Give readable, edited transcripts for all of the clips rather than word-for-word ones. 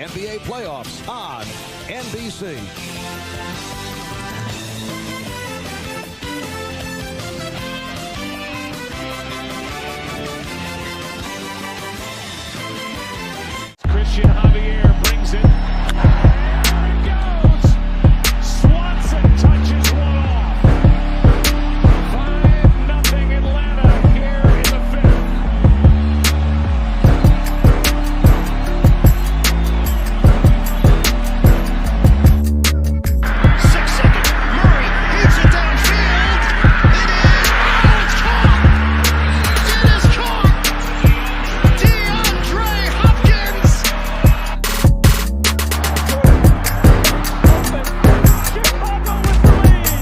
NBA playoffs on NBC. Christian Javier brings it. There it goes! Swanson touches one off. 5-0 Atlanta here in the fifth. Murray hits it downfield. It is caught! DeAndre Hopkins! Chicago with the lead.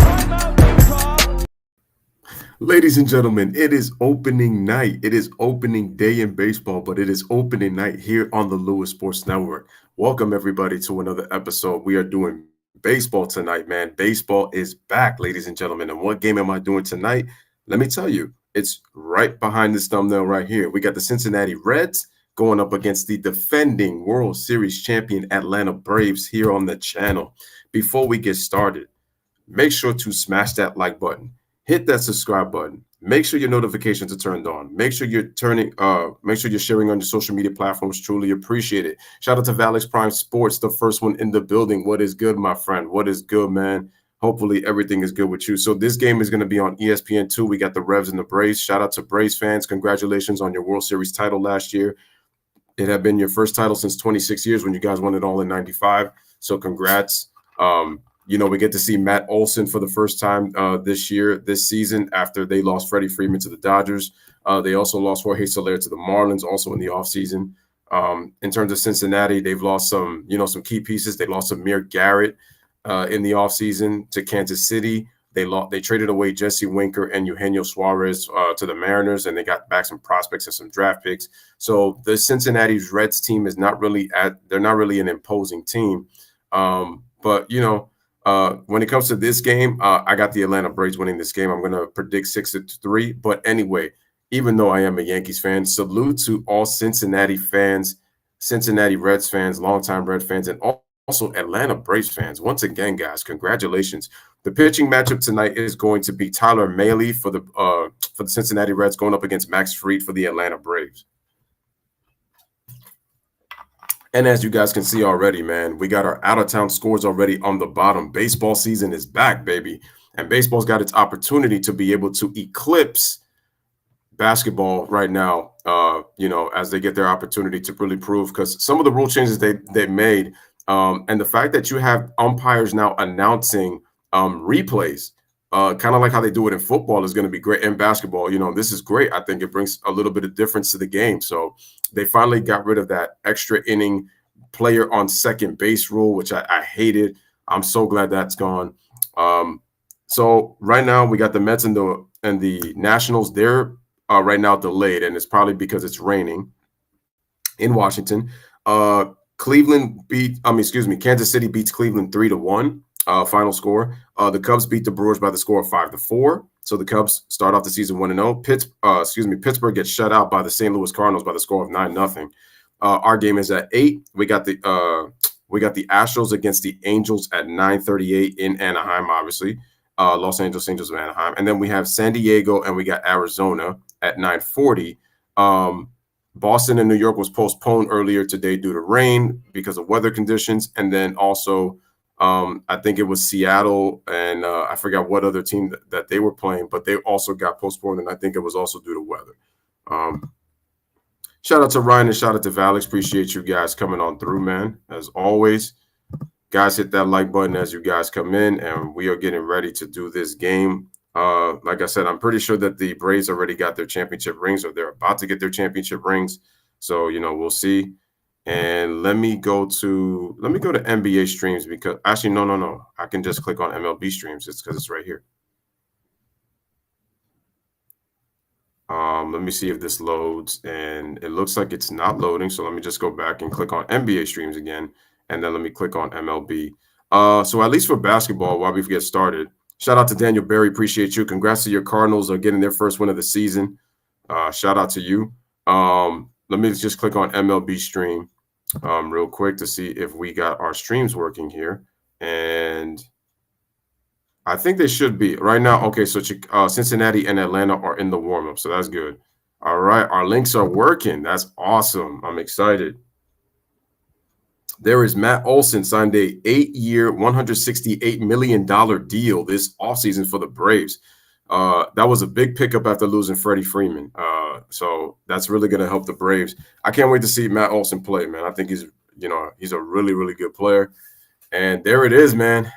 Timeout, Utah. Ladies and gentlemen, it is opening night. It is opening day in baseball, but it is opening night here on the Lewis Sports Network. Welcome, everybody, to another episode. We are doing baseball tonight, man. Baseball is back, ladies and gentlemen. And what game am I doing tonight? Let me tell you, it's right behind this thumbnail right here. We got the Cincinnati Reds going up against the defending World Series champion Atlanta Braves here on the channel. Before we get started, make sure to smash that like button. Hit that subscribe button. Make sure your notifications are turned on. Make sure you're sharing on your social media platforms. Truly appreciate it. Shout out to Valix Prime Sports, the first one in the building. What is good, my friend? What is good, man? Hopefully everything is good with you. So this game is going to be on ESPN2. We got the Revs and the Braves. Shout out to Braves fans. Congratulations on your World Series title last year. It had been your first title since 26 years when you guys won it all in 95. So congrats. We get to see Matt Olson for the first time this season, after they lost Freddie Freeman to the Dodgers. They also lost Jorge Soler to the Marlins, also in the offseason. In terms of Cincinnati, they've lost some key pieces. They lost Amir Garrett in the offseason to Kansas City. They traded away Jesse Winker and Eugenio Suarez to the Mariners, and they got back some prospects and some draft picks. So the Cincinnati Reds team is not really an imposing team. When it comes to this game, I got the Atlanta Braves winning this game. I'm going to predict 6-3. But anyway, even though I am a Yankees fan, salute to all Cincinnati fans, Cincinnati Reds fans, longtime Red fans, and also Atlanta Braves fans. Once again, guys, congratulations. The pitching matchup tonight is going to be Tyler Mahle for the Cincinnati Reds going up against Max Fried for the Atlanta Braves. And as you guys can see already, man, we got our out-of-town scores already on the bottom. Baseball season is back, baby. And baseball's got its opportunity to be able to eclipse basketball right now, as they get their opportunity to really prove. Because some of the rule changes they made, and the fact that you have umpires now announcing replays, kind of like how they do it in football, is going to be great. In basketball, this is great. I think it brings a little bit of difference to the game. So they finally got rid of that extra inning player on second base rule, which I hated. I'm so glad that's gone. So right now we got the Mets and the Nationals. They're right now delayed, and it's probably because it's raining in Washington. Kansas City beats Cleveland 3-1. Final score. The Cubs beat the Brewers by the score of 5-4. So the Cubs start off the season 1-0. Pittsburgh gets shut out by the St. Louis Cardinals by the score of 9-0. Our game is at 8. We got the Astros against the Angels at 9:38 in Anaheim, obviously. Los Angeles Angels of Anaheim. And then we have San Diego and we got Arizona at 9:40. Boston and New York was postponed earlier today due to rain because of weather conditions. And then also I think it was Seattle and I forgot what other team that they were playing, but they also got postponed, and I think it was also due to weather. Shout out to Ryan and shout out to Valix. Appreciate you guys coming on through, man. As always, guys, hit that like button as you guys come in, and we are getting ready to do this game. Like I said, I'm pretty sure that the Braves already got their championship rings, or they're about to get their championship rings. So, we'll see. And let me go to NBA streams, because actually, no. I can just click on MLB streams. It's because it's right here. Let me see if this loads, and it looks like it's not loading. So let me just go back and click on NBA streams again, and then let me click on MLB. So at least for basketball, while we get started, shout out to Daniel Berry. Appreciate you. Congrats to your Cardinals on getting their first win of the season. Shout out to you. Let me just click on MLB stream real quick to see if we got our streams working here. And I think they should be right now. Okay, so Cincinnati and Atlanta are in the warm-up, so that's good. All right, our links are working. That's awesome. I'm excited. There is Matt Olson signed a 8-year, $168 million deal this offseason for the Braves. That was a big pickup after losing Freddie Freeman. So that's really going to help the Braves. I can't wait to see Matt Olson play, man. I think he's a really, really good player. And there it is, man.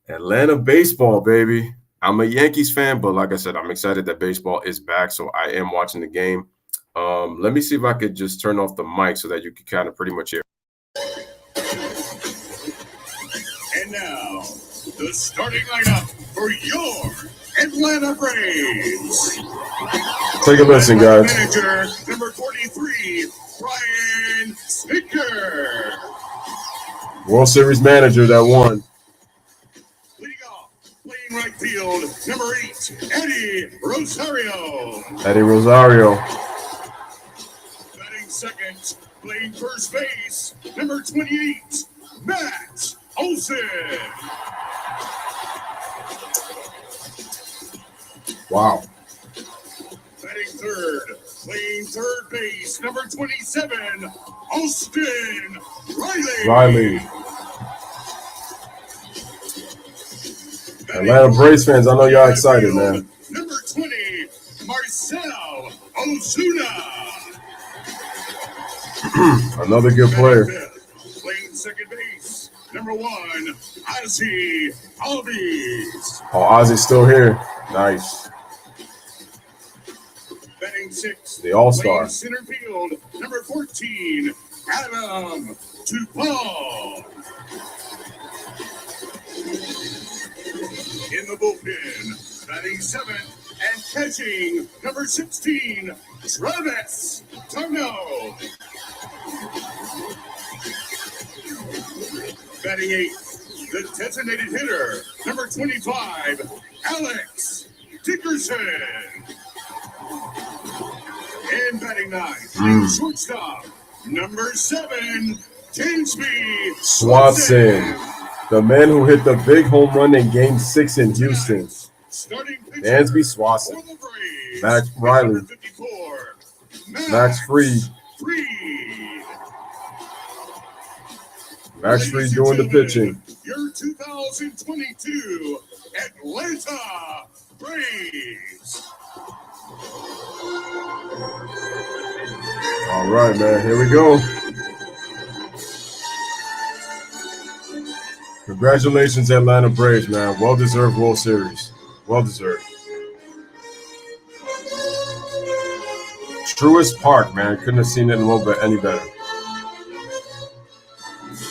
Atlanta baseball, baby. I'm a Yankees fan, but like I said, I'm excited that baseball is back, so I am watching the game. Let me see if I could just turn off the mic so that you can kind of pretty much hear. And now, the starting lineup for your Atlanta Braves. Take a listen, guys. Manager number 43, Brian Snitker. World Series manager that won. Leading off, playing right field, number 8, Eddie Rosario. Eddie Rosario. Batting second, playing first base, number 28, Matt Olson. Wow. Batting third, playing third base, number 27, Austin Riley. Atlanta Braves fans, I know y'all excited, man. Number 20, Marcel Ozuna. Another good player. Playing second base, number 1, Ozzy Albies. Oh, Ozzy's still here. Nice. Batting 6, The All-Star. center field, number 14, Adam Duvall. In the bullpen, batting 7th and catching, number 16, Travis Turno. Batting 8th, the designated hitter, number 25, Alex Dickerson. And batting 9th, shortstop, number 7, Dansby Swanson. The man who hit the big home run in Game 6 in Houston. Dansby Swanson. Max Riley. Max Fried. Max Fried doing the pitching. Your 2022 Atlanta Braves. All right, man. Here we go. Congratulations, Atlanta Braves, man. Well-deserved World Series. Well-deserved. Truist Park, man. Couldn't have seen it a little bit any better.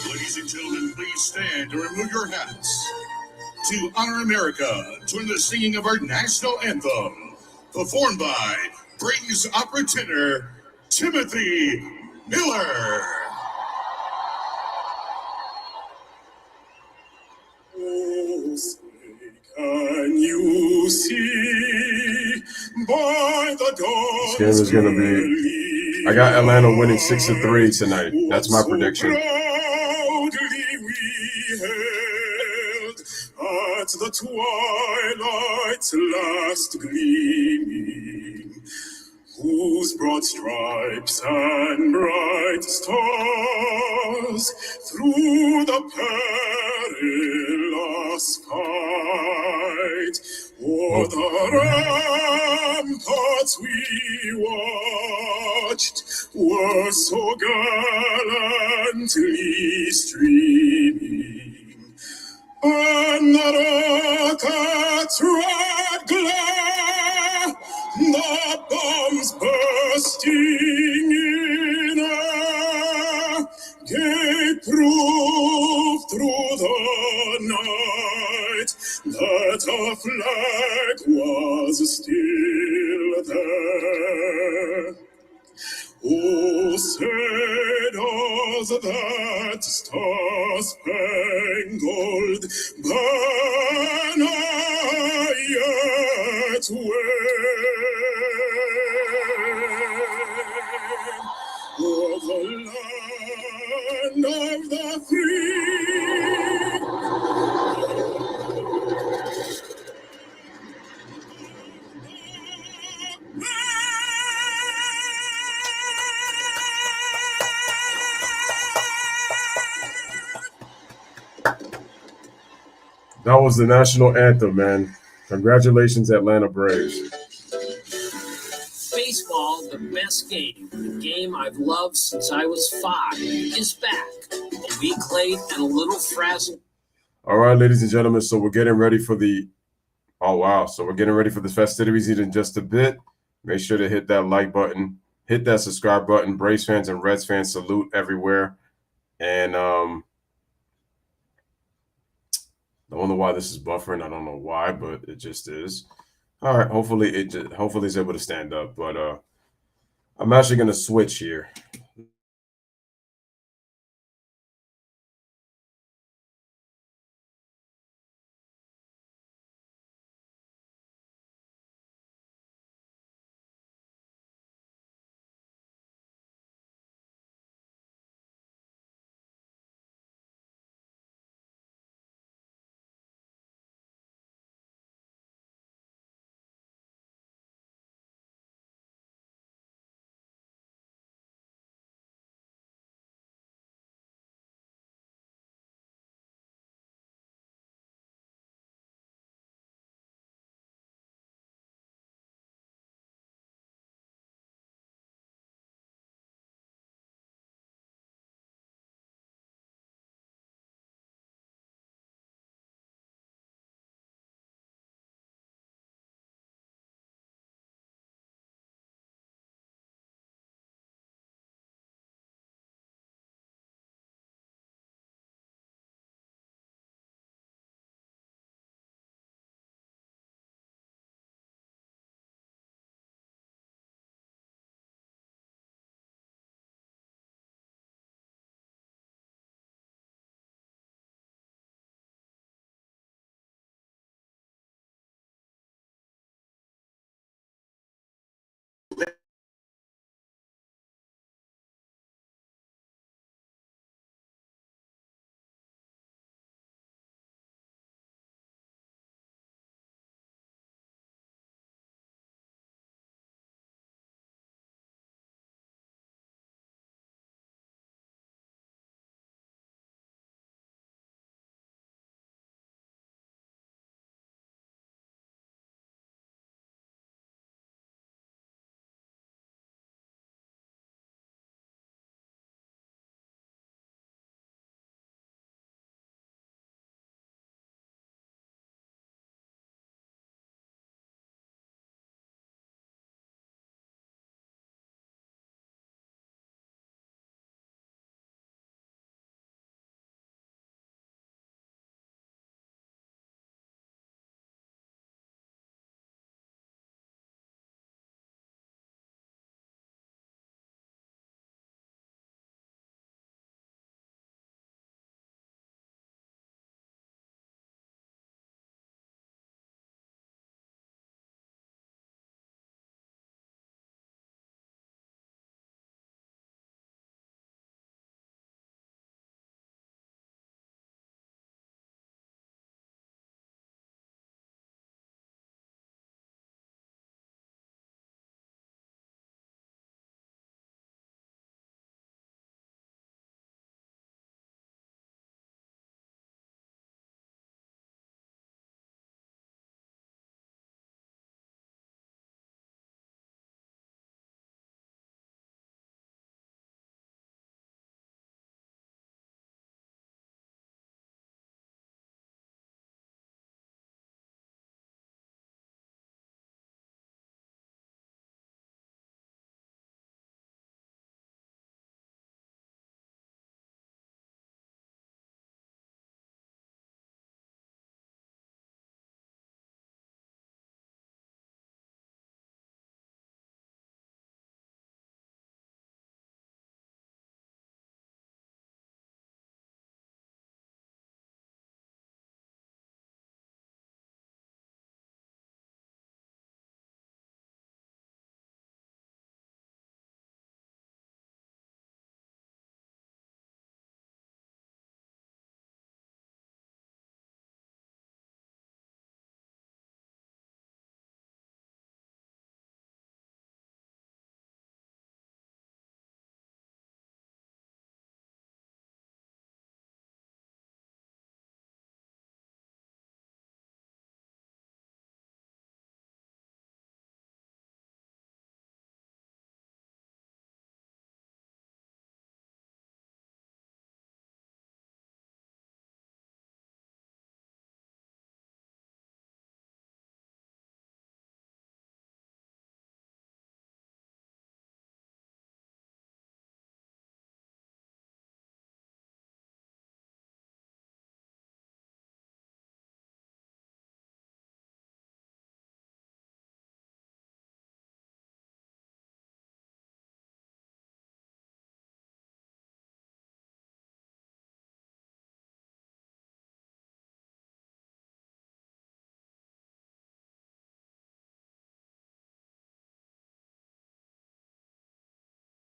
Ladies and gentlemen, please stand and remove your hats. To honor America, join the singing of our national anthem, performed by Braves opera tenor Timothy Miller. Oh, say, can you see by the dawn's This game is going to be... I got Atlanta winning 6-3 tonight. That's my prediction. Proudly we hailed at the twilight's last gleaming, whose broad stripes and bright stars through the perilous fight o'er the ramparts we watched were so gallantly streaming, and the rocket's red glare, the bombs bursting in air, gave proof through the night that our flag was still there. Oh, say does that star-spangled banner yet wave? That was the national anthem, man. Congratulations, Atlanta Braves. Baseball, the best game, the game I've loved since I was 5, is back. A week late and a little frazzled. All right, ladies and gentlemen, so we're getting ready for the So we're getting ready for the festivities in just a bit. Make sure to hit that like button, hit that subscribe button. Braves fans and Reds fans, salute everywhere. And I don't know why this is buffering. I don't know why, but it just is. All right, hopefully it's able to stand up. But I'm actually gonna switch here.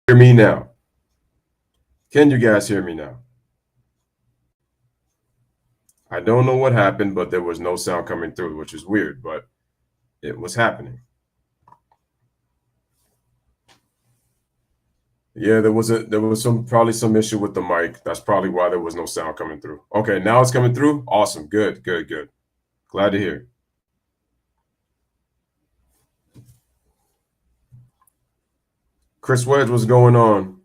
Hear me now? Can you guys hear me now? I don't know what happened, but there was no sound coming through, which is weird, but it was happening. Yeah, there was probably some issue with the mic. That's probably why there was no sound coming through. Okay, now it's coming through. Awesome. Good. Glad to hear. Chris Wedge, what's going on?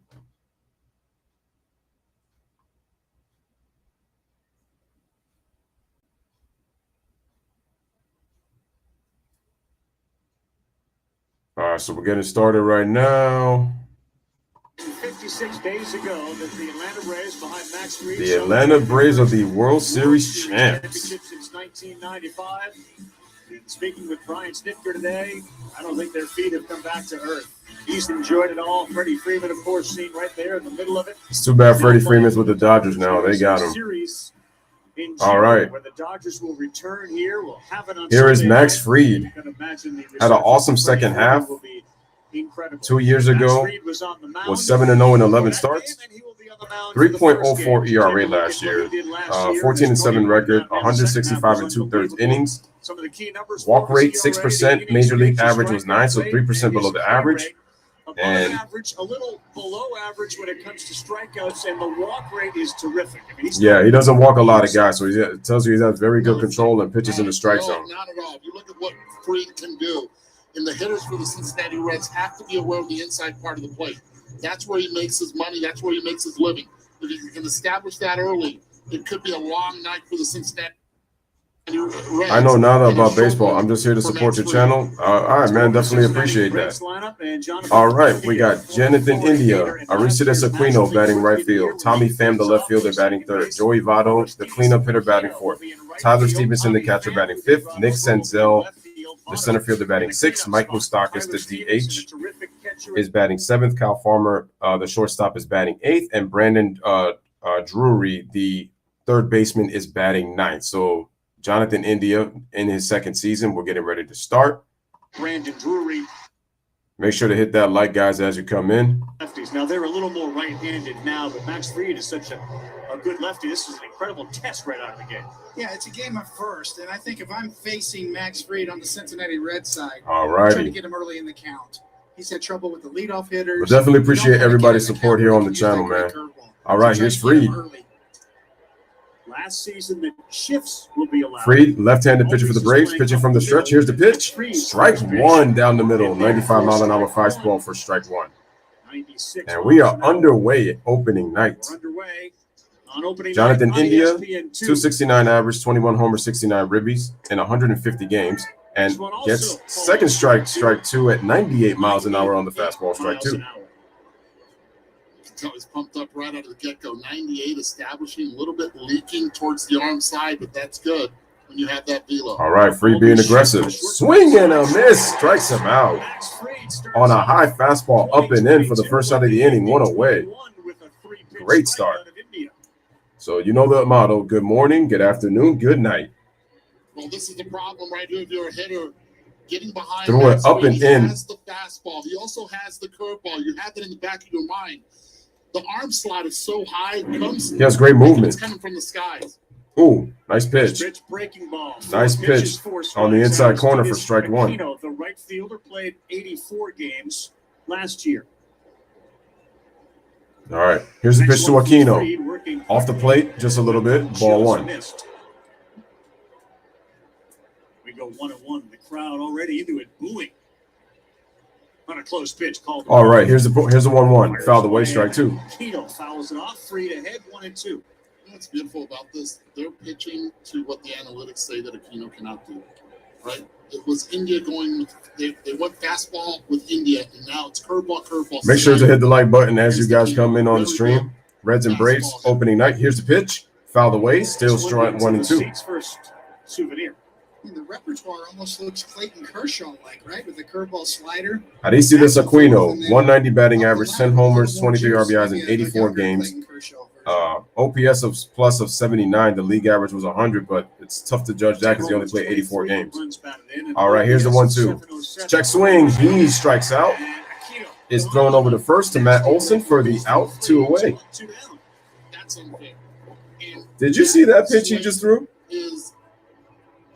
All right, so we're getting started right now. 56 days ago, that the Atlanta Braves behind Max Fried. The Atlanta Braves are the World Series champs. Since 1995. And speaking with Brian Snitker today, I don't think their feet have come back to earth. He's enjoyed it all. Freddie Freeman, of course, seen right there in the middle of it. It's too bad Freddie Freeman's with the Dodgers now. They got him. All right. Where the Dodgers will return here. We'll have it on here is Sunday Max night. Fried. Had an awesome second half. 2 years ago, was 7-0 in 11 starts. 3.04 ERA last year. 14-7 record. 165 2/3 innings. Some of the key numbers. Walk rate 6%. Major league average was 9, so 3% below the average. And average, a little below average when it comes to strikeouts, and the walk rate is terrific. I mean, yeah, he doesn't walk a lot of guys, so it tells you he has very good control and pitches in the strike zone. Not at all. You look at what Fried can do, and the hitters for the Cincinnati Reds have to be aware of the inside part of the plate. That's where he makes his money. That's where he makes his living. If you can establish that early, it could be a long night for the Cincinnati Reds. I know nada about baseball. I'm just here to support your channel. All right, man. Definitely appreciate that. All right, we got Jonathan India, Aristides Aquino batting right field, Tommy Pham, the left fielder, batting third, Joey Votto, the cleanup hitter, batting fourth, Tyler Stevenson, the catcher, batting fifth, Nick Senzel, the center fielder, batting sixth, Mike Moustakas, the DH, is batting seventh, Kyle Farmer, the shortstop, is batting eighth, and Brandon Drury, the third baseman, is batting ninth. So Jonathan India in his second season. We're getting ready to start. Brandon Drury. Make sure to hit that like, guys, as you come in. Lefties. Now, they're a little more right-handed now, but Max Fried is such a good lefty. This is an incredible test right out of the gate. Yeah, it's a game of first, and I think if I'm facing Max Fried on the Cincinnati Reds side, all I'm right, trying to get him early in the count. He's had trouble with the leadoff hitters. We'll definitely appreciate everybody's support here on the channel, man. All right, here's Fried. Last season, the shifts will be allowed. Fried, left-handed pitcher for the Braves, pitching from the stretch. Here's the pitch. Strike one down the middle. 95-mile-an-hour fastball for strike one. And we are underway at opening night. Jonathan India, 269 average, 21 homers, 69 ribbies in 150 games, and gets second strike two at 98 miles an hour on the fastball, strike two. It's pumped up right out of the get-go. 98 establishing, a little bit leaking towards the arm side, but that's good when you have that velo. All right, Fried being aggressive. Swing and a miss. Strikes him out on a high fastball up and in for the first out of the inning. One away. Great start. So you know the motto, good morning, good afternoon, good night. Well, this is the problem right here. If you're a hitter, getting behind. Throw it up and in. He has the fastball. He also has the curveball. You have that in the back of your mind. The arm slot is so high. He has great movement. It's coming from the skies. Ooh, nice pitch. Nice pitch on the inside corner for strike one. The right fielder played 84 games last year. All right, here's the pitch to Aquino. Off the plate, just a little bit. Ball one. We go 1-1. The crowd already into it, booing. On a close pitch called. All right, here's the 1-1. Fouled away, strike two. Aquino fouls it off. Fried ahead, 1-2. What's beautiful about this? They're pitching to what the analytics say that Aquino cannot do. Right? It was India going with they went fastball with India, and now it's curveball. Make sure to hit the like button as you guys come in on the stream. Reds and Braves opening night. Here's the pitch. Fouled away. Still strike 1-2. First souvenir. The repertoire almost looks Clayton Kershaw-like, right? With the curveball slider. Aristides Aquino, 190 batting average, 10 homers, 23 RBIs in 84 games. OPS of plus of 79. The league average was 100, but it's tough to judge that because he only played 84 games. All right, here's the 1-2. Check swing. He strikes out. is thrown over the first to Matt Olson for the out, 2 away. That's unfair. And Did you see that pitch he just threw? is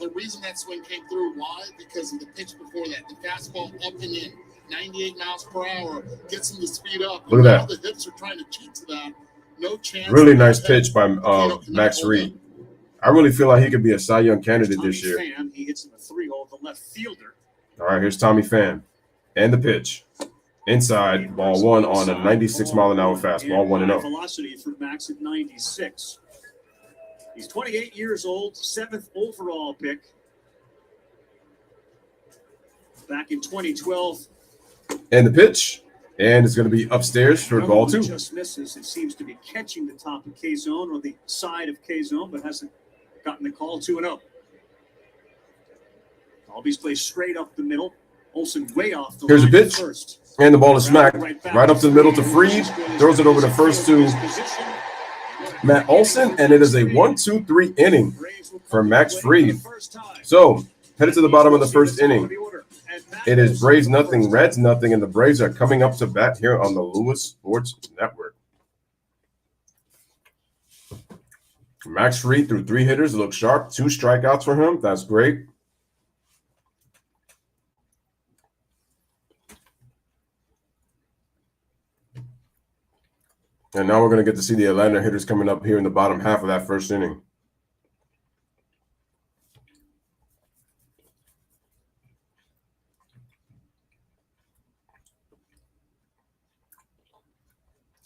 the reason that swing came through. Why? Because of the pitch before that. The fastball up and in, 98 miles per hour, gets him to speed up. Look at Now that. the hips are trying to cheat to that. No chance. Really nice pitch by Max Reed. I really feel like he could be a Cy Young candidate Tommy this year. Pham, he hits in the 3-hole, the left fielder. All right, here's Tommy Pham. And the pitch. Inside, ball 1 on a 96-mile-an-hour fastball, 1-0. Velocity for Max at 96. He's 28 years old, 7th overall pick. Back in 2012. And the pitch. And it's going to be upstairs for ball 2. Just misses. It seems to be catching the top of K-zone or the side of K-zone, but hasn't gotten the call. 2-0. Albies plays straight up the middle. Olson way off the Here's a line pitch. first. And the ball is smacked right up to the middle to Freed. Throws it over the first to Matt Olson. And it is a 1-2-3 inning for Max Freed. So, headed to the bottom of the first inning. It is Braves nothing, Reds nothing, and the Braves are coming up to bat here on the Lewis Sports Network. Max Freed threw 3 hitters, looked sharp, 2 strikeouts for him. That's great. And now we're going to get to see the Atlanta hitters coming up here in the bottom half of that first inning.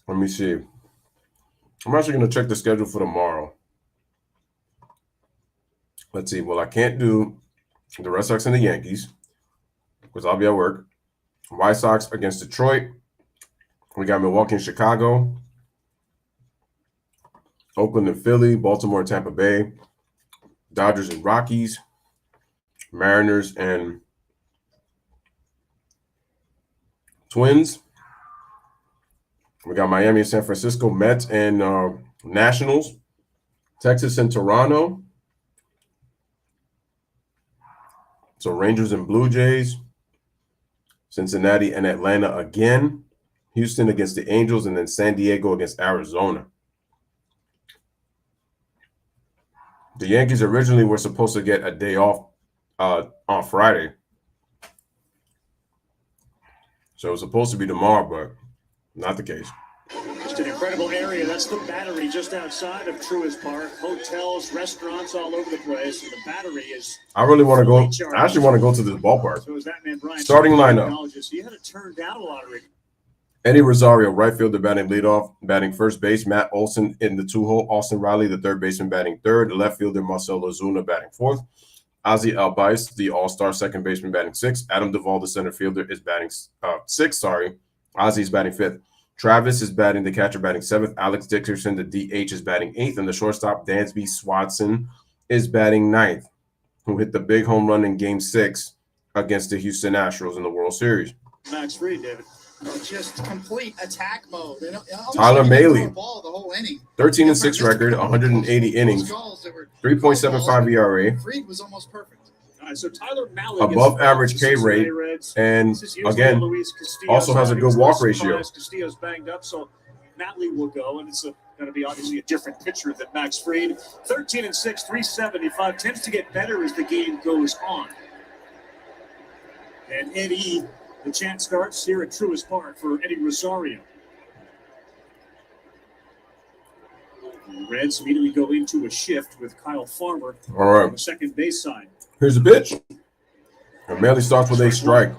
Let me see. I'm actually going to check the schedule for tomorrow. Let's see. Well, I can't do the Red Sox and the Yankees because I'll be at work. White Sox against Detroit. We got Milwaukee and Chicago. Oakland and Philly. Baltimore and Tampa Bay. Dodgers and Rockies. Mariners and Twins. We got Miami and San Francisco, Mets and Nationals, Texas and Toronto. So Rangers and Blue Jays, Cincinnati and Atlanta again, Houston against the Angels, and then San Diego against Arizona. The Yankees originally were supposed to get a day off on Friday. So it was supposed to be tomorrow, but not the case. Just an incredible area. That's the Battery just outside of Truist Park. Hotels, restaurants all over the place. And the Battery is. I really want to go. I actually want to go to this ballpark. So is that man Brian? Starting lineup. You had to turn down a lottery. Eddie Rosario, right fielder, batting leadoff, batting first base. Matt Olson in the 2-hole. Austin Riley, the third baseman, batting third. Left fielder Marcell Ozuna batting fourth. Ozzie Albies, the all-star second baseman, batting sixth. Adam Duvall, the center fielder, is batting sixth. Ozzie's batting fifth. Travis is batting, the catcher, batting seventh. Alex Dickerson, the DH, is batting eighth. And the shortstop, Dansby Swanson, is batting ninth, who hit the big home run in Game 6 against the Houston Astros in the World Series. Max Freed, David. Just complete attack mode. Tyler Mahle, ball the whole inning. 13-6 record, 180 innings, 3.75 ERA. Freed was almost perfect. So Tyler Mahle above average K rate, and again, also has a good walk ratio. Castillo's banged up, so Mahle will go, and it's going to be obviously a different pitcher than Max Freed. 13-6, 375, tends to get better as the game goes on. And Eddie, the chant starts here at Truist Park for Eddie Rosario. The Reds immediately go into a shift with Kyle Farmer on the second base side. Here's the pitch. And Mahle starts with a strike.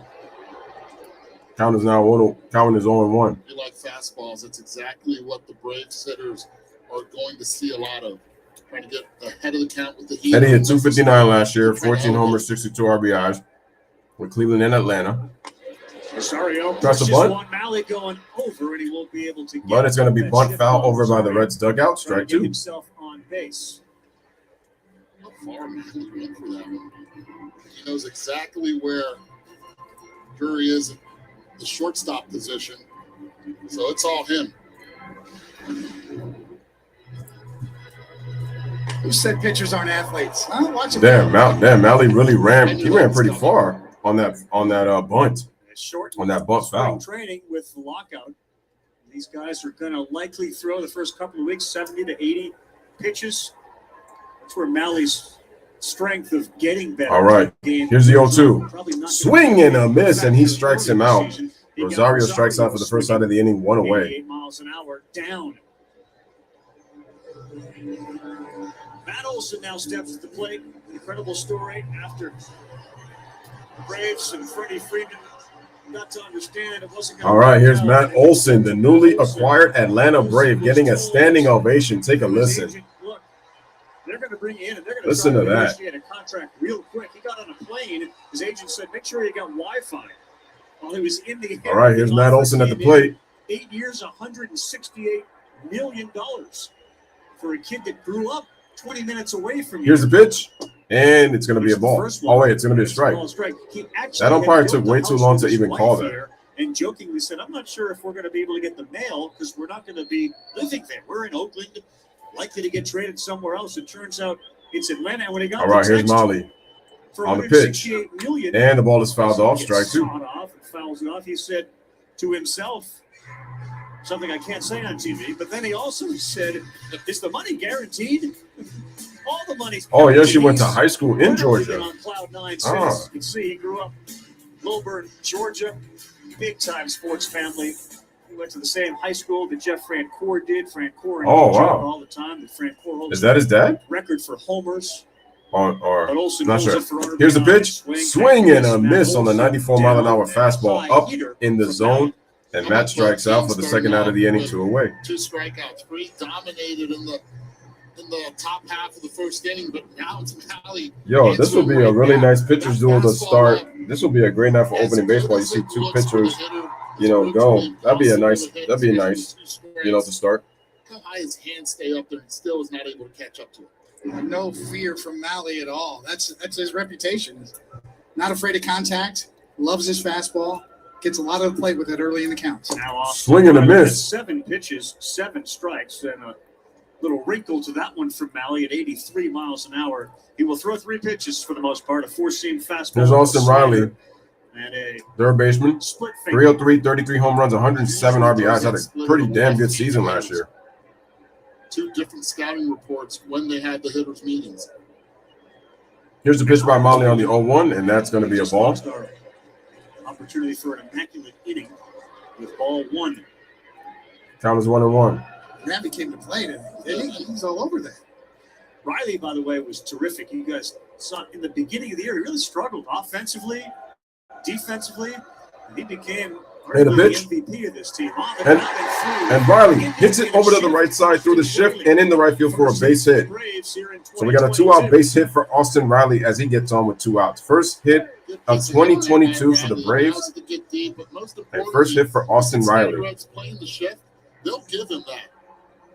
Count is now 0-1. You like fastballs. That's exactly what the Braves hitters are going to see a lot of. Trying to get ahead of the count with the heat. Eddie hit 259 last year, 14 homers, 62 RBIs with Cleveland and Atlanta. Rosario press a bunt. Mahle going over, and he won't be able to get. But it's going to be bunt foul over by the Reds dugout. Strike two. Himself on base. Far Mahle went for that one. He knows exactly where Drury is in the shortstop position, so it's all him. Who said pitchers aren't athletes? Mahle really ran. He ran pretty far on that bunt. shortened on that bunt spring foul. training with the lockout. These guys are going to likely throw the first couple of weeks 70 to 80 pitches. That's where Mally's strength of getting better. All right, here's the 0-2. Swing and a miss, and he strikes him out. Rosario strikes out for the first out of the inning, 1 away. 88 miles an hour down. Matt Olson now steps to the plate. Incredible story after Braves and Freddie got to understand it wasn't going to. All right, here's Matt Olson, the newly acquired Atlanta Brave, getting a standing ovation. Take a listen. Look, they're going to bring you in and they're going to Listen to that. negotiate a contract real quick. He got on a plane. His agent said, make sure you got Wi-Fi. While he was in the air. All right, here's Matt Olson at the plate. 8 years, $168 million for a kid that grew up 20 minutes away from you. Here's the pitch, and it's going to be a ball. Oh, wait, it's going to be a strike. That umpire took way too long to even call that. And jokingly said, I'm not sure if we're going to be able to get the mail because we're not going to be living there. We're in Oakland, likely to get traded somewhere else. It turns out it's Atlanta. And when he got all right, here's Molly on the pitch. And the ball is fouled off, strike two. Fouls it off. He said to himself something I can't say on TV, but then he also said, is the money guaranteed? All the money's guaranteed. Oh, yeah, she went to high school in Georgia. On cloud nine since. You can see he grew up Lilburn, Georgia, big-time sports family. He went to the same high school that Jeff Francoeur did. Francoeur and all the time. Francoeur holds is that his dad? Record for homers. Or not sure. For Here's the pitch. Swing and a miss on the 94-mile-an-hour fastball up in the zone. And Matt strikes out for the second out of the inning, 2 away. 2 strikeouts. Freed dominated in the top half of the first inning, but now it's Mally. Yo, this will be a really nice pitchers duel to start. This will be a great night for opening baseball. You see 2 pitchers, go. That'd be nice, to start. How high his hands stay up there and still is not able to catch up to it. No fear from Mally at all. That's his reputation. Not afraid of contact. Loves his fastball. Gets a lot of play with it early in the counts. Swing and a miss. 7 pitches, 7 strikes, and a little wrinkle to that one from Mally at 83 miles an hour. He will throw 3 pitches for the most part. A 4-seam fastball. There's Austin Riley, and a third baseman. 303, 33 home runs, 107 RBIs. Had a pretty damn good season last year. 2 different scouting reports when they had the hitters meetings. Here's the pitch by Molly on the 0-1, and that's going to be a ball. Opportunity for an immaculate inning with ball 1. Count is 1-1. That became the play, didn't he? He was all over that. Riley, by the way, was terrific. You guys saw in the beginning of the year, he really struggled offensively, defensively, and he became made a pitch. The MVP of this team. And Riley hits it over to the right side through the shift and in the right field for a base hit. So we got a 2-out base hit for Austin Riley as he gets on with 2 outs. First hit of 2022 for the Braves, and first hit for Austin Riley. They'll give him that.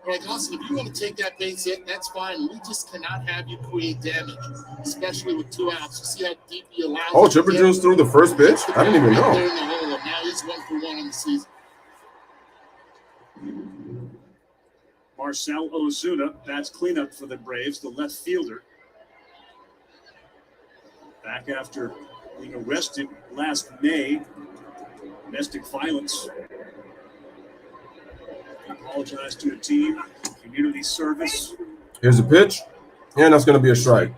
Like, Austin, if you want to take that base hit, that's fine. We just cannot have you create damage, especially with 2 outs. You see how deep he allows. Oh, Chipper Jones threw the first pitch? I didn't even know. Now he's 1 for 1 in the season. Marcell Ozuna, that's cleanup for the Braves, the left fielder. Back after being arrested last May, domestic violence. Apologize to the team, community service. Here's a pitch, and that's going to be a strike.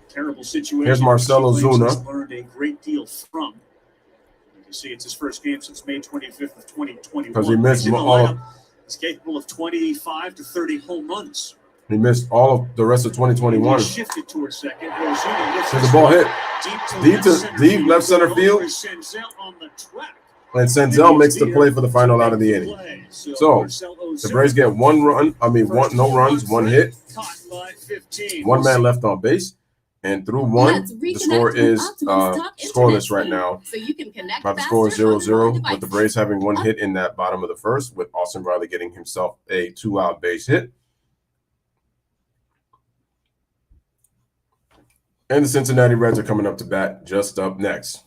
Terrible situation. Here's Marcell Ozuna. Learned a great deal from. You can see it's his first game since May 25th of 2021. Because he missed all. He's capable of 25 to 30 home runs. He missed all of the rest of 2021. He shifted towards second. Here's the ball hit deep left center field. And Senzel makes the play for the final out of the inning. So the Braves get 1 run. No runs, 1 hit. 1 man left on base. And through 1, the score is scoreless right now. So you can connect the score is 0-0 with the Braves having 1 hit in that bottom of the first, with Austin Riley getting himself a 2-out base hit. And the Cincinnati Reds are coming up to bat just up next.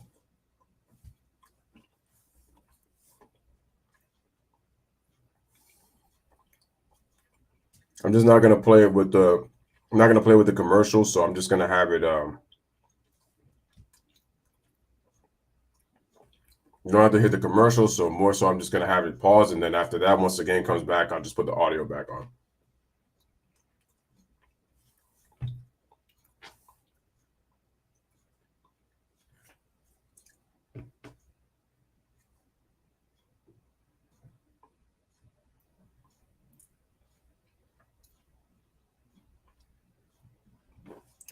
I'm just not going to play with the commercials, so I'm just going to have it You don't have to hit the commercial, so more so I'm just going to have it pause, and then after that, once the game comes back, I'll just put the audio back on.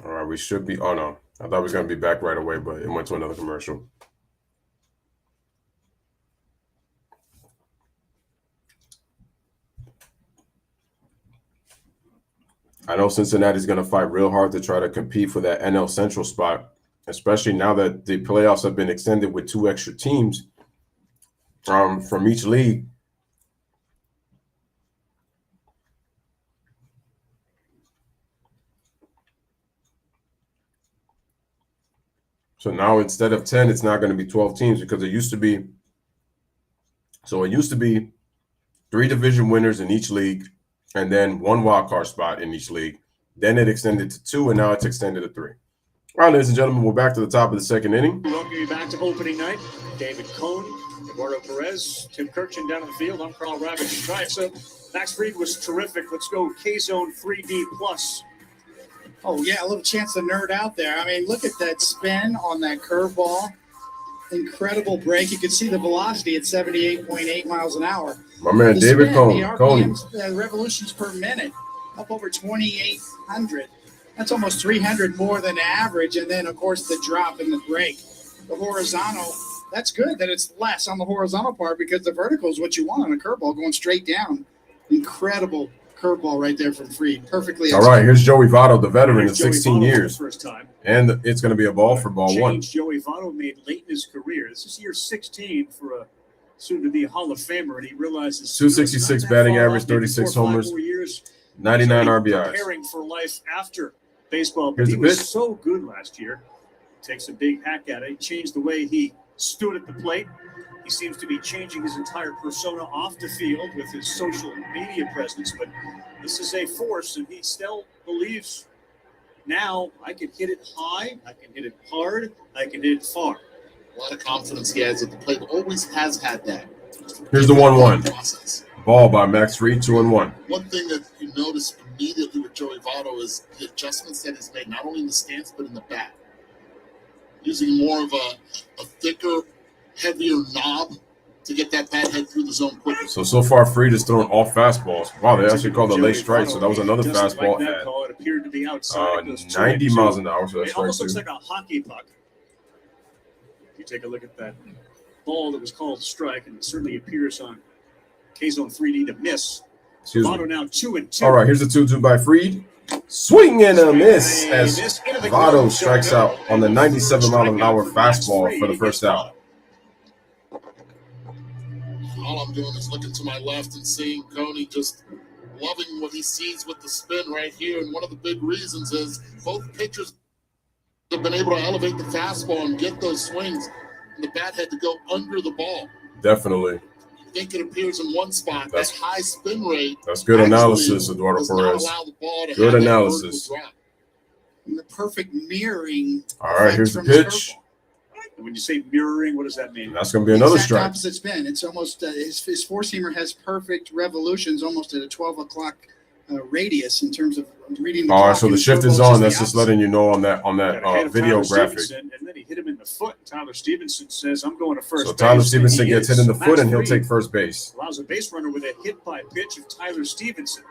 All right, we should be – oh, no. I thought we was going to be back right away, but it went to another commercial. I know Cincinnati's going to fight real hard to try to compete for that NL Central spot, especially now that the playoffs have been extended with 2 extra teams from each league. So now instead of 10, it's not going to be 12 teams because it used to be – so it used to be 3 division winners in each league and then 1 wild card spot in each league. Then it extended to 2, and now it's extended to 3. All right, ladies and gentlemen, we're back to the top of the second inning. Welcome you back to opening night. David Cohn, Eduardo Perez, Tim Kirchin down on the field. I'm Carl Ravitch. Right, so Max Fried was terrific. Let's go K-Zone 3D Plus. Oh, yeah, a little chance to nerd out there. I mean, look at that spin on that curveball. Incredible break. You can see the velocity at 78.8 miles an hour. My man, The David spin, the Cohn. RPMs, revolutions per minute, up over 2,800. That's almost 300 more than average. And then, of course, the drop in the break. The horizontal, that's good that it's less on the horizontal part because the vertical is what you want on a curveball going straight down. Incredible curveball right there from Fried. Perfectly. All right, here's Joey Votto, the veteran of Joey 16 Votto years. for the first time. And it's going to be a ball for ball 1. Joey Votto made late in his career. This is year 16 for a soon-to-be Hall of Famer, and he realizes 266 batting average, 36 homers, 99 RBIs. Preparing for life after baseball, but Here's he the was pitch. so good last year. Takes a big hack at it. He changed the way he stood at the plate. He seems to be changing his entire persona off the field with his social media presence, but this is a force, and he still believes now I can hit it high, I can hit it hard, I can hit it far. A lot of confidence he has at the plate. Always has had that. Here's the 1-1. Process. Ball by Max Fried, 2-1. One thing that you notice immediately with Joey Votto is the adjustments that he's made, not only in the stance but in the bat. Using more of a thicker, heavier knob to get that bat head through the zone quicker. So far, Fried is throwing all fastballs. Wow, they actually called a late strike, so that was another fastball Like that at call. It appeared to be outside. 90 miles an hour, so It that's almost strike looks 2. like a hockey puck. If you take a look at that ball that was called strike, and it certainly appears on K-Zone 3D to miss. Excuse Votto me. now 2-2. All right, here's the 2-2 by Fried. Swing and a miss as Votto strikes out on the 97 mile an hour fastball for the first out. All I'm doing is looking to my left and seeing Coney just loving what he sees with the spin right here. And one of the big reasons is both pitchers have been able to elevate the fastball and get those swings. And the bat had to go under the ball. Definitely. I think it appears in one spot. That's- that high spin rate. That's good actually analysis, Eduardo does not Perez. allow the ball to Good have that analysis. vertical drop. And the perfect mirroring. All right, here's the effect from pitch. curveball. And when you say mirroring, what does that mean? That's going to be another Exact strike. opposite spin. It's almost his four-seamer has perfect revolutions, almost at a 12 o'clock radius in terms of reading the All right, clock, so the and shift is curveball on. That's the just letting you know on that Got ahead of video Tyler graphic. Stevenson, and then he hit him in the foot. Tyler Stevenson says, I'm going to first So base. Tyler And Stevenson he gets is. hit in the foot, Max and he'll Fried take first base. allows a base runner with a hit by pitch of Tyler Stevenson.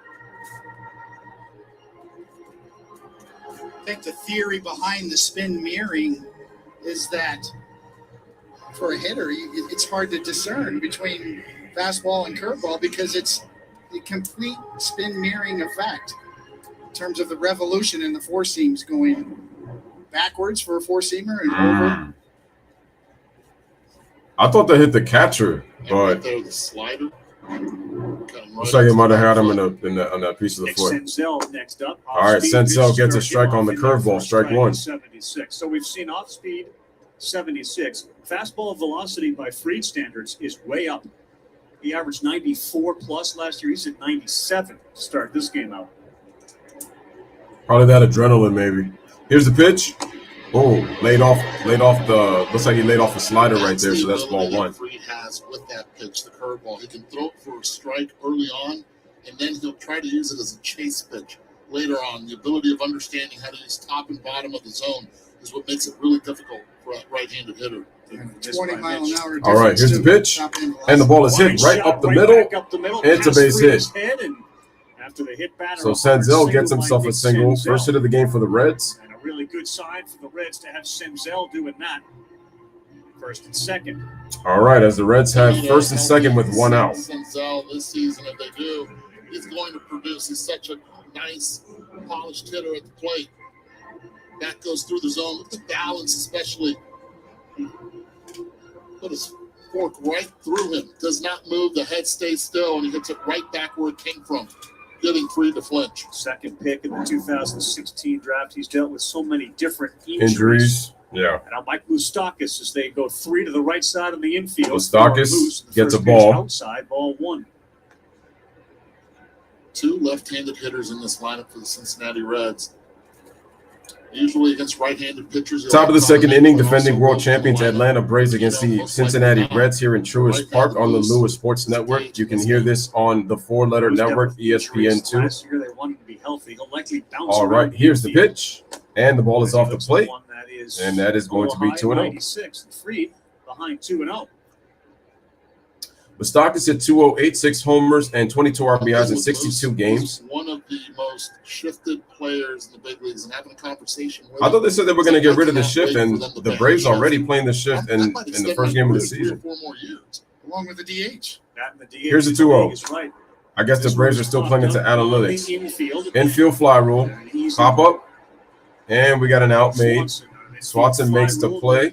I think the theory behind the spin mirroring is that for a hitter, it's hard to discern between fastball and curveball because it's a complete spin mirroring effect in terms of the revolution and the four seams going backwards for a four-seamer and over. I thought they hit the catcher, And right but there, the slider. looks like it might have had him on that piece of the Nick foot. Senzel next up. All right, Off-speed Senzel pitch, gets a start strike him on the off in there curveball, for strike 1. 76. So we've seen off-speed 76. Fastball velocity by Fried standards is way up. He averaged 94 plus last year. He's at 97 to start this game out. Probably that adrenaline, maybe. Here's the pitch. Oh, laid off the, looks like he laid off a slider right there, so that's ball one. Freddie has with that pitch, the curveball. He can throw it for a strike early on, and then he'll try to use it as a chase pitch later on. The ability of understanding how to use top and bottom of the zone is what makes it really difficult for a right-handed hitter. 20-mile-an-hour. All right, here's the pitch, and the ball is hit right up the middle. It's a base hit. So Senzel gets himself a single. First hit of the game for the Reds. And a really good sign for the Reds to have Senzel doing that. First and second. All right, as the Reds have first and second with one out. Senzel this season, if they do, he's going to produce. He's such a nice, polished hitter at the plate. That goes through the zone. Look at the balance, especially. Put his fork right through him. Does not move. The head stays still, and he hits it right back where it came from, getting free to flinch. Second pick in the 2016 draft. He's dealt with so many different Injuries. Yeah. And now Mike Moustakas, as they go three to the right side of the infield. Moustakas gets a ball. Outside, ball one. Two left-handed hitters in this lineup for the Cincinnati Reds. Usually against right-handed pitchers. Top of the second inning, defending world champions Atlanta Braves against the Cincinnati Reds here in Truist Park on the Lewis Sports Network. You can hear this on the four-letter network, ESPN2. Last year they wanted to be healthy. He'll likely bounce All right, here's the pitch, and the ball is off the plate, and that is going to be 2-0. 96 free behind 2-0. Moustakas hit 208, homers, and 22 RBIs in 62 games. One of the most shifted players in the big leagues, and having a conversation with I thought they said they were going to get rid of the shift, and the Braves already playing the shift in the first game of the season. 3 or 4 more years. Along with the DH. Here's the 2-0. I guess the Braves are still playing into analytics. Infield fly rule, pop up, and we got an out made. Swanson makes the play.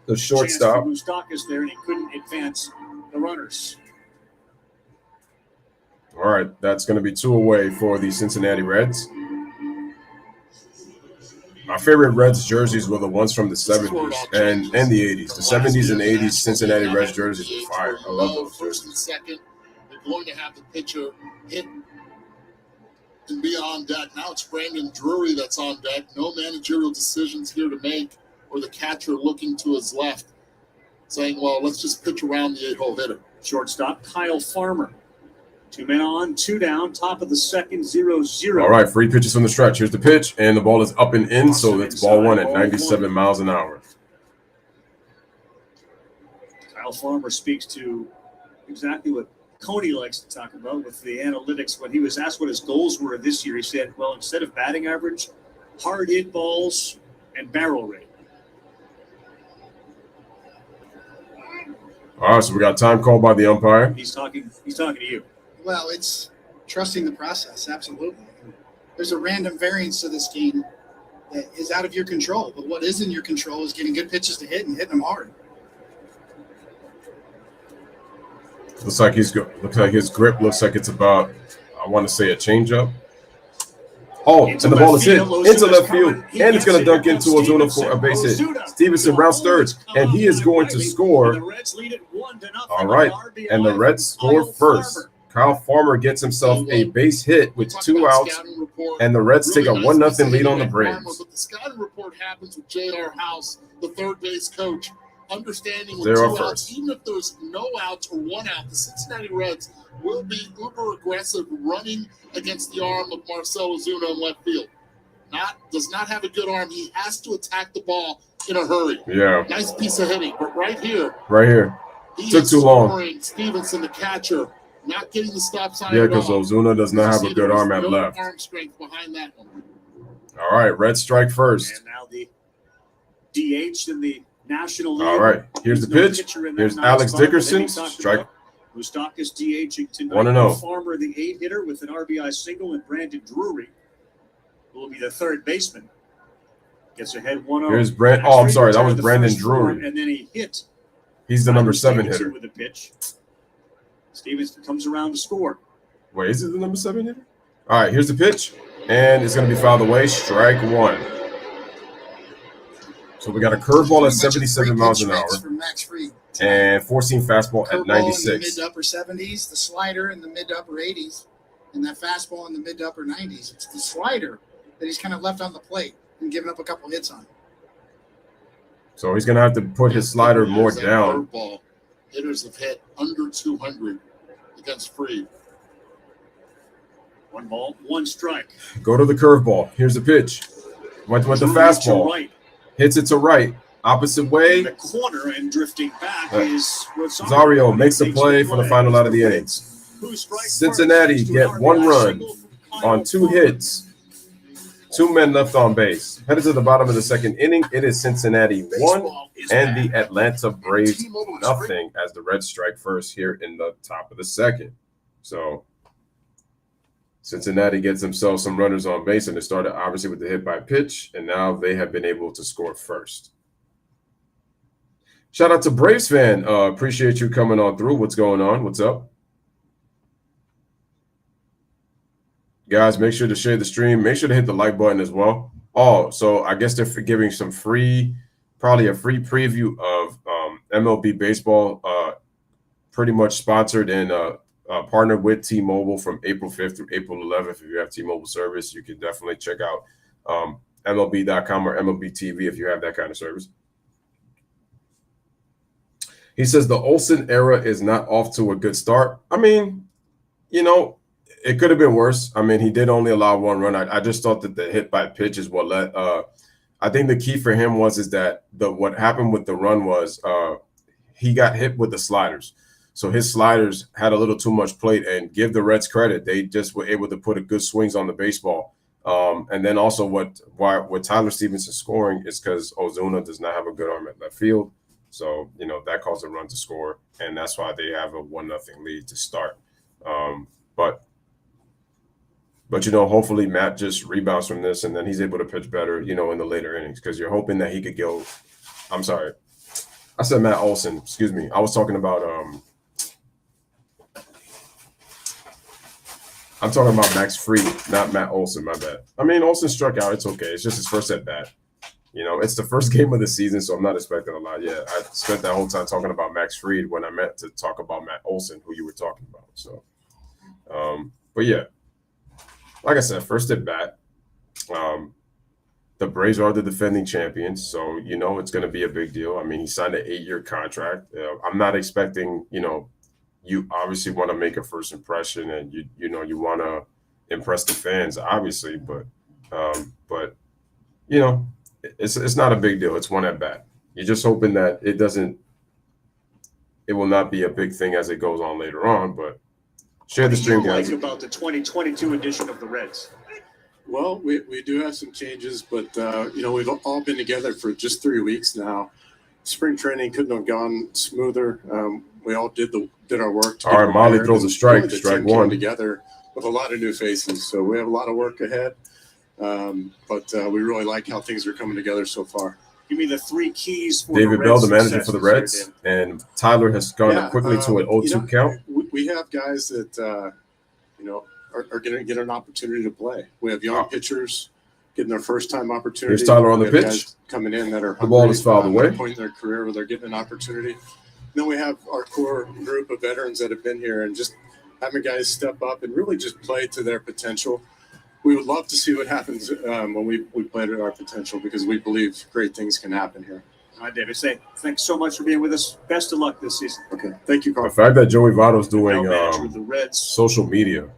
The shortstop. Moustakas there, and he couldn't advance the runners. All right, that's going to be 2 away for the Cincinnati Reds. My favorite Reds jerseys were the ones from the 70s and the 80s. The 70s and 80s Cincinnati Reds jerseys were fire. I love those First and second, they're going to have the pitcher hit and be on deck. Now it's Brandon Drury that's on deck. No managerial decisions here to make, or the catcher looking to his left, saying, well, let's just pitch around the 8-hole hitter. Shortstop, Kyle Farmer. 2 men on, 2 down, top of the second, 0-0. All right, free pitches from the stretch. Here's the pitch, and the ball is up and in, so that's ball one at 97 miles an hour. Kyle Farmer speaks to exactly what Coney likes to talk about with the analytics. When he was asked what his goals were this year, he said, well, instead of batting average, hard hit balls and barrel rate. All right, so we got time called by the umpire. He's talking to you. Well, it's trusting the process, absolutely. There's a random variance to this game that is out of your control, but what is in your control is getting good pitches to hit and hitting them hard. Looks like his grip looks like it's about, I want to say, a changeup. Oh, and the ball is hit into left field, and it's going to dunk into Ozuna for a base hit. Stevenson rounds thirds, and he is going to score. All right, and the Reds score first. Kyle Farmer gets himself a base hit with 2 outs, and the Reds take a 1-0 lead on the Braves. But the scouting report happens with J.R. House, the third base coach, understanding with 0 2 outs, first. even if there's no outs or 1 out, the Cincinnati Reds will be uber aggressive running against the arm of Marcell Ozuna in left field. Does not have a good arm. He has to attack the ball in a hurry. Yeah. Nice piece of hitting, but right here. He Took too long. Stevenson, the catcher, not getting the stop sign. Yeah, because Ozuna does not have a good arm at left. Arm strength behind that one. All right, Reds strike first. And now the DH in the National League. All right, here's the pitch. Here's Alex Dickerson. Strike. Moustakas DHing tonight. 1-0. Farmer, the 8-hitter, with an RBI single, and Brandon Drury will be the third baseman. Gets ahead 1-0. Here's Brand. Oh, I'm sorry, that was Brandon Drury. And then he hit. He's the number 7 hitter. With a pitch. Stevenson comes around to score. Wait, is it the number 7 hitter? All right, here's the pitch, and it's going to be fouled away. Strike 1. So we got a curveball at 77 miles an hour. And 4-seam fastball at 96. In the mid to upper 70s, the slider in the mid to upper 80s, and that fastball in the mid to upper 90s. It's the slider that he's kind of left on the plate. and giving up a couple hits on. So he's going to have to put his slider more down. Curveball. Hitters have hit under 200 against Freed. 1 ball, 1 strike. Go to the curveball. Here's the pitch. Went with the fastball. Right. Hits it to right. Opposite way. In the corner and drifting back is Rosario makes the play for the final out of the innings. Cincinnati get 1 run on 2 hits. 2 men left on base. Headed to the bottom of the 2nd inning. It is Cincinnati 1 and the Atlanta Braves nothing as the Reds strike first here in the top of the 2nd. So Cincinnati gets themselves some runners on base, and it started obviously with the hit by pitch, and now they have been able to score first. Shout out to Braves fan. Appreciate you coming on through. What's going on? What's up? Guys, make sure to share the stream. Make sure to hit the like button as well. Oh, so I guess they're giving some probably a free preview of MLB baseball, pretty much sponsored and partnered with T-Mobile from April 5th through April 11th. If you have T-Mobile service, you can definitely check out MLB.com or MLB TV if you have that kind of service. He says the Olson era is not off to a good start. I mean, it could have been worse. I mean, he did only allow 1 run. I just thought that the hit by pitch is what led. I think the key for him was that what happened with the run was he got hit with the sliders. So his sliders had a little too much plate, and give the Reds credit. They just were able to put a good swings on the baseball. And then also what Tyler Stevenson scoring is because Ozuna does not have a good arm at left field. So, that caused a run to score, and that's why they have a 1-0 lead to start. But hopefully Matt just rebounds from this, and then he's able to pitch better, in the later innings, because you're hoping that he could go. I'm sorry. I said Matt Olson. Excuse me. I was talking about I'm talking about Max Fried, not Matt Olson. My bad. I mean, Olson struck out. It's okay. It's just his first at bat. It's the first game of the season, so I'm not expecting a lot. Yeah, I spent that whole time talking about Max Fried when I meant to talk about Matt Olson, who you were talking about. So, but yeah, like I said, first at bat. The Braves are the defending champions, so it's going to be a big deal. I mean, he signed an 8-year contract. I'm not expecting, you obviously want to make a first impression, and you want to impress the fans, obviously, but it's not a big deal. It's 1 at bat. You're just hoping that it will not be a big thing as it goes on later on. But share the stream, guys. What do you like about the 2022 edition of the Reds? Well, we do have some changes, but we've all been together for just 3 weeks now. Spring training couldn't have gone smoother. We all did our work. All right, Molly throws a strike. Strike 1. Together with a lot of new faces, so we have a lot of work ahead. But we really like how things are coming together so far. Give me the 3 keys for David Bell, the manager for the Reds, and Tyler has gone quickly to an 0-2 count. We have guys that are going to get an opportunity to play. We have young pitchers getting their first-time opportunity. Here's Tyler on the pitch. Guys coming in that are the ball is fouled away. At a point in their career where they're getting an opportunity. Then we have our core group of veterans that have been here, and just having guys step up and really just play to their potential. We would love to see what happens when we play to our potential, because we believe great things can happen here. All right, David. Thanks so much for being with us. Best of luck this season. Okay. Thank you, Carl. The fact that Joey Votto's doing social media.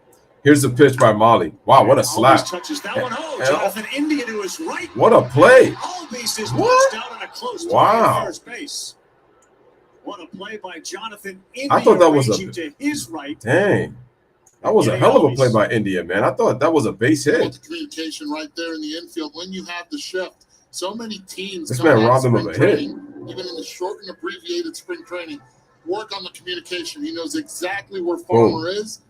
Here's the pitch by Molly. Wow, what a slap. Touches that one home. Jonathan India to his right. What a play. All bases down on a close to first base. What a play by Jonathan India. I thought that was to his right. Dang. That was a hell of a play by India, man. I thought that was a base hit. The communication right there in the infield when you have the shift. So many teams. This man robbed him of a hit. Even in the short and abbreviated spring training, work on the communication. He knows exactly where Farmer is.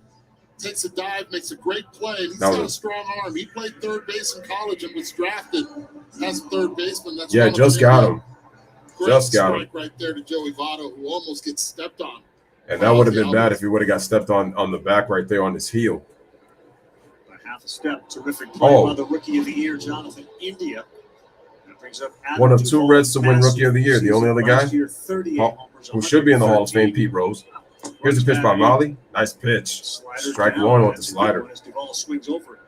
Takes a dive, makes a great play. He's got a strong arm. He played third base in college and was drafted as a third baseman. That's just got him. Just got him. Right there to Joey Votto, who almost gets stepped on. And that would have been bad if he would have got stepped on the back right there on his heel. A half a step. Terrific play by the Rookie of the Year, Jonathan India. That brings up one of 2 Reds to win Rookie of the Year. The only other guy who should be in the Hall of Fame, Pete Rose. Here's the pitch by Molly. Nice pitch. Strike 1 with the slider. Swings over.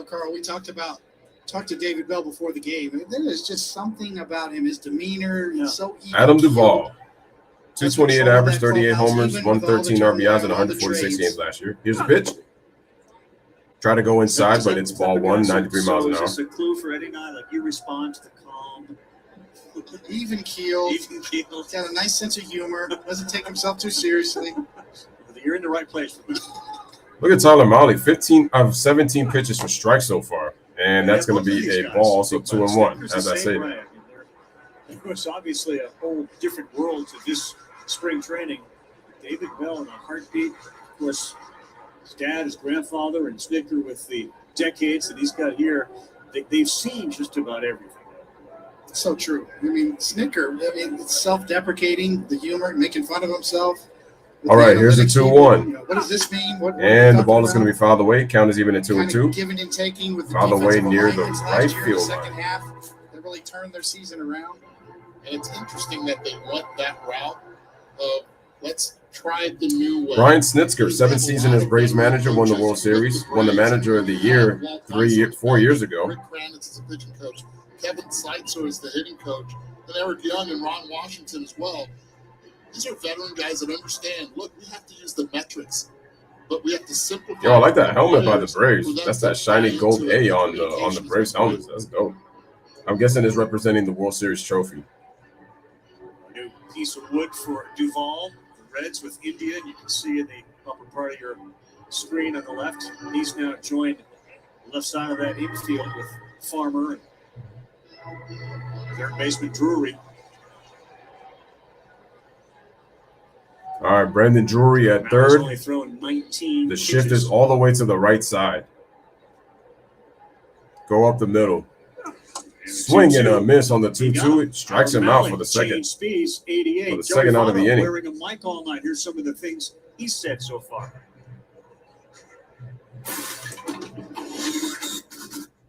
Carl, we talked about talked to David Bell before the game. And there is just something about him, his demeanor. He's so even Adam keeled. Duvall, 228 Control average, that 38 clubhouse, homers, even with all the 113 turmoil, RBIs, and all the 146 trades. games last year. Here's the pitch. Try to go inside, but it's ball one, 93 miles an Is hour. this a clue for Eddie and I? Like, you respond to the calm, Even keeled. even keel. He's got a nice sense of humor. Doesn't take himself too seriously. You're in the right place. Look at Tyler Mahle, 15 of 17 pitches for strikes so far. And that's going to be a ball, also 2-1, as I say that. There's obviously a whole different world to this spring training. David Bell in a heartbeat. Of course, his dad, his grandfather, and Snicker with the decades that he's got here, they've seen just about everything. So true. I mean, Snicker, it's self-deprecating, the humor, making fun of himself. All right, here's a 2-1. What does this mean? What And the ball is going to be fouled away. Count is even at 2-2. Giving and taking with the Fouled away defensive near the alignments right last year in the field second line. half. They really turned their season around. And it's interesting that they went that route of let's try the new way. Brian Snitker, 7th season as Braves manager, won the World Series, won the Manager of the Year 4 years ago. Rick Kranitz is the pitching coach. Kevin Seitzer is the hitting coach. And Eric Young and Ron Washington as well. These are veteran guys that understand, look, we have to use the metrics, but we have to simplify. Yo, I like that helmet by the Braves. That's that shiny gold A on the Braves helmet. That's dope. I'm guessing it's representing the World Series trophy. New piece of wood for Duvall, the Reds with India. You can see in the upper part of your screen on the left. He's now joined the left side of that infield with Farmer and third baseman Drury. All right, Brandon Drury at third. Only throwing 19 The shift pitches. is all the way to the right side. Go up the middle. Swing and a miss on the 2-2. It strikes him out for the second. Speeds, 88. For the second out of the inning. Wearing a mic all night. Here's some of the things he said so far.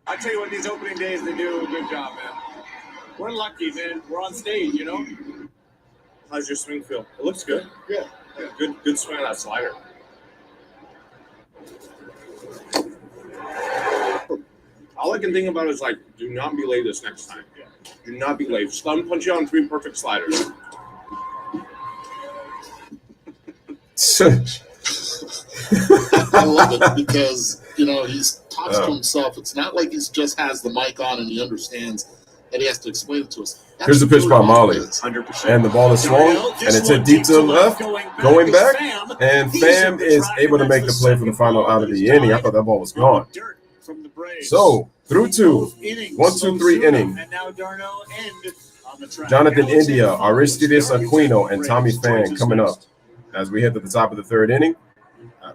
I tell you what, these opening days, they do a good job, man. We're lucky, man. We're on stage, you know? How's your swing feel? It looks good. Yeah. Good swing on that slider. All I can think about is, like, do not be late this next time. Do not be late. Just let him punch you on 3 perfect sliders. I love it because, he's talks to himself. It's not like he just has the mic on and he understands that he has to explain it to us. Here's the pitch by Mahle. 100%. And the ball is swung, and it's hit deep to the left, going back, and Pham is able to make the play for the final out of the inning. I thought that ball was gone. So, through 2, 1-2-3 inning. And now Darno end on the track. Jonathan India, Aristides Aquino, and Tommy Pham coming up as we hit to the top of the third inning.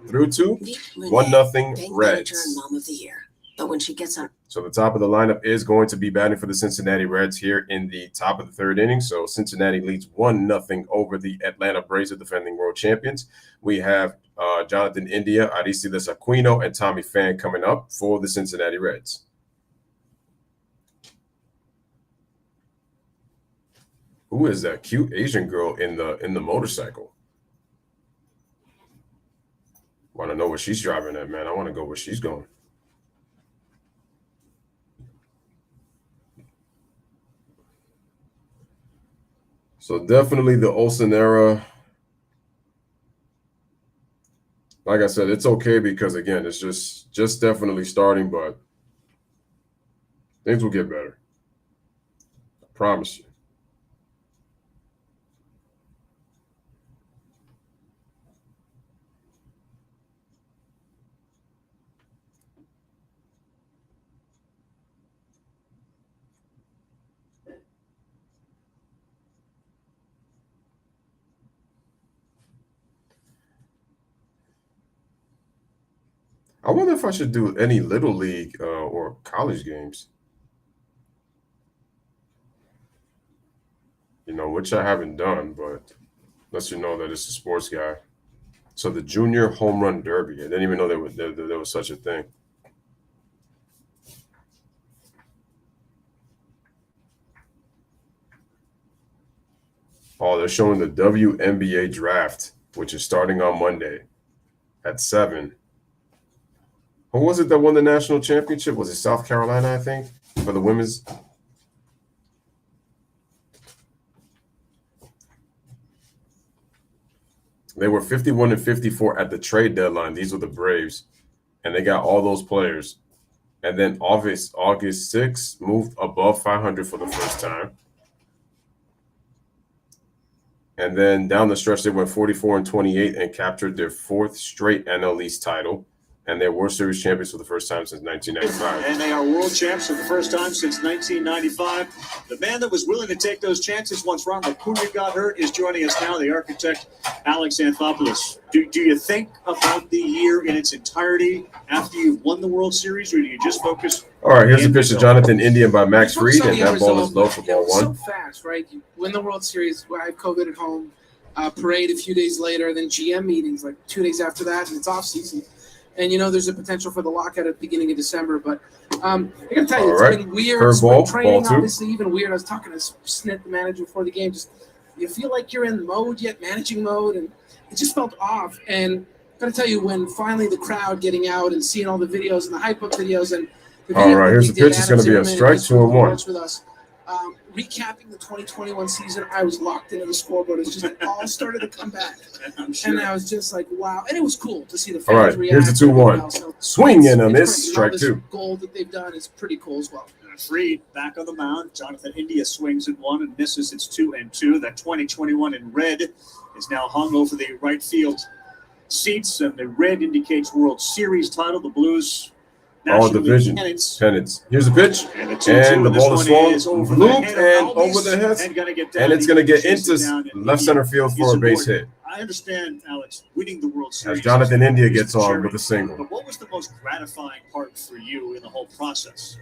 Through 2, 1-0 Reds. Mom of the year. But when she gets on, So the top of the lineup is going to be batting for the Cincinnati Reds here in the top of the third inning. So Cincinnati leads 1-0 over the Atlanta Braves, the defending world champions. We have Jonathan India, Aristides Aquino, and Tommy Pham coming up for the Cincinnati Reds. Who is that cute Asian girl in the motorcycle? Want to know what she's driving at, man. I want to go where she's going. So definitely the Olson era. Like I said, it's okay because, again, it's just definitely starting, but things will get better. I promise you. I wonder if I should do any little league or college games. Which I haven't done, but lets you know that it's a sports guy. So the Junior Home Run Derby. I didn't even know there was such a thing. Oh, they're showing the WNBA draft, which is starting on Monday at 7. Who was it that won the national championship? Was it South Carolina, I think, for the women's? They were 51-54 at the trade deadline. These were the Braves, and they got all those players. And then August 6th moved above 500 for the first time. And then down the stretch, they went 44-28 and captured their 4th straight NL East title. And they were Series champions for the first time since 1995. And they are world champs for the first time since 1995. The man that was willing to take those chances once Ron Acuna got hurt is joining us now, the architect, Alex Anthopoulos. Do you think about the year in its entirety after you won the World Series, or do you just focus? All right, here's a pitch to Jonathan India by Max Fried, and that ball is low for ball one. So fast, right? You win the World Series, I have COVID at home, parade a few days later, then GM meetings like 2 days after that, and it's off season. And, there's a potential for the lockout at the beginning of December. But I got to tell you, it's been weird. Spring training, obviously, even weird. I was talking to Snit, the manager, before the game. Just you feel like you're in mode yet, managing mode. And it just felt off. And I got to tell you, when finally the crowd getting out and seeing all the videos and the hype-up videos. And the all right, here's the pitch. It's going to be a strike, 2-1. With us. Recapping the 2021 season, I was locked into the scoreboard. It's just all started to come back. And I was just like, wow. And it was cool to see the fans react. Here's the 2-1. So swing in on this, strike two. Goal that they've done is pretty cool as well. Fried back on the mound. Jonathan India swings at one and misses. It's 2-2. That 2021 in red is now hung over the right field seats, and the red indicates World Series title. The Blues all division pennants. Here's the pitch, and the ball is swung, looped, and over the head, and it's going to get into left center field for a base hit. I understand, Alex, winning the World Series. As Jonathan India gets on with a single. But what was the most gratifying part for you in the whole process?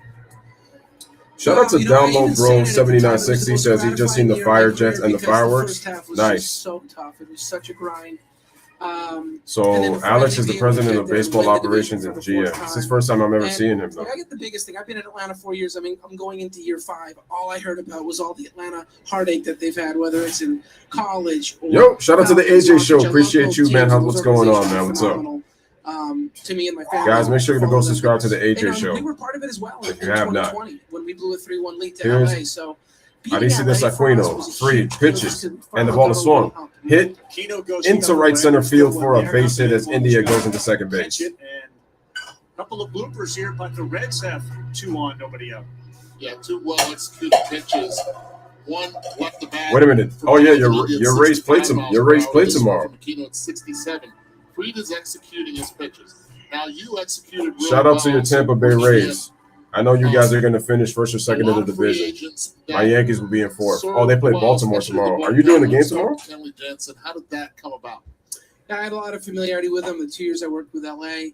Shout out to Download Bro 7960. Says he just seen the Fire Jets and the fireworks. Nice. So tough. It was such a grind. So Alex is the president of baseball operations and GM. It's his first time I'm ever seeing him, though. I get the biggest thing. I've been in Atlanta 4 years. I mean, I'm going into year 5. All I heard about was all the Atlanta heartache that they've had, whether it's in college or. Yo, shout out to the AJ show. Appreciate you, man. What's going on, man? What's up? To me and my family. Guys, make sure to go subscribe to the AJ show. We were part of it as well in you have 2020 when we blew a 3-1 lead to LA. So. Aristides Aquino, Fried pitches, and the ball is swung. Hit into right center field for a base hit as India goes into second base. And a couple of bloopers here, but the Reds have 2 on, nobody out. Yeah, 2 well-executed pitches. One left the bat. Wait a minute. Oh, yeah, your Rays played tomorrow. Aquino at 67. Fried is executing his pitches. Now you executed. Shout out to your Tampa Bay Rays. I know you guys are going to finish first or second in the division. My Yankees will be in 4th. Oh, they play Baltimore tomorrow. Are you doing the game tomorrow? Kenley Jansen, how did that come about? Yeah, I had a lot of familiarity with him. The 2 years I worked with LA.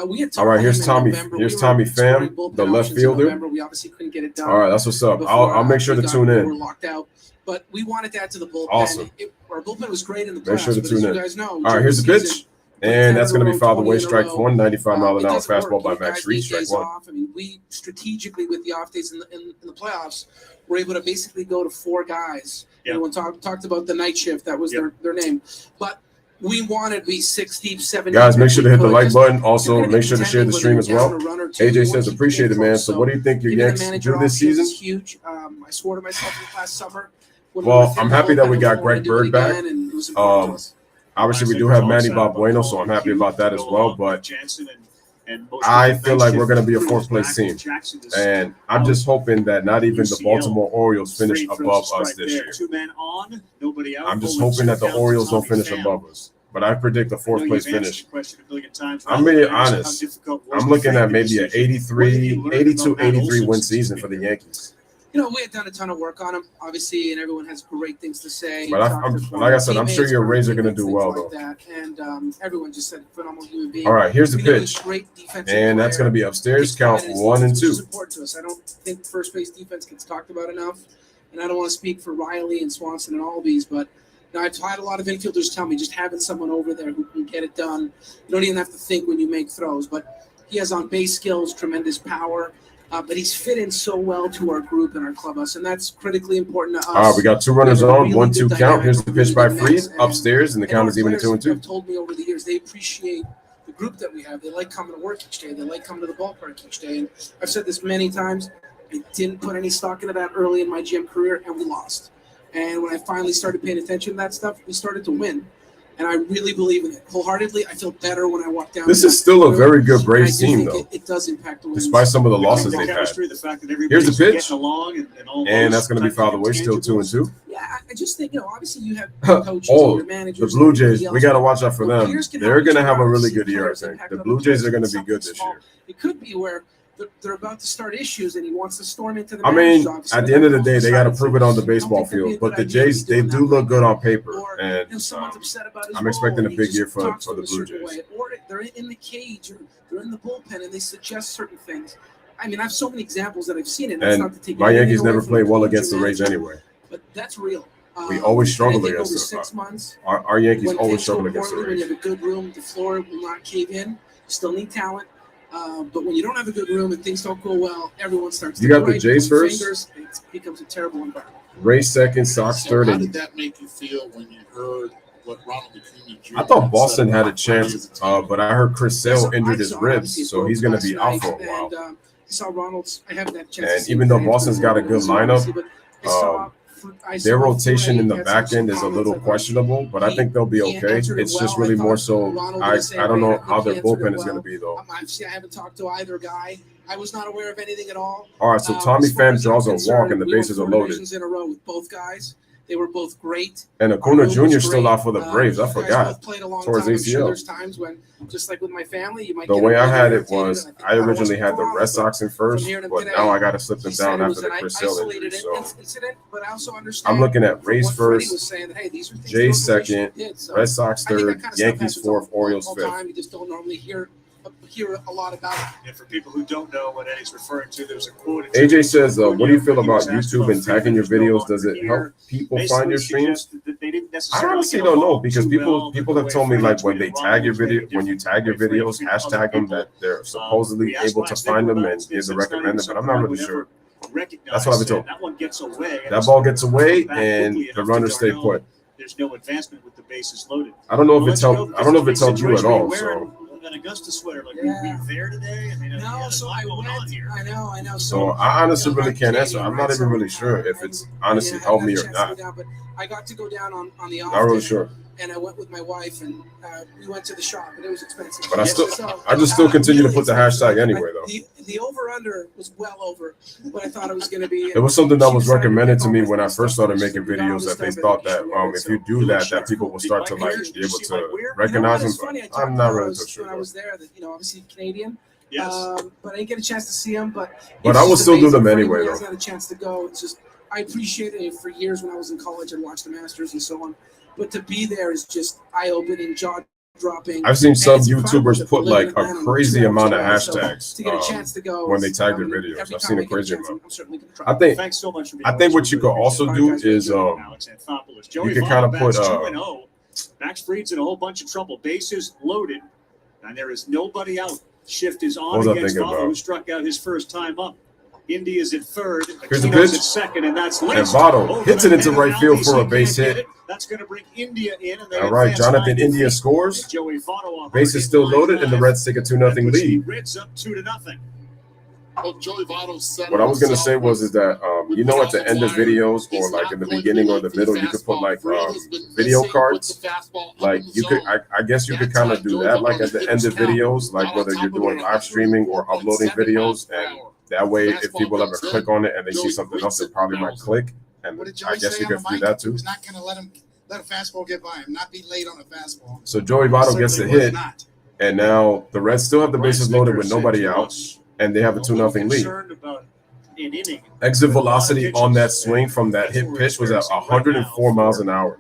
We had all right, here's Tommy. Here's Tommy Pham, the left fielder. We obviously couldn't get it done. All right, that's what's up. I'll make sure to tune in. We were locked out, but we wanted to add to the bullpen. Awesome. Our bullpen was great in the playoffs. Make sure to tune in. You guys know, all right, here's the pitch. And that's going to be fouled away, strike 1, 95-mile-an-hour fastball by Max Fried, strike 1. I mean, we strategically, with the off days in the playoffs, were able to basically go to 4 guys. Yeah. Everyone talked about the night shift. That was their name. But we wanted to be 6 deep, 7 deep. Guys, make sure to hit the like button. Also, make sure to share the stream as well. AJ says, appreciate it, man. So what do you think your Yanks do this season? Huge. I swore to myself last summer. Well, I'm happy that we got Greg Bird back. Obviously, we do have Manny Balbuena, so I'm happy about that as well. But I feel like we're going to be a 4th-place team. And I'm just hoping that not even the Baltimore Orioles finish above us this year. I'm just hoping that the Orioles don't finish above us. But I predict a 4th-place finish. I'm being honest. I'm looking at maybe an 82-83 win season for the Yankees. We had done a ton of work on him, obviously, and everyone has great things to say. But like I said, I'm sure your Rays are going to do well, though. And everyone just said phenomenal human being. All right, here's the pitch. And that's going to be upstairs, count 1 and 2. Support to us. I don't think first base defense gets talked about enough. And I don't want to speak for Riley and Swanson and Albies, but I've had a lot of infielders tell me just having someone over there who can get it done. You don't even have to think when you make throws. But he has on-base skills, tremendous power. But he's fit in so well to our group and our clubhouse, and that's critically important to us. We got 2 runners on, 1-2 count. Here's the pitch by Freed upstairs, and the count is even 2-2. Have told me over the years they appreciate the group that we have, they like coming to work each day. They like coming to the ballpark each day. And I've said this many times. I didn't put any stock into that early in my GM career, and we lost. And when I finally started paying attention to that stuff, we started to win. And I really believe in it wholeheartedly. I feel better when I walk down. This is still a very good Braves team, though. It does impact the wins. Despite some of the losses they've had. Here's the pitch. And that's going to be fouled away, still 2-2. Yeah, I just think, obviously you have coaches and your managers. The Blue Jays, we got to watch out for them. They're going to have a really good year, I think. The Blue Jays are going to be good this year. It could be where they're about to start issues and he wants to storm into the at the end of the day, they got to prove it on the baseball field. But the Jays, they do look good on paper. And I'm expecting a big year for the Blue Jays. Or they're in the cage or they're in the bullpen and they suggest certain things. I mean, I have so many examples that I've seen it. And my Yankees never played well against the Rays anyway. But that's real. We always struggle against over 6 months. Our Yankees always struggle against the Rays. When you have a good room, the floor will not cave in. You still need talent. But when you don't have a good room and things don't go well, everyone starts to got the Jays first? It becomes a terrible environment. Rays second, Sox third. How did that make you feel when you heard what Ronald Acuna Jr. I thought Boston had a chance, but I heard Chris Sale injured his ribs, so he's going to be out for a while. And I saw Ronald's. I have that chance. And even though Boston's got a good lineup, their rotation in the back end is a little questionable, but I think they'll be okay. It's just really more so I don't know how their bullpen is going to be, though. I haven't talked to either guy. I was not aware of anything at all. All right, so Tommy Pham draws a walk and the bases are loaded. In a row with both guys. They were both great. And Acuna Jr. still out for the Braves. I forgot. Towards ACL. There's times when, just like with my family, you might. The way I had it was I originally had the Red Sox in first, but now I got to slip them down after the Chris Sale injury. So I'm looking at Rays first, Jays second, Red Sox third, Yankees fourth, Orioles fifth. You just don't normally hear a lot about it. And for people who don't know what Eddie's referring to, there's a quote. AJ says, what do you feel about YouTube and tagging your videos? Does it help people find your streams? I honestly don't know, because people have told me, like, when they tag your video, when you tag your videos, hashtag them, that they're supposedly able to find them and give the recommended, but I'm not really sure. That's what I've been told. That ball gets away and the runners stay put. There's no advancement with the bases loaded. I don't know if it's helped. I don't know if it's helped you at all. So. An Augusta sweater, like we there today. I mean, no, so I went. I know. So I honestly really can't answer. I'm not even really sure if it's honestly helped me or not. But I got to go down on the off. Not really sure. And I went with my wife, and we went to the shop, and it was expensive. But I just still continue to put the hashtag anyway, though. The over/under was well over what I thought it was going to be. It was something that was recommended to me when I first started making videos, that they thought that if you do that people will start to like be able to recognize them. But I'm not really so sure. When I was there, that obviously Canadian. Yes. But I didn't get a chance to see him. But I will still do them anyway, though. I got a chance to go. It's just I appreciated it for years when I was in college and watched the Masters and so on. But to be there is just eye-opening, jaw-dropping. I've seen some YouTubers put like a crazy amount of hashtags to get a chance to go when they tag their videos. I've seen a crazy amount. I'm certainly going to try. I think what you could also do is you can kind of put Max Fried's in a whole bunch of trouble. Bases loaded, and there is nobody out. Shift is on against Votto, who struck out his first time up. India's at third. Here's the pitch. At second, and that's late. And Votto hits it into right field for a base hit. That's going to bring India in. And all right, Jonathan India scores. Joey Votto base is still loaded, and the Reds take a 2-0 lead. Reds up 2-0. Well, Joey Votto what I was going to say was that at the end of videos or like in the beginning or the middle, you could put like video cards. Like you could, I guess you could kind of do that, like at the end of videos, like whether you're doing live streaming or uploading videos, and that way, if people ever click on it and they see something else, they probably might click. And I guess you could do that too. He's not going to let a fastball get by him, not be late on a fastball. So Joey Votto gets a hit, and now the Reds still have the bases loaded with nobody out, and they have a 2-0 lead. Exit velocity on that swing from that hit pitch was at 104 miles an hour.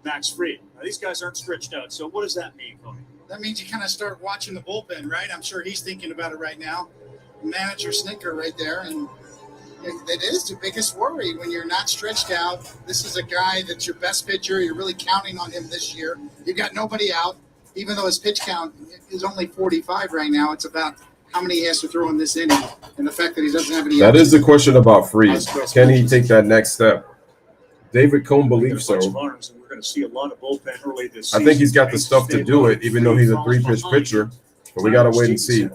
Max Fried. Now, these guys aren't stretched out. So what does that mean, Tony? That means you kind of start watching the bullpen, right? I'm sure he's thinking about it right now. Manager Snicker right there, and it is the biggest worry when you're not stretched out. This is a guy that's your best pitcher. You're really counting on him this year. You've got nobody out, even though his pitch count is only 45 right now. It's about how many he has to throw in this inning, and the fact that he doesn't have any. That is the question about Freeze. Can he take that next step? David Cohn believes so. We're going to see a lot of bullpen early this season. I think he's got the stuff to do it, even though he's a 3-pitch pitcher. But we got to wait and see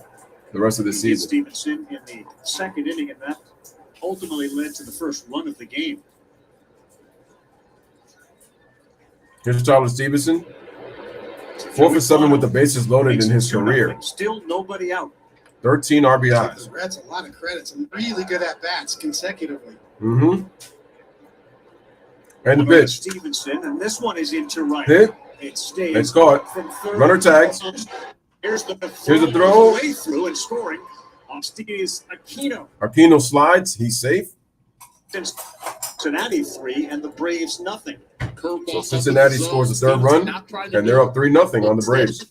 the rest of the season. Stevenson in the second inning, and that ultimately led to the first run of the game. Here's Charles Stevenson. 4 for 7 with the bases loaded in his career. Still nobody out. 13 RBIs. The Reds a lot of credits and really good at bats consecutively. Mm-hmm. And the pitch. Stevenson, and this one is into right. Hit. It stays. It's caught. From third. Runner tags. Here's the throw. Way through and scoring on Steve's Aquino. Aquino slides. He's safe. Cincinnati 3 and the Braves nothing. So Cincinnati scores the third run, and they're up 3-0 on the Braves.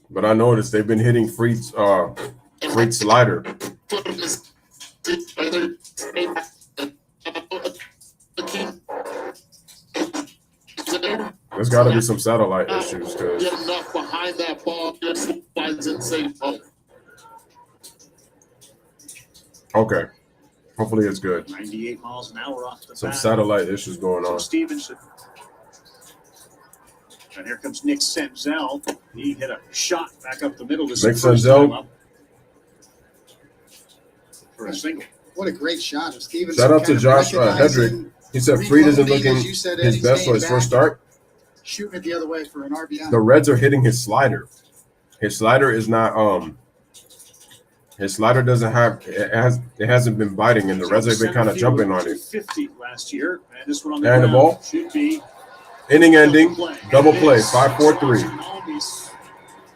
But I noticed they've been hitting Freed slider. There's got to be some satellite issues because get enough behind that ball. Finds it safe. Okay. Hopefully it's good. 98 miles an hour off the Some bat. satellite issues going on. Stevenson. And here comes Nick Senzel. He hit a shot back up the middle. Nick Senzel. For a single. What a great shot of Stevenson. Shout out to Josh Hedrick. He said Freed isn't looking his best for his first start. Shooting it the other way for an RBI. The Reds are hitting his slider. His slider is not his slider doesn't have it hasn't been biting, and the Reds have been kind of jumping on it. 50 last year, and this one on the and the ball should be inning ending, double play, 5-4-3.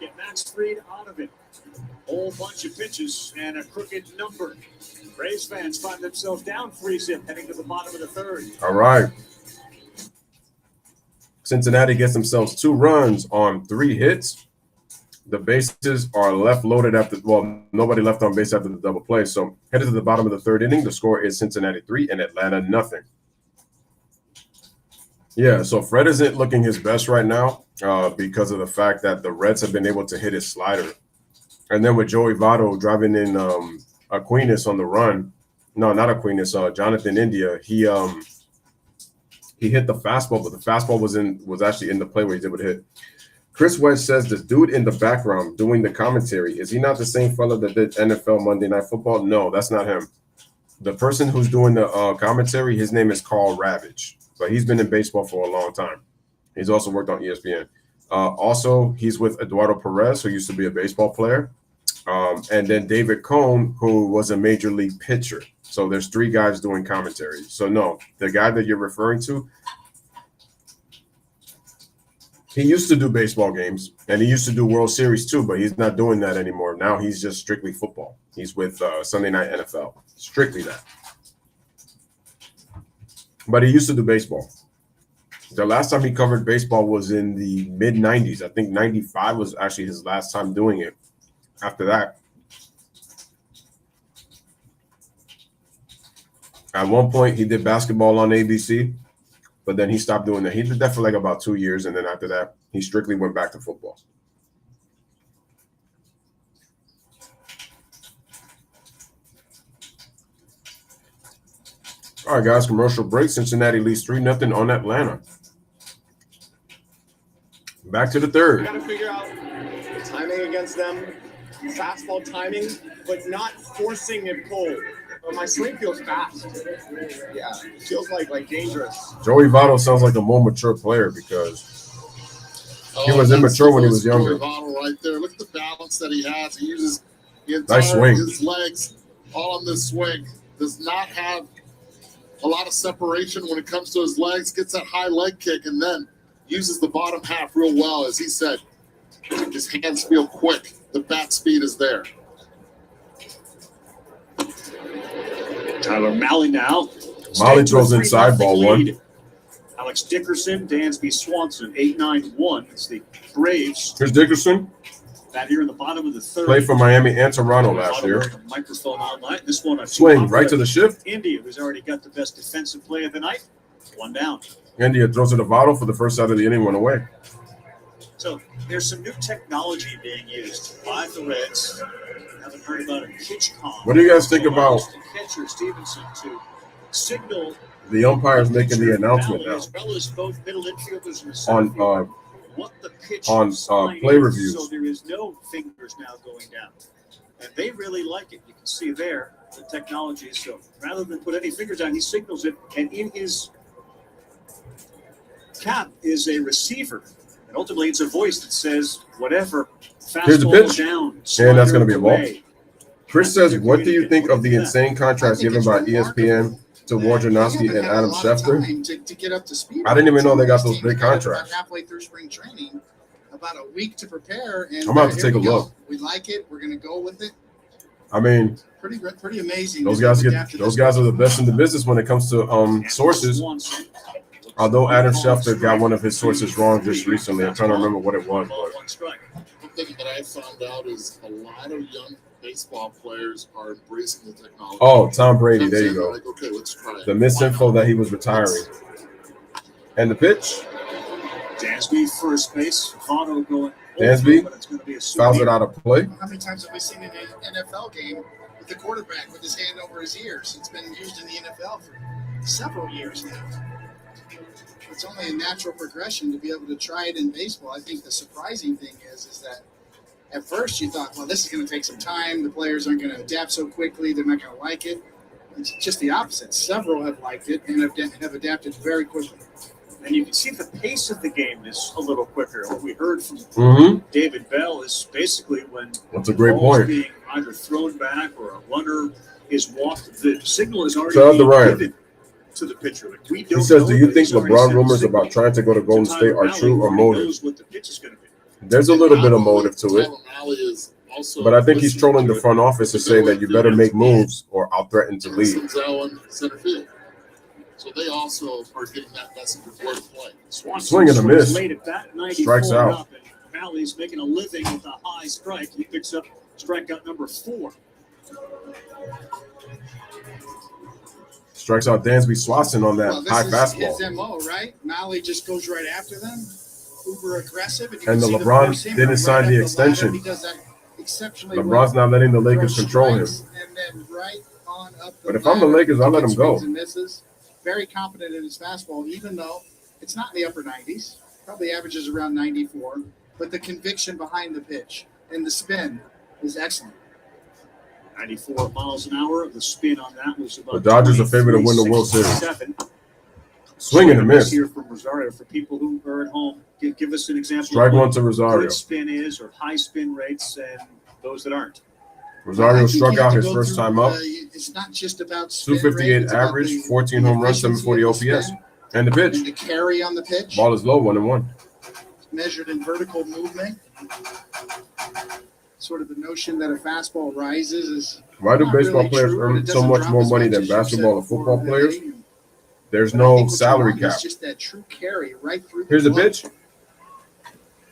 Get Max Fried out of it. Whole bunch of pitches and a crooked number. Braves fans find themselves down 3-0 heading to the bottom of the third. All right. Cincinnati gets themselves 2 runs on 3 hits. The bases are left loaded after, nobody left on base after the double play. So headed to the bottom of the third inning, the score is Cincinnati 3 and Atlanta nothing. Yeah, so Fred isn't looking his best right now because of the fact that the Reds have been able to hit his slider. And then with Joey Votto driving in Aquinas on the run, no, not Aquinas, Jonathan India, he hit the fastball, but the fastball was actually in the play where he's able to hit. Chris Wedge says this dude in the background doing the commentary, is he not the same fella that did NFL Monday Night Football? No, that's not him. The person who's doing the commentary, his name is Carl Ravage, but he's been in baseball for a long time. He's also worked on ESPN. Also, he's with Eduardo Perez, who used to be a baseball player, and then David Cohn, who was a major league pitcher. So there's 3 guys doing commentary. So no, the guy that you're referring to, he used to do baseball games, and he used to do World Series too, but he's not doing that anymore. Now he's just strictly football. He's with Sunday Night NFL, strictly that. But he used to do baseball. The last time he covered baseball was in the mid-'90s. I think 95 was actually his last time doing it. After that, at one point, he did basketball on ABC, but then he stopped doing that. He did that for like about 2 years, and then after that, he strictly went back to football. All right, guys, commercial break. Cincinnati leads 3-0 on Atlanta. Back to the third. Got to figure out timing against them, fastball timing, but not forcing it cold. But my swing feels fast. Yeah, it feels like dangerous. Joey Votto sounds like a more mature player because he was immature when he was younger. Joey Votto right there. Look at the balance that he has. He uses nice swing. His legs all on this swing. Does not have a lot of separation when it comes to his legs. Gets that high leg kick and then uses the bottom half real well. As he said, his hands feel quick. The bat speed is there. Tyler Mahle now. Mahle throws inside ball 1. Alex Dickerson, Dansby Swanson, 8-9-1. It's the Braves. Here's Dickerson. Bat here in the bottom of the third. Played for Miami and Toronto last year. Microphone all night. This one a swing right to the shift. India, who's already got the best defensive play of the night. 1 down. India throws it to Votto for the first out of the inning, 1 away. So there's some new technology being used by the Reds. Haven't heard about a pitch com. What do you guys think about catcher Stevenson to signal. The umpire is making the announcement now As well as both middle infielders and the on what the pitch play reviews. So there is no fingers now going down, and they really like it. You can see there the technology. So rather than put any fingers down, he signals it, and in his cap is a receiver, and ultimately it's a voice that says whatever. Here's the pitch, down, and that's going to be a ball. Chris says, "What do you think of the insane contracts given by ESPN to Wojnarowski and Adam Schefter?" To get up to speed. I didn't even know they got those big contracts. Halfway through spring training, about a week to prepare, and I'm about to take a look. We like it. We're going to go with it. I mean, pretty amazing. Those guys are the best in the business when it comes to sources. Although Adam Schefter got one of his sources wrong just recently, I'm trying to remember what it was. One thing that I found out is a lot of young baseball players are embracing the technology. Oh, Tom Brady, there you go. Like, okay, let's try it. The misinfo that he was retiring. And the pitch. Dansby first base. Votto going. Dansby fouls it out of play. How many times have we seen in an NFL game with the quarterback with his hand over his ears? It's been used in the NFL for several years now. It's only a natural progression to be able to try it in baseball. I think the surprising thing is that at first you thought, well, this is going to take some time. The players aren't going to adapt so quickly. They're not going to like it. It's just the opposite. Several have liked it and have adapted very quickly. And you can see the pace of the game is a little quicker. What we heard from David Bell is basically when that's a great point. Being either thrown back or a runner is walked, the signal is already given to the pitcher. Like, he says, "Do you think LeBron rumors about trying to go to Golden State are true or motive?" There's a little bit of motive to it, but I think he's trolling the front office to say that you better make moves or I'll threaten to leave. Center field. So they also are getting that message before the play. Swing and a miss. Strikes out. Valley's making a living with a high strike. He picks up strikeout number 4. Strikes out Dansby Swanson on that high fastball. His MO, right? Malley just goes right after them. Uber aggressive. And the LeBron didn't sign the extension. He does that exceptionally LeBron's not letting the Lakers control him. And then right on up the but if I'm the Lakers, I'll let him go. Very confident in his fastball, even though it's not in the upper 90s. Probably averages around 94. But the conviction behind the pitch and the spin is excellent. 94 miles an hour. The spin on that was about. The Dodgers are favored to win the World Series. Swing and a miss. Here from Rosario for people who are at home. Give us an example. Strike one to Rosario. Good spin is or high spin rates and those that aren't. Rosario struck out his first time up. It's not just about 258 average, 14 home runs, 740 OPS. And the pitch. And the carry on the pitch. Ball is low, 1-1. Measured in vertical movement. Sort of the notion that a fastball rises is. Why do baseball players earn so much more money than basketball or football players? There's no salary cap. It's just that true carry right through. Here's the pitch.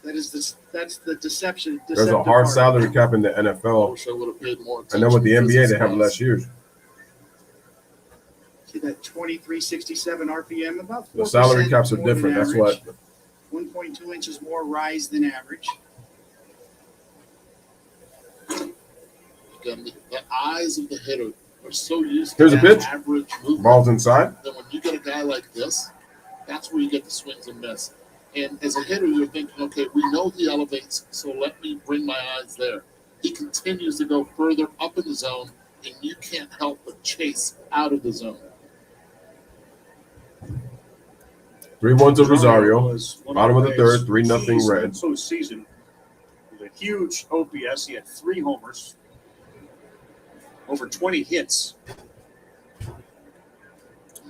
That's the deception. There's a hard salary cap in the NFL. And then with the NBA, they have less years. See that 2367 RPM, about 4%. The salary caps are different. That's what. 1.2 inches more rise than average. Again, the eyes of the hitter are so used Here's to a pitch. Average movement. Ball's inside. Then when you get a guy like this, that's where you get the swings and miss. And as a hitter, you're thinking, okay, we know he elevates, so let me bring my eyes there. He continues to go further up in the zone, and you can't help but chase out of the zone. 3-1 to Rosario. Bottom of the third, 3-0 Reds. Postseason with a huge OPS. He had 3 homers, over 20 hits.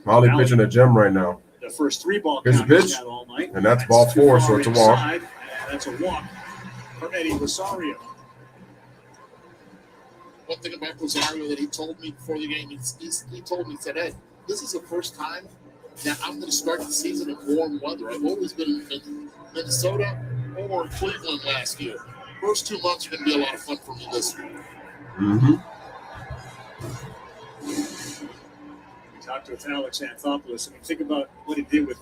Molly pitching a gem right now. The first 3 ball Here's the pitch, all night. and that's ball 4, so it's a walk. That's a walk for Eddie Rosario. One thing about Rosario that he told me before the game, he told me, he said, hey, this is the first time that I'm going to start the season in warm weather. I've always been in Minnesota or Cleveland last year. First 2 months are going to be a lot of fun for me this year. Mm-hmm. Talked with Alex Anthopoulos. I mean, think about what he did with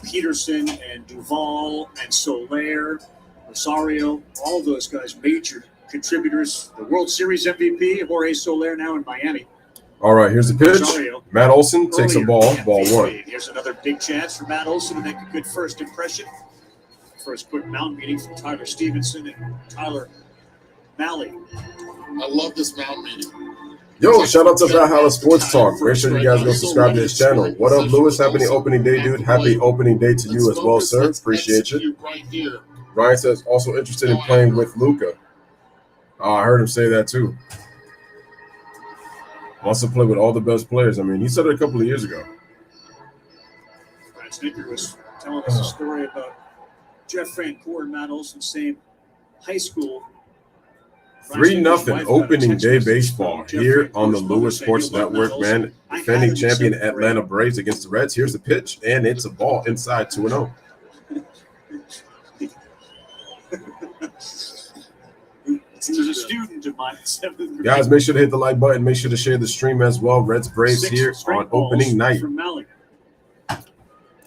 Peterson and Duvall and Soler, Rosario, all those guys, major contributors. The World Series MVP, Jorge Soler, now in Miami. All right, here's the pitch. Matt Olson takes a ball 1. Here's another big chance for Matt Olson to make a good first impression. First quick mound meeting from Tyler Stevenson and Tyler Malley. I love this mound meeting. Yo, shout out to Valhalla Sports Talk. Make sure you guys go subscribe to this channel. What up, Lewis? Happy opening day, dude. Happy opening day to you as well, sir. Appreciate you. Ryan says, also interested in playing with Luca. Oh, I heard him say that too. Wants to play with all the best players. I mean, he said it a couple of years ago. Brad Snicker was telling us a story about Jeff Francoeur and Matt Olson, same high school. 3-0 opening day baseball here on the Lewis Sports Network, man. Defending champion Atlanta Braves against the Reds. Here's the pitch, and it's a ball inside 2-0. He's a student of mine. Guys, make sure to hit the like button. Make sure to share the stream as well. Reds Braves here on opening night.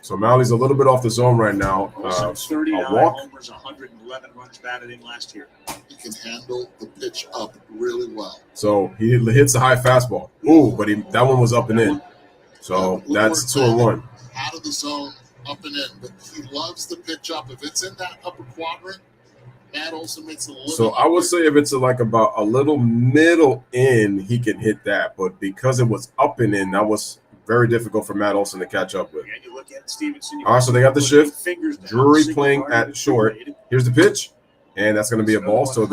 So Malley's a little bit off the zone right now. 39 a walk. homers, 111 runs batted in last year. He can handle the pitch up really well. So he hits a high fastball. Ooh, but that one was up and in. So that's 2-1. Out of the zone, up and in. But he loves the pitch up. If it's in that upper quadrant, Matt Olson makes it a little. So I would say if it's about a little middle in, he can hit that. But because it was up and in, that was very difficult for Matt Olson to catch up with. And you look at Stevenson. All right, so they got the shift. Drury playing at short. Here's the pitch, and that's going to be a ball. So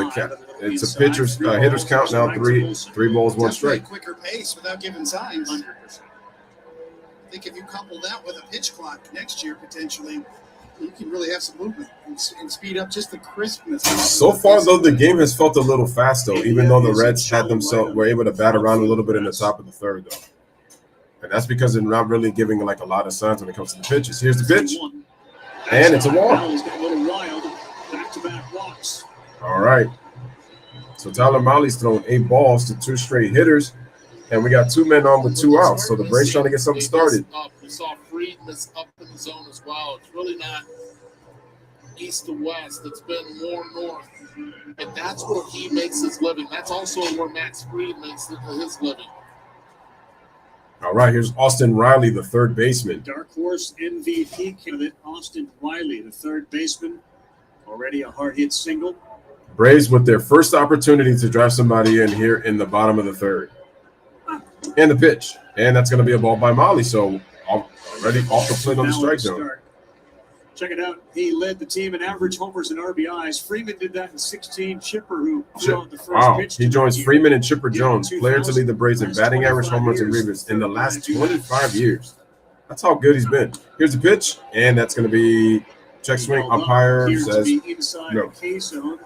it's a pitcher's hitter's count now. Three balls, 1 strike. Quicker pace without giving signs. 100%. I think if you couple that with a pitch clock next year, potentially, you can really have some movement and speed up just the crispness. So far, though, the game has felt a little fast, though, even though the Reds were able to bat around a little bit in the top of the third, though. And that's because they're not really giving a lot of signs when it comes to the pitches. Here's the pitch, and it's a walk. All right. So Tyler Malley's thrown 8 balls to 2 straight hitters, and we got 2 men on with 2 outs. So the Braves trying to get something started. We saw Freeman up in the zone as well. It's really not east to west. It's been more north. And that's where he makes his living. That's also where Max Fried makes his living. All right, here's Austin Riley, the third baseman. Dark horse MVP candidate Austin Riley, the third baseman. Already a hard hit single. Braves with their first opportunity to drive somebody in here in the bottom of the third. And the pitch. And that's going to be a ball by Malley. So already off the plate on the strike zone. Check it out. He led the team in average homers and RBIs. Freeman did that in 16. Chipper, who threw out the first pitch. He joins Freeman and Chipper Jones, player to lead the Braves in batting average, homers, and rebounds in the last 25 years. That's how good he's been. Here's the pitch, and that's going to be check swing. Umpire says no.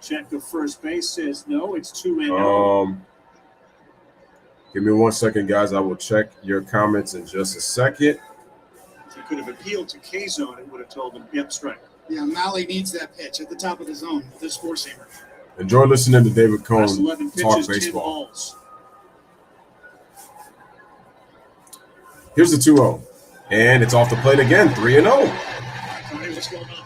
Check the first base, says no. It's 2-0. Give me 1 second, guys. I will check your comments in just a second. If you could have appealed to K-Zone, it would have told him, yep, strike. Yeah, Malley needs that pitch at the top of the zone with this four-seamer. Enjoy listening to David Cohn pitches, talk baseball. Here's the 2-0. And it's off the plate again, 3-0. What's going on here?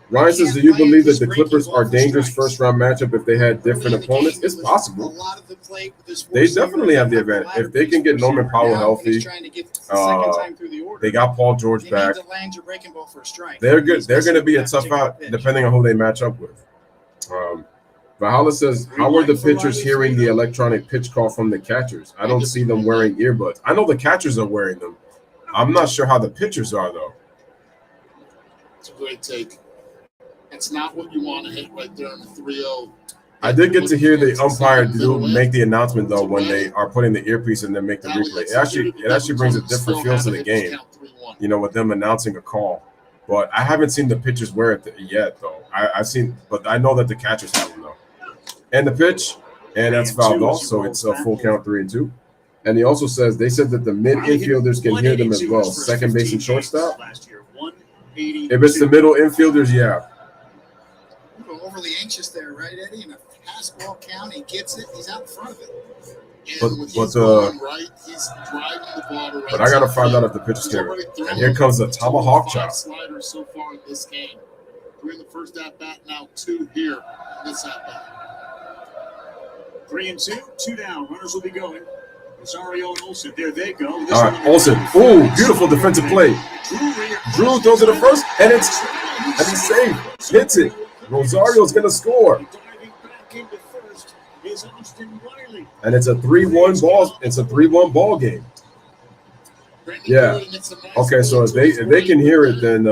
Ryan says, do you believe that the Clippers are dangerous first-round matchup if they had different opponents? It's possible. They definitely have the advantage. If they can get Norman Powell healthy, they got Paul George back. They're good. They're going to be a tough out depending on who they match up with. Valhalla says, how are the pitchers hearing the electronic pitch call from the catchers? I don't see them wearing earbuds. I know the catchers are wearing them. I'm not sure how the pitchers are, though. It's a great take. It's not what you want to hit right there in the 3-0. I did get to hear the umpire make the announcement, though, when they are putting the earpiece and then make the replay. It actually brings a different feel to the game, with them announcing a call. But I haven't seen the pitchers wear it yet, though. But I know that the catchers have them, though. And the pitch, and that's fouled off, so it's a full count, 3-2. And he also says they said that the mid-infielders can hear them as well, second base and shortstop. If it's the middle infielders, yeah. Overly anxious there, right, Eddie? In a fastball count, he gets it. He's out in front of it. But I gotta find out if the pitch is here. And here comes the tomahawk chop. Slider so far in this game. 3 in the first at bat, now 2 here in this at bat. 3-2, 2 down. Runners will be going. Rosario and Olson. There they go. All right, Olson. Ooh, beautiful defensive play. Drew throws it to first, and he's safe. Hits it. Rosario's gonna score. And it's a 3-1 ball. It's a 3-1 ball game. Yeah. Okay, so if they can hear it, then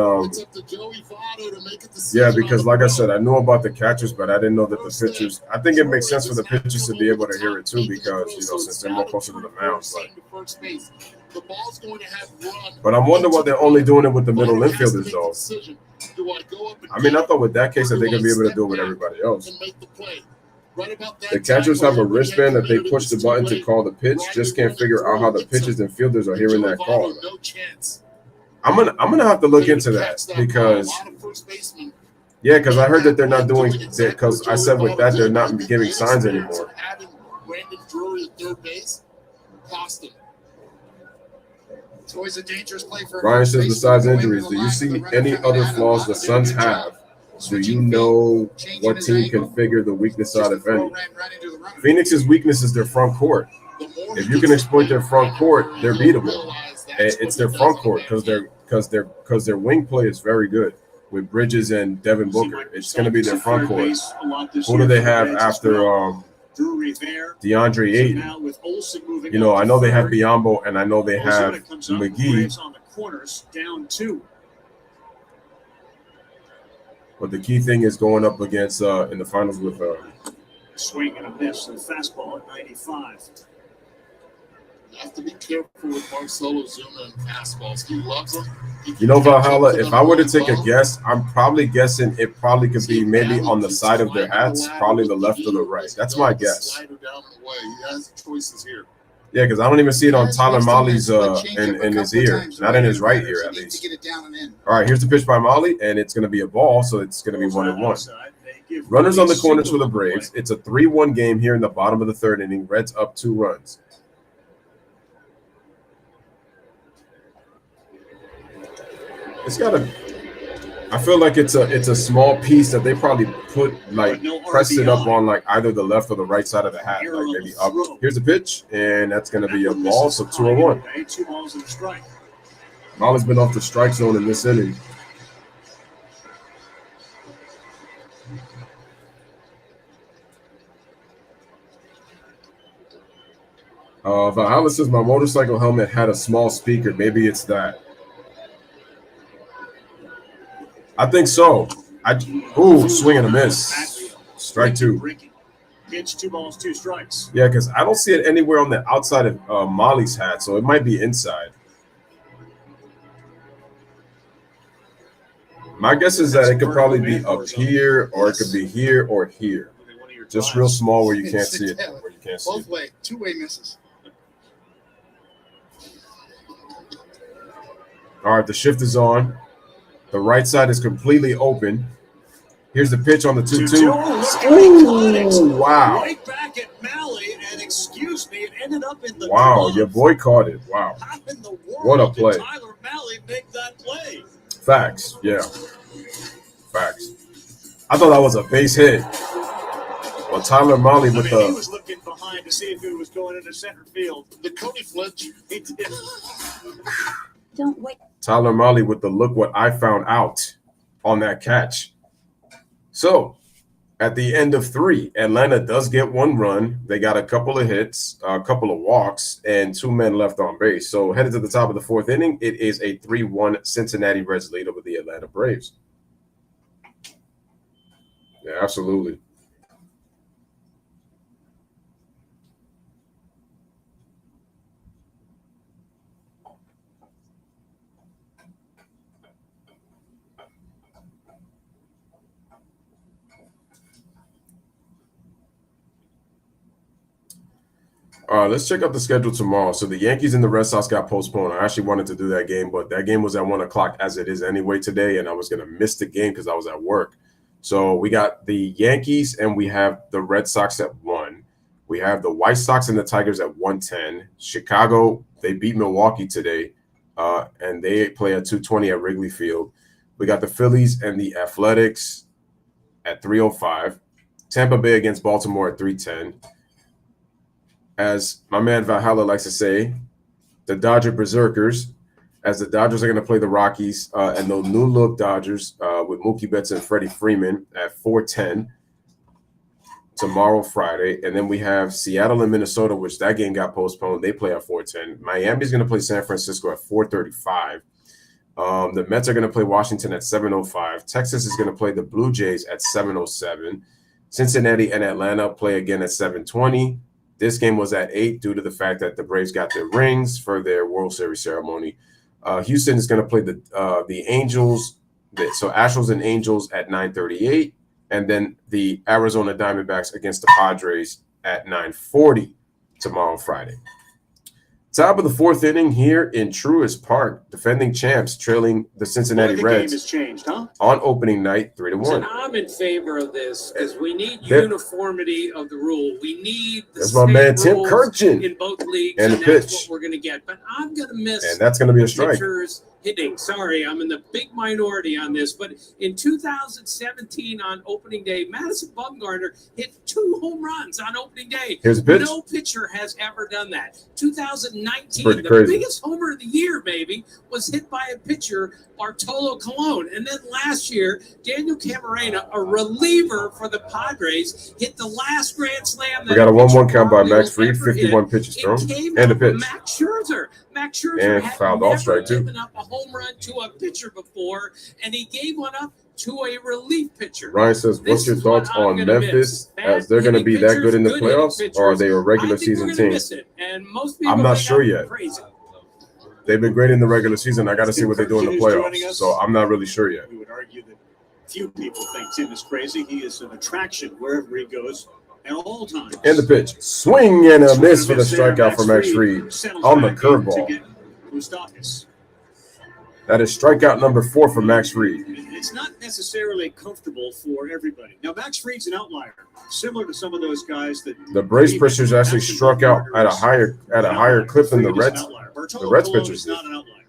yeah, because like I said, I know about the catchers, but I didn't know that the pitchers. I think it makes sense for the pitchers to be able to hear it too, because since they're more closer to the mound. But I'm wondering why they're only doing it with the middle infielders though. I mean, I thought with that case that they're gonna be able to do it with everybody else. The catchers have a wristband that they push the button to call the pitch. Just can't figure out how the pitchers and fielders are hearing that call. I'm gonna have to look into that because because I heard that they're not doing that, because I said with that they're not giving signs anymore. It's always a dangerous play for Ryan says, besides injuries, do you see any other flaws the Suns have? Do you know what team can figure the weakness out, if any? Phoenix's weakness is their front court. If you can exploit their front court, they're beatable. It's their front court because their wing play is very good with Bridges and Devin Booker. It's going to be their front court. Who do they have after DeAndre Ayton? I know they have Biyombo, and I know they have McGee. But the key thing is going up against in the finals with swing and a miss and fastball at 95. You have to be careful with Marcelo Zuna and fastballs. He loves them. Valhalla, if I were to take a guess, I'm probably guessing it probably could be maybe on the side of their hats, probably the left or the right. That's my guess. He has choices here. Yeah, because I don't even see it on Tyler Molly's in his ear, not in his right ear at least. All right, here's the pitch by Molly, and it's going to be a ball, so it's going to be 1-1. Runners on the corners for the Braves. It's a 3-1 game here in the bottom of the third inning. Reds up 2 runs. It's got a. I feel like it's a small piece that they probably put press it up on either the left or the right side of the hat, maybe up. Here's the pitch, and that's going to be a ball. So 2-1. 2 balls and a strike. Molly's been off the strike zone in this inning. Valhalla says my motorcycle helmet had a small speaker. Maybe it's that. I think so. Swing and a miss. Strike 2. Pitch, 2 balls, 2 strikes. Yeah, because I don't see it anywhere on the outside of Molly's hat, so it might be inside. My guess is that it could probably be up here, or it could be here or here. Just real small where you can't see it. Where you can't see it. Both way, 2-way misses. All right, the shift is on. The right side is completely open. Here's the pitch on the 2-2. Ooh, wow. Right back at Malley, and excuse me, it ended up in the glove. Your boy caught it. Wow. How in the world what a play. did Tyler Malley make that play? Facts, yeah. Facts. I thought that was a base hit. Well, Tyler Malley with he was looking behind to see if it was going into center field. The Cody flinch. He did. Don't wait. Tyler Malley with the look what I found out on that catch. So at the end of 3, Atlanta does get 1 run. They got a couple of hits, a couple of walks, and 2 men left on base. So headed to the top of the 4th inning, it is a 3-1 Cincinnati Reds lead over the Atlanta Braves. Yeah, absolutely. Let's check out the schedule tomorrow. So the Yankees and the Red Sox got postponed. I actually wanted to do that game, but that game was at 1 o'clock as it is anyway today, and I was going to miss the game because I was at work. So we got the Yankees and we have the Red Sox at 1. We have the White Sox and the Tigers at 1:10. Chicago, they beat Milwaukee today, and they play at 2:20 at Wrigley Field. We got the Phillies and the Athletics at 3:05. Tampa Bay against Baltimore at 3:10. as my man Valhalla likes to say, the Dodger Berserkers, as the Dodgers are going to play the Rockies and the new look Dodgers with Mookie Betts and Freddie Freeman at 4:10 tomorrow, Friday. And then we have Seattle and Minnesota, which that game got postponed. They play at 4:10. Miami's going to play San Francisco at 4:35. The Mets are going to play Washington at 7:05. Texas is going to play the Blue Jays at 7:07. Cincinnati and Atlanta play again at 7:20. This game was at 8 due to the fact that the Braves got their rings for their World Series ceremony. Houston is going to play the Angels. So Astros and Angels at 9:38. And then the Arizona Diamondbacks against the Padres at 9:40 tomorrow, Friday. Top of the fourth inning here in Truist Park, defending champs trailing the Cincinnati Reds game has changed, huh? on opening night 3-1. And I'm in favor of this because we need uniformity of the rule. We need the that's my man Tim Kirchin in both leagues, and that's pitch. what we're going to get. But I'm going to miss. And that's going to be a strike. Pitchers hitting. Sorry, I'm in the big minority on this. But in 2017 on opening day, Madison Bumgarner hit 2 home runs on opening day. Here's a pitch. No pitcher has ever done that. 2019, the crazy. biggest homer of the year, maybe, was hit by a pitcher, Bartolo Colon. And then last year, Daniel Camarena, a reliever for the Padres, hit the last grand slam. We got a 1-1 count by Max Fried, 51 pitches thrown, and a pitch. Max Scherzer and fouled off strike two. Given up a home run to a pitcher before, and he gave one up to a relief pitcher. Ryan says, what's your thoughts on Memphis as they're going to be that good in the playoffs, or are they a regular season team? I'm not sure yet. They've been great in the regular season. I got to see what they do in the playoffs, so I'm not really sure yet. We would argue that few people think Tim is crazy. He is an attraction wherever he goes at all times. And the pitch. Swing and a miss for the strikeout for Max Fried on the curveball. That is strikeout number 4 for Max Fried. It's not necessarily comfortable for everybody. Now, Max Fried's an outlier, similar to some of those guys that the Braves pitchers actually struck out at a higher clip than the Reds. The Reds pitchers not an outlier,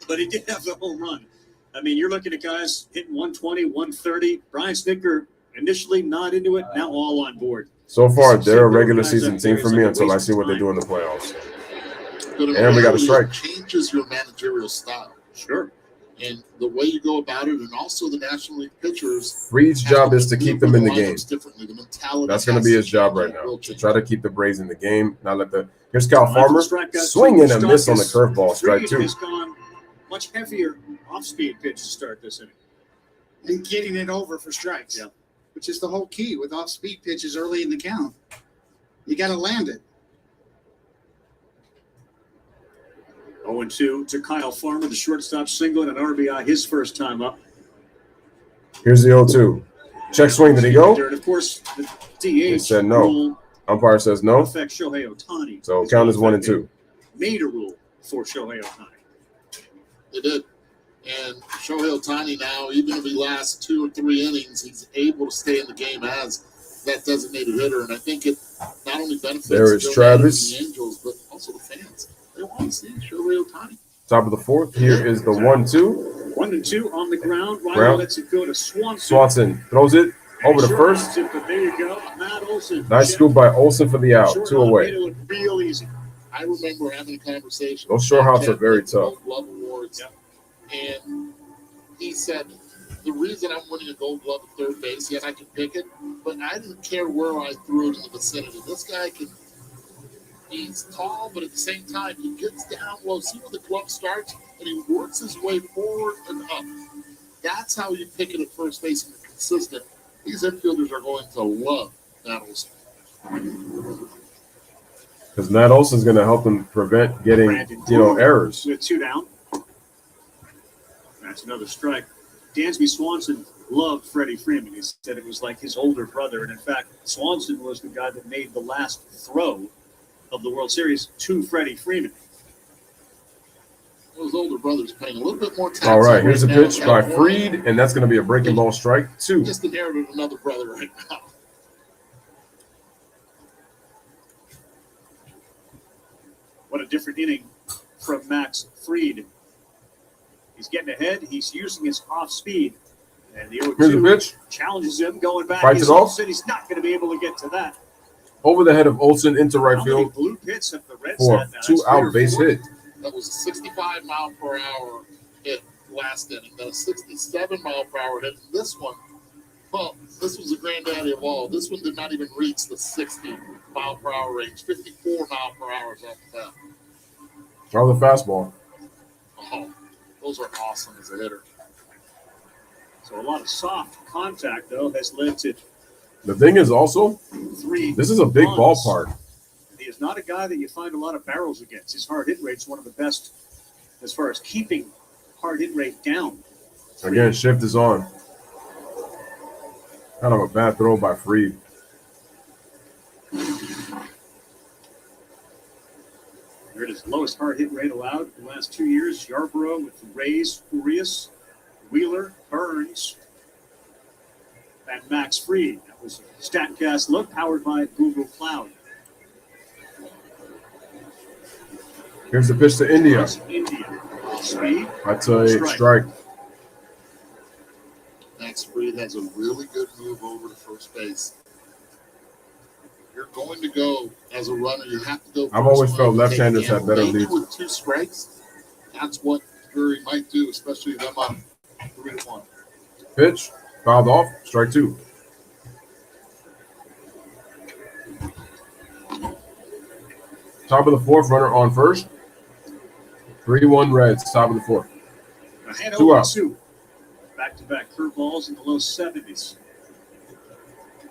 but he did have the home run. I mean, you're looking at guys hitting 120, 130. Brian Snitker initially not into it, now all on board. So far, they're a regular season team for me until I see what they do in the playoffs. And we got a strike. Changes your managerial style. Sure. And the way you go about it, and also the National League pitchers. Fried's job is to keep them in the game. The mentality that's going to be his job right now, to try to keep the Braves in the game. Not let the – here's Kyle Farmer. Swing and a miss on the curveball, strike 2. Has gone much heavier off-speed pitch to start this inning. And getting it over for strikes, which is the whole key with off-speed pitches early in the count. You got to land it. 0-2 to Kyle Farmer, the shortstop single and an RBI his first time up. Here's the 0-2. Check swing. Did he go? And of course, the DH he said no. Umpire says no. Affect Shohei Ohtani. So count is 1 and 2. Made a rule for Shohei Ohtani. They did. And Shohei Ohtani now, even if he lasts 2 or 3 innings, he's able to stay in the game as that designated hitter. And I think it not only benefits Travis. the Angels, but also the fans. They want to see Shohei Ohtani. Top of the 4th. Here is the 1-2. 1-2 on the ground. Riley lets it go to Swanson. Swanson throws it over the first. But there you go. Matt Olson. Nice scoop by Olson for the out. 2 away. Made it look real easy. I remember having a conversation. Those shorthops are very tough. Glove awards. And he said, the reason I'm winning a Gold Glove at third base, yes, I can pick it, but I didn't care where I threw it in the vicinity. This guy can. He's tall, but at the same time, he gets down low. See where the glove starts, and he works his way forward and up. That's how you pick it at first base and you're consistent. These infielders are going to love Matt Olson. Because Matt Olson's going to help them prevent getting, errors. With 2 down. That's another strike. Dansby Swanson loved Freddie Freeman. He said it was like his older brother. And in fact, Swanson was the guy that made the last throw of the World Series to Freddie Freeman. Those older brothers paying a little bit more tax. All right, here's a pitch by Fried, and that's going to be a breaking ball, strike 2. Just inherited another brother right now. What a different inning from Max Fried. He's getting ahead. He's using his off speed. And the 0-2 pitch. Challenges him going back. Fights it off. He's not going to be able to get to that. over the head of Olson into right field blue hits have the Reds for had now? 2-out base hit. That was a 65 mile per hour hit last inning, then a 67 mile per hour hit. And this one, well, this was the granddaddy of all. This one did not even reach the 60 mile per hour range, 54 mile per hour after that. Throw the fastball. Oh, those are awesome as a hitter. So a lot of soft contact, though, has led to The thing is also, 3 this is a big runs. ballpark. He is not a guy that you find a lot of barrels against. His hard hit rate's one of the best as far as keeping hard hit rate down. Again, shift is on. Kind of a bad throw by Freed. There it is, lowest hard hit rate allowed in the last 2 years. Yarborough with the Rays, Urias, Wheeler, Burns, and Max Fried. That was a StatCast look powered by Google Cloud. Here's the pitch to India. India. Speed. That's a strike. Max Fried has a really good move over to first base. If you're going to go as a runner, you have to go. I've always felt left-handers have better leads. With 2 strikes, that's what Drury might do, especially them on 3-1. Pitch, fouled off, strike 2. Top of the 4th, runner on first. 3-1 Reds, top of the 4th. 2 out. Back-to-back curveballs in the low 70s.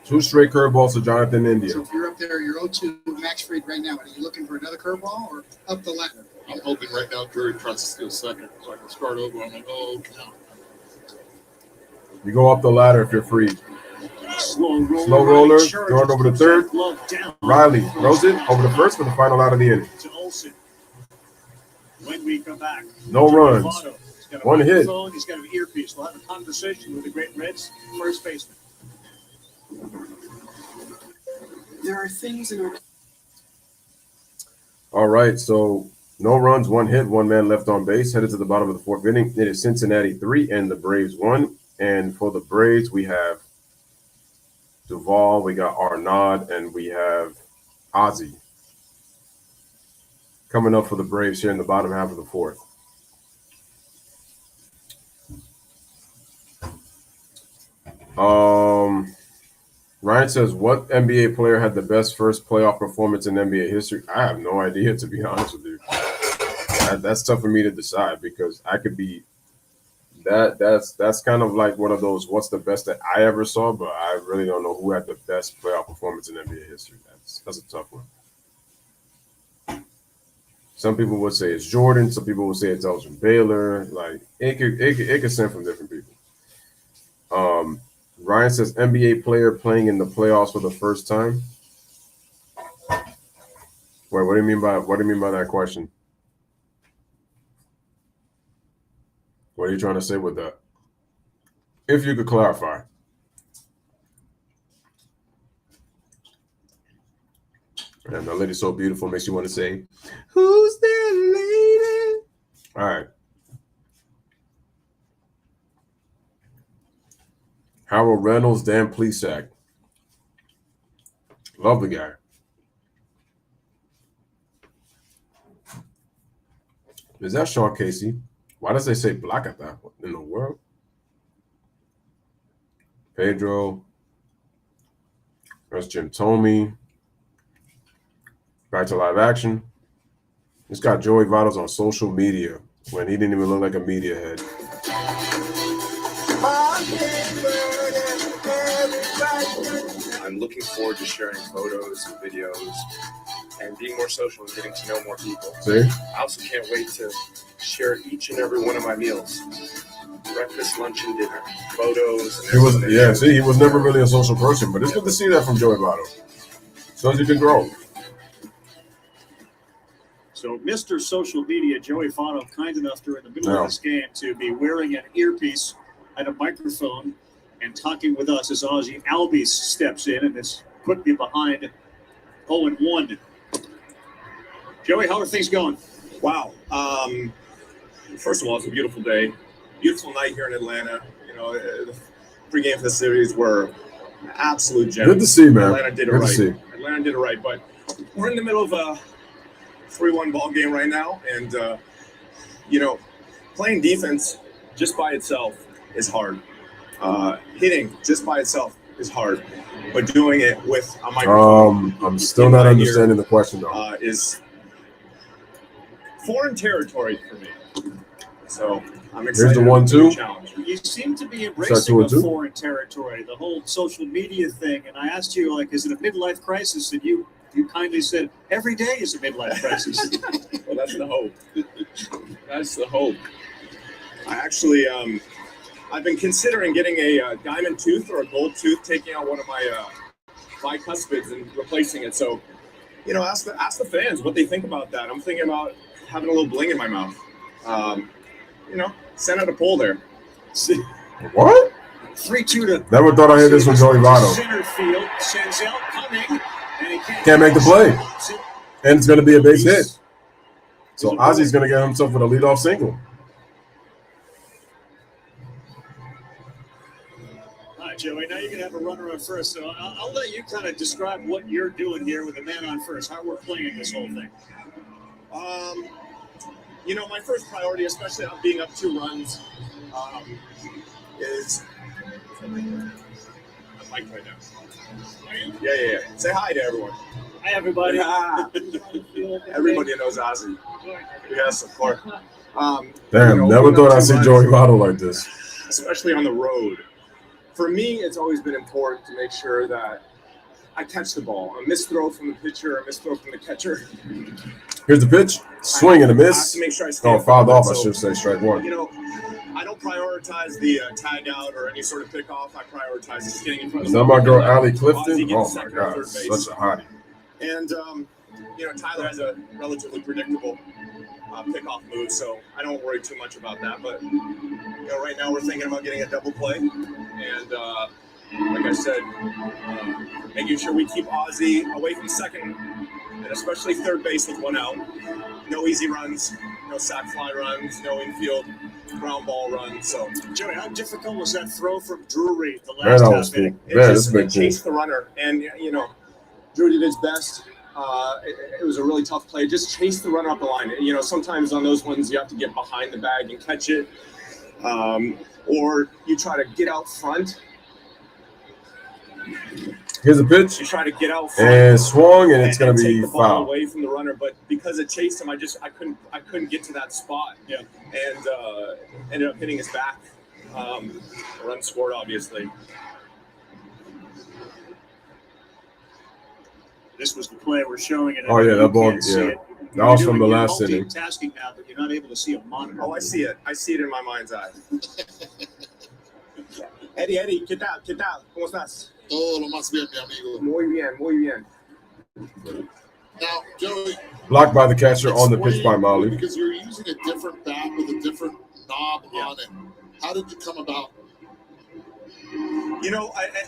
2 straight curveballs to Jonathan India. So if you're up there, you're 0-2 Max Fried right now. Are you looking for another curveball or up the ladder? I'm hoping right now Drury tries to steal second so I can start over. I'm like, oh, no. You go up the ladder if you're free. Slow roller, throwing over the 3rd. Riley throws it over the 1st for the final out of the inning. To Olson. When we come back, No runs. Votto. 1 hit. He's got an earpiece. We'll have a conversation with the great Reds first baseman. There are things in our. All right, so no runs, 1 hit, 1 man left on base. Headed to the bottom of the 4th inning. It is Cincinnati 3 and the Braves 1. And for the Braves, we have Duvall, we got Arnaud, and we have Ozzie coming up for the Braves here in the bottom half of the 4th. Ryan says, what NBA player had the best first playoff performance in NBA history? I have no idea, to be honest with you. That's tough for me to decide because I could be that's kind of like one of those what's the best that I ever saw, but I really don't know who had the best playoff performance in NBA history. That's a tough one. Some people would say it's Jordan, some people would say it's Elgin Baylor. Like it could stem from different people. Ryan says NBA player playing in the playoffs for the first time. Wait, what do you mean by that question? What are you trying to say with that? If you could clarify. And that lady's so beautiful, makes you want to say, who's that lady? All right. Harold Reynolds, Dan Plesac. Love the guy. Is that Sean Casey? Why does they say black at that? What in the world? Pedro. That's Jim Tomey. Back to live action. It's got Joey Votto on social media when he didn't even look like a media head. I'm looking forward to sharing photos and videos and being more social and getting to know more people. See? I also can't wait to share each and every one of my meals. Breakfast, lunch, and dinner. Photos. And he was never really a social person, but it's good to see that from Joey Votto. So as you can grow. So Mr. Social Media, Joey Votto, kind enough during the middle of this game to be wearing an earpiece and a microphone and talking with us as Ozzie Albies steps in and is quickly behind 0-1. Joey, how are things going? Wow. First of all, it's a beautiful day. Beautiful night here in Atlanta. You know, the pregame festivities were absolute gems. Good to see, man. Atlanta did it Good right. to see. Lennon did it right. But we're in the middle of a 3-1 ball game right now, and playing defense just by itself is hard. Hitting just by itself is hard, but doing it with a microphone. I'm still not understanding the question though. Is foreign territory for me. So I'm excited. Here's the 1-2. Challenge. You seem to be embracing a foreign territory, the whole social media thing. And I asked you, like, is it a midlife crisis? And you kindly said, every day is a midlife crisis. Well, that's the hope. That's the hope. I actually, I've been considering getting a diamond tooth or a gold tooth, taking out one of my bicuspids and replacing it. So, ask the fans what they think about that. I'm thinking about having a little bling in my mouth. Send out a poll there. What? 3-2 to. Never thought I heard this from Joey Votto. Center field, Senzel coming, and he can't make the play, and it's going to be a base hit. So Ozzy's going to get himself with a leadoff single. All right, Joey. Now you're going to have a runner on first. So I'll let you kind of describe what you're doing here with a man on first. How we're playing this whole thing. My first priority, especially on being up 2 runs, is I'm mic'd right now. Yeah. Say hi to everyone. Hi, everybody. Everybody knows Ozzy. Yes, of course. Damn, never thought I'd see Joey Votto like this. Especially on the road. For me, it's always been important to make sure that I catch the ball. A missed throw from the pitcher, a missed throw from the catcher. Here's the pitch. Swing and a miss. I have to make sure I stay fouled off. I should say strike one. I don't prioritize the tag out or any sort of pickoff. I prioritize just getting in front of Is that my girl, Allie Clifton? Oh, my God. Such a hottie. And, Tyler has a relatively predictable pickoff move, so I don't worry too much about that. But, right now we're thinking about getting a double play. And, like I said, making sure we keep Ozzy away from second, and especially third base with 1 out. No easy runs, no sac fly runs, no infield ground ball runs. So, Joey, how difficult was that throw from Drury the last half inning? It chased the runner, and Drew did his best. It was a really tough play. Just chase the runner up the line. Sometimes on those ones you have to get behind the bag and catch it, or you try to get out front. Here's a pitch. You try to get out front and swung, and it's going to be foul. Away from the runner, but because it chased him, I couldn't get to that spot. Yeah, and ended up hitting his back. Run scored, obviously. This was the play we're showing it. Oh yeah, that ball. Yeah, that was from the last inning. Multitasking now, but you're not able to see a monitor. Oh, I see it. I see it in my mind's eye. Eddie, ¿qué tal? ¿Cómo estás? Todo lo más bien, mi amigo. Muy bien. Now, Joey. Blocked by the catcher on the pitch by Molly. Because you're using a different bat with a different knob on it. How did you come about?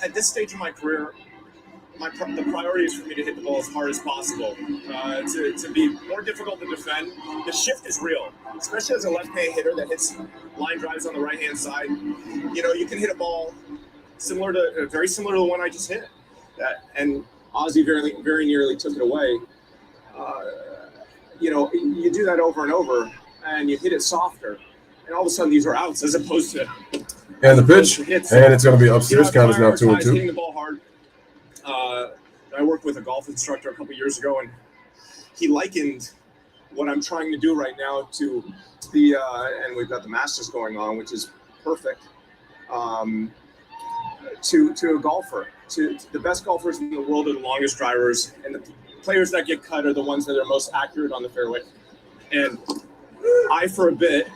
At this stage of my career, the priority is for me to hit the ball as hard as possible. To be more difficult to defend. The shift is real, especially as a left-hand hitter that hits line drives on the right-hand side. You can hit a ball very similar to the one I just hit. And Ozzy very nearly took it away. You do that over and over, and you hit it softer, and all of a sudden these are outs as opposed to. And the pitch, and it's going to be upstairs. Count is now 2-2. Hitting the ball hard. I worked with a golf instructor a couple years ago, and he likened what I'm trying to do right now to the and we've got the Masters going on, which is perfect. To a golfer, to the best golfers in the world are the longest drivers, and the players that get cut are the ones that are most accurate on the fairway. And for a bit,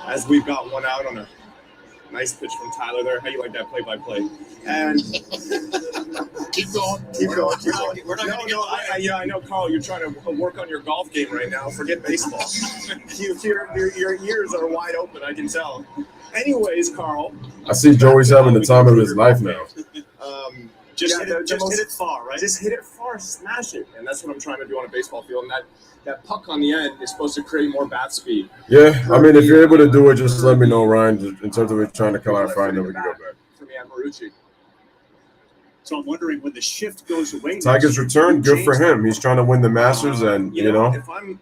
as we've got 1 out on a nice pitch from Tyler there. How you like that play-by-play? And keep going. I know, Carl. You're trying to work on your golf game right now. Forget baseball. Your ears are wide open. I can tell. Anyways, Carl. I see Joey's having the time of his life now. Just hit it far, right? Just hit it far, smash it, and that's what I'm trying to do on a baseball field. And that puck on the end is supposed to create more bat speed. Yeah, I mean, if you're able to do it, just let me know, Ryan. In terms of it trying to clarify, and then we can go back. For me at Marucci. So I'm wondering when the shift goes away. Tiger's return, good for him. He's trying to win the Masters, and if I'm,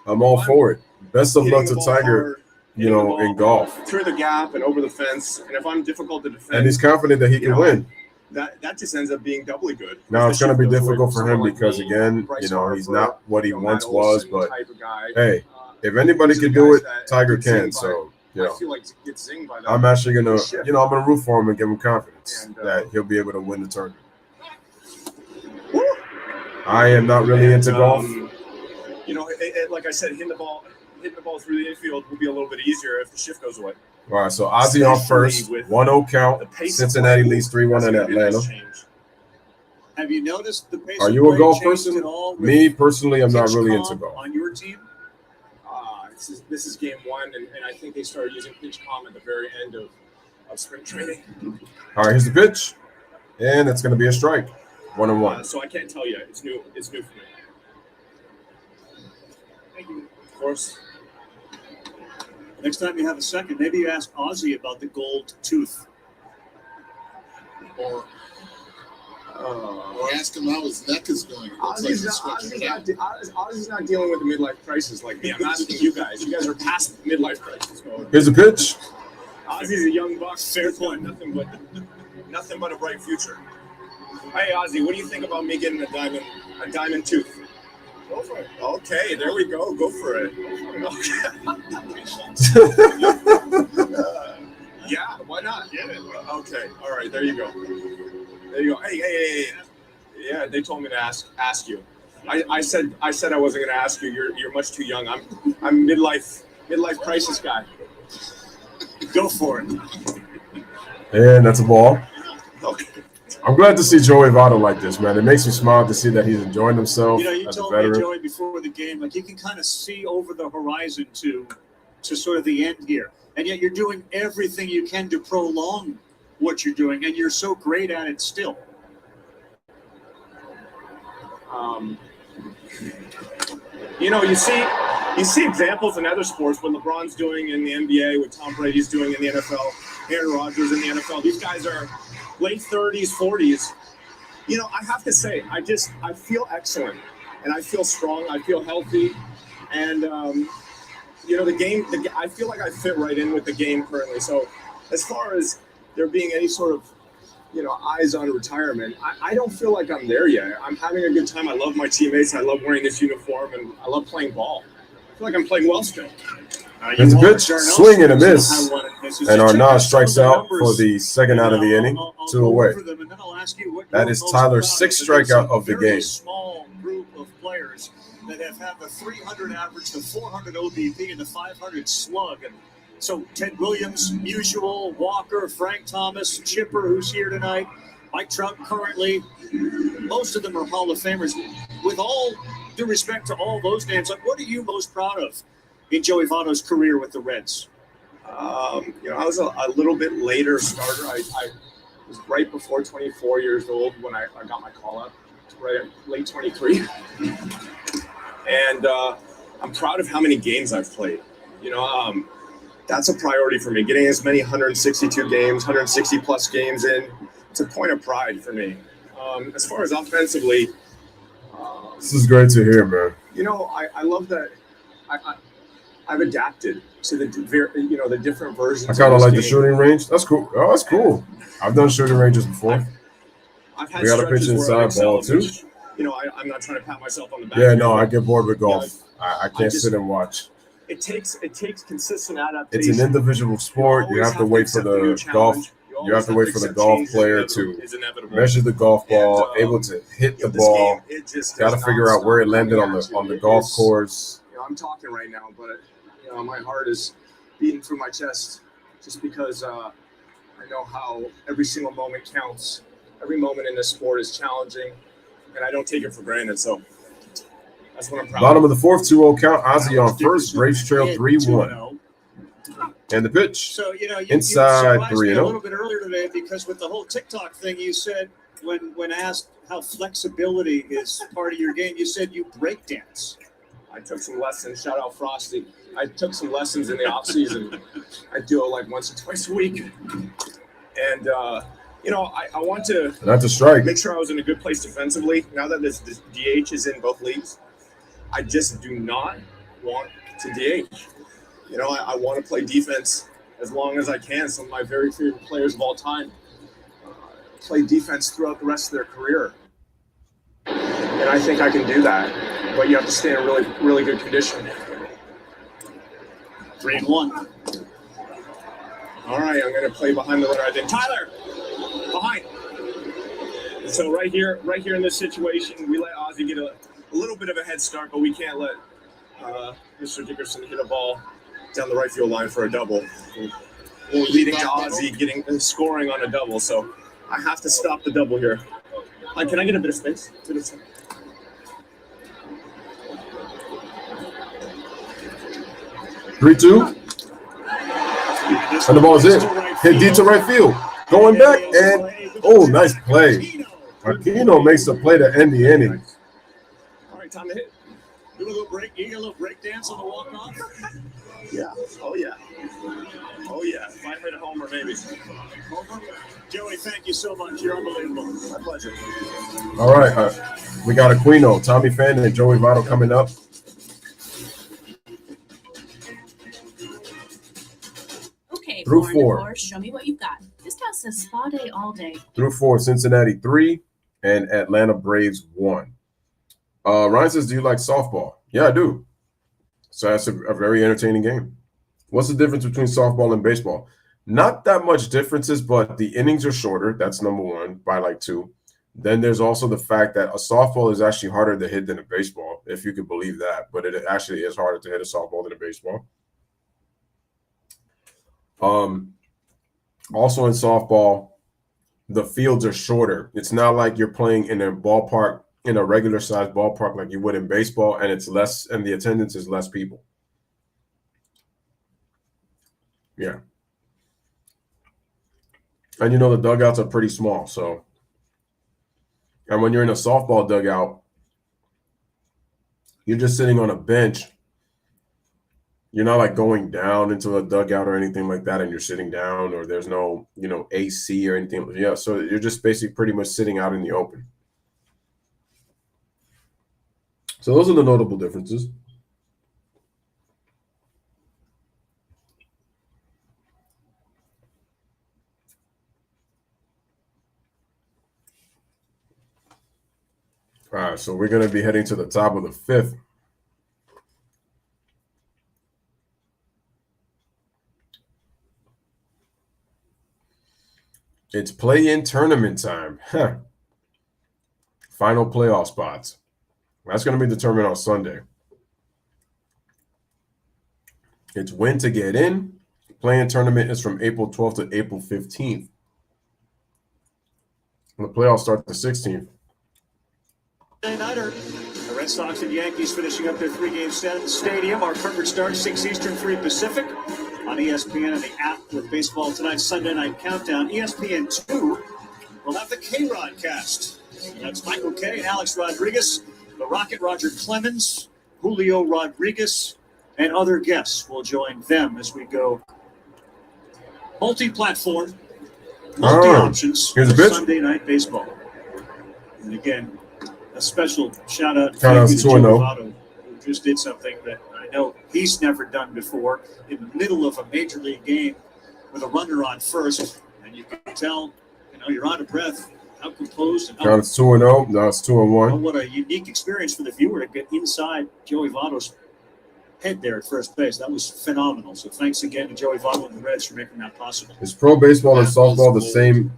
I'm all for it. Best of luck hitting to the ball Tiger, hard, in golf. through the gap and over the fence, and if I'm difficult to defend, And he's confident that he can win. that just ends up being doubly good. Now it's going to be If the shift goes away difficult from for him someone like because, me, again, Bryce he's Harper, not what he once Matt was. Olson But type of guy. hey, if anybody these are can the do it, guys that Tiger get zinged can. by- So, I feel like gets zinged by that. I'm actually going to, shift. I'm going to root for him and give him confidence And, that he'll be able to win the tournament. I am not really into golf. Like I said, hitting the ball through the infield will be a little bit easier if the shift goes away. All right, so Ozzie on first, 1-0 count. Cincinnati leads 3-1 in Atlanta. Have you noticed the pace Are of you a play golf changed person? at all with Me personally, I'm not pitch really comp into golf. on your team? This is game one, and I think they started using pitch comm at the very end of spring training. All right, here's the pitch, and it's going to be a strike. 1-1. So I can't tell you. It's new. It's new for me. Thank you. Of course. Next time you have a second, maybe you ask Ozzie about the gold tooth. Or ask him how his neck is going. Ozzie's not dealing with the midlife crisis like me. I'm asking you guys. You guys are past the midlife crisis. Here's the pitch. Ozzie's a young buck. Fair point. Nothing but a bright future. Hey Ozzie, what do you think about me getting a diamond tooth? Go for it. Okay, there we go. Go for it. Yeah, why not? Get it. Okay, all right. There you go. There you go. Hey. Yeah, they told me to ask you. I said I wasn't going to ask you. You're much too young. I'm midlife crisis guy. Go for it. And that's a ball. Okay. I'm glad to see Joey Votto like this, man. It makes me smile to see that he's enjoying himself You as a told me, veteran. Joey, before the game, like you can kind of see over the horizon to sort of the end here. And yet you're doing everything you can to prolong what you're doing, and you're so great at it still. You see examples in other sports, what LeBron's doing in the NBA, what Tom Brady's doing in the NFL, Aaron Rodgers in the NFL. These guys are late 30s, 40s. I have to say, I feel excellent, and I feel strong. I feel healthy, and the game. I feel like I fit right in with the game currently. So, as far as there being any sort of eyes on retirement, I don't feel like I'm there yet. I'm having a good time. I love my teammates. I love wearing this uniform, and I love playing ball. I feel like I'm playing well still. There's a pitch, swing and a miss. And Arnaz strikes out for the second out of the inning, 2 away. That is Tyler's 6th strikeout of the game. Small group of players that have had the 300 average, the 400 OBP, and the 500 slug. And so Ted Williams, Musial, Walker, Frank Thomas, Chipper, who's here tonight, Mike Trout currently. Most of them are Hall of Famers. With all due respect to all those names, like what are you most proud of in Joey Votto's career with the Reds? I was a little bit later starter. I was right before 24 years old when I got my call up, right at late 23. And I'm proud of how many games I've played. That's a priority for me. Getting as many 162 games, 160 plus games in, it's a point of pride for me. As far as offensively, This is great to hear, man. I love that I've adapted to the different versions. I kind of this like the game. shooting range. That's cool. Oh, that's cool. I've done shooting ranges before. I've had We got a pitch stretches where I've inside ball, excelled, too. which, I'm not trying to pat myself on the back. Yeah, here, no, but I get bored with golf. I can't just- sit and watch. It takes consistent It's adaptation. an individual sport. You have to wait for the golf. You have to wait for the golf player to measure the golf ball, able to hit the ball. Got to figure out where it landed on the golf course. I'm talking right now, but my heart is beating through my chest just because I know how every single moment counts. Every moment in this sport is challenging, and I don't take it for granted. So that's what I'm proud Bottom of. of the 4th, 2-0 count. Ozzie on first. Braves trail 3-1. And the pitch. So, Inside you surprised me 3-0. a little bit earlier today because with the whole TikTok thing, you said when asked how flexibility is part of your game, you said you break dance. I took some lessons. Shout out Frosty. I took some lessons in the off season. I do it like once or twice a week. And I want to That's a strike. make sure I was in a good place defensively. Now that this DH is in both leagues, I just do not want to DH. I want to play defense as long as I can. Some of my very favorite players of all time play defense throughout the rest of their career. And I think I can do that, but you have to stay in really, really good condition. 3-1. All right, I'm going to play behind the runner. I think Tyler, behind. So right here in this situation, we let Ozzie get a little bit of a head start, but we can't let Mr. Dickerson hit a ball down the right field line for a double. We're leading to Ozzie scoring on a double, so I have to stop the double here. Can I get a bit of space? 3-2. And the ball is in. Hit deep to right field. Going back and nice play. Aquino makes a play to end the inning. All right, time to hit. Do a little break. You get a little break dance on the walk off. Yeah. Oh yeah. If I hit a homer, maybe. Joey, thank you so much. You're unbelievable. My pleasure. All right. We got Aquino, Tommy Pham, and Joey Votto coming up. Okay, Through 4. Show me what you've got. This guy says spa day all day. Through 4, Cincinnati 3 and Atlanta Braves 1. Ryan says, do you like softball? Yeah, I do. So that's a very entertaining game. What's the difference between softball and baseball? Not that much differences, but the innings are shorter. That's number 1 by like 2. Then there's also the fact that a softball is actually harder to hit than a baseball, if you could believe that. But it actually is harder to hit a softball than a baseball. Also in softball, the fields are shorter. It's not like you're playing in a ballpark, in a regular sized ballpark like you would in baseball, and it's less, and the attendance is less people. Yeah. And the dugouts are pretty small, so. And when you're in a softball dugout, you're just sitting on a bench. You're not like going down into a dugout or anything like that, and you're sitting down, or there's no, AC or anything. Yeah, so you're just basically pretty much sitting out in the open. So those are the notable differences. All right, so we're going to be heading to the top of the 5th. It's play-in tournament time. Final playoff spots. That's going to be determined on Sunday. It's when to get in. Play-in tournament is from April 12th to April 15th. And the playoffs start the 16th. Nighter. The Red Sox and Yankees finishing up their 3-game stadium. Our coverage starts 6 Eastern, 3 Pacific on ESPN and the app with Baseball Tonight's Sunday Night Countdown. ESPN 2 will have the K-Rod cast. That's Michael Kay and Alex Rodriguez, the Rocket Roger Clemens, Julio Rodriguez, and other guests will join them as we go multi-platform, multi-options for Sunday Night Baseball. And again, a special shout-out to Joey Votto, who just did something that I know he's never done before in the middle of a Major League game with a runner on first. And you can tell, you're out of breath, how composed. And Count it's 2-0. No, it's 2-1. What a unique experience for the viewer to get inside Joey Votto's head there at first base. That was phenomenal. So thanks again to Joey Votto and the Reds for making that possible. Is pro baseball and softball the same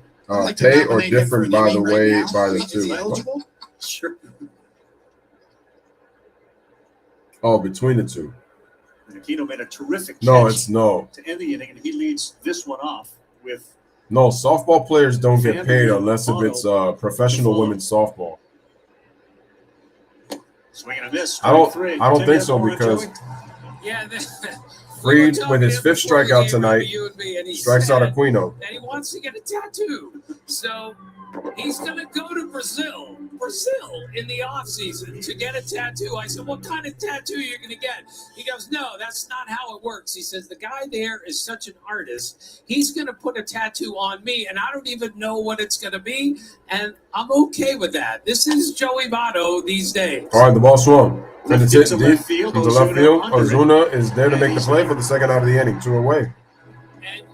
pay or different by the way by the two? Eligible? Sure. Oh, between the two. And Aquino made a terrific catch to end the inning, and he leads this one off with. No, softball players don't get paid unless if it's professional women's softball. Swing and a miss. I don't think so because Freed with his 5th strikeout tonight strikes out Aquino. And he wants to get a tattoo. So He's going to go to Brazil in the offseason to get a tattoo. I said, what kind of tattoo are you going to get? He goes, no, that's not how it works. He says, the guy there is such an artist. He's going to put a tattoo on me, and I don't even know what it's going to be, and I'm okay with that. This is Joey Votto these days. All right, the ball swung. And it's hit deep into left field. Ozuna is there to make the play for the second out of the inning, 2 away. And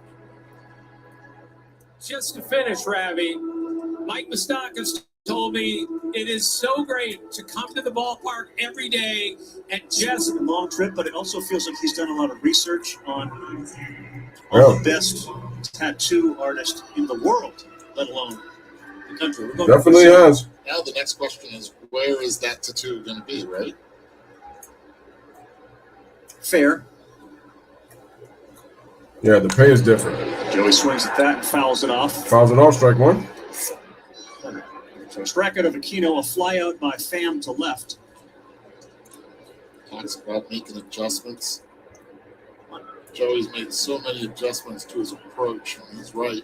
just to finish, Ravi, Mike Moustakas told me it is so great to come to the ballpark every day and just a long trip, but it also feels like he's done a lot of research on the best tattoo artist in the world, let alone the country. Definitely has. Now the next question is, where is that tattoo going to be, right? Fair. Yeah, the pay is different. Joey swings at that and fouls it off. Fouls it off, strike one. So strike out of Aquino, a fly out by Pham to left. Talks about making adjustments. Joey's made so many adjustments to his approach, and he's right.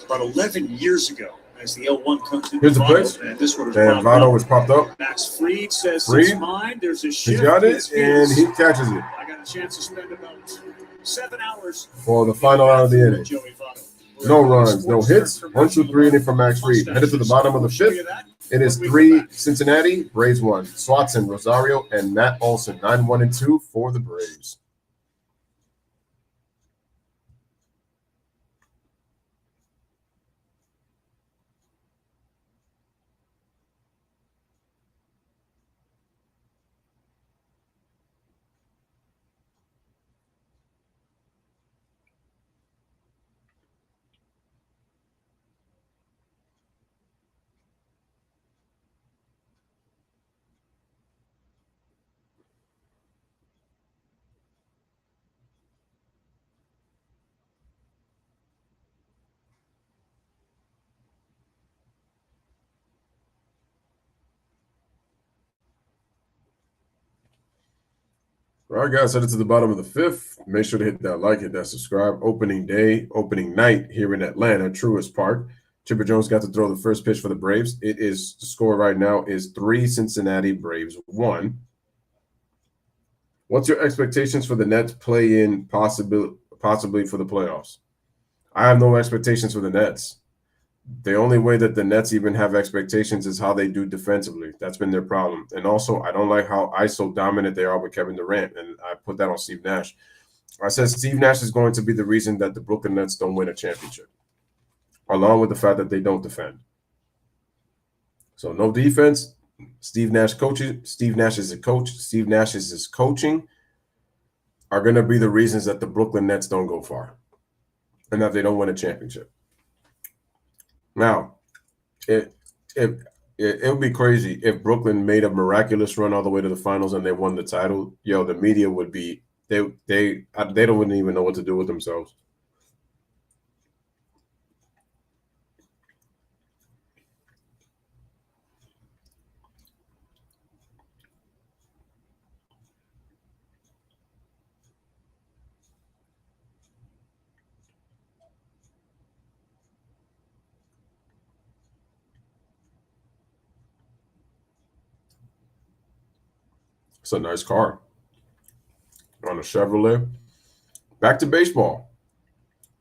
About 11 years ago, as the 0-1 comes in. Here's the pitch. And this one Votto was popped up. Max Fried says it's mine. There's a shift. He's got it, and he catches it. I got a chance to spend about 7 hours For the final out of the inning. No runs, no hits. 1, 2, 3 inning for Max Fried. Headed to the bottom of the fifth. It is 3 Cincinnati, Braves 1. Swatson, Rosario, and Matt Olson. 9-1-2 for the Braves. All right, guys, headed to the bottom of the fifth. Make sure to hit that like, hit that subscribe. Opening night here in Atlanta, Truist Park. Chipper Jones got to throw the first pitch for the Braves. The score right now is 3 Cincinnati, Braves 1. What's your expectations for the Nets play-in possibly for the playoffs? I have no expectations for the Nets. The only way that the Nets even have expectations is how they do defensively. That's been their problem. And also, I don't like how ISO dominant they are with Kevin Durant, and I put that on Steve Nash. I said Steve Nash is going to be the reason that the Brooklyn Nets don't win a championship, along with the fact that they don't defend. So no defense. Steve Nash coaches. Steve Nash is a coach. Steve Nash is his coaching are going to be the reasons that the Brooklyn Nets don't go far and that they don't win a championship. Now, it would be crazy if Brooklyn made a miraculous run all the way to the finals and they won the title. Yo, the media would be they wouldn't even know what to do with themselves. It's a nice car on a Chevrolet. Back to baseball.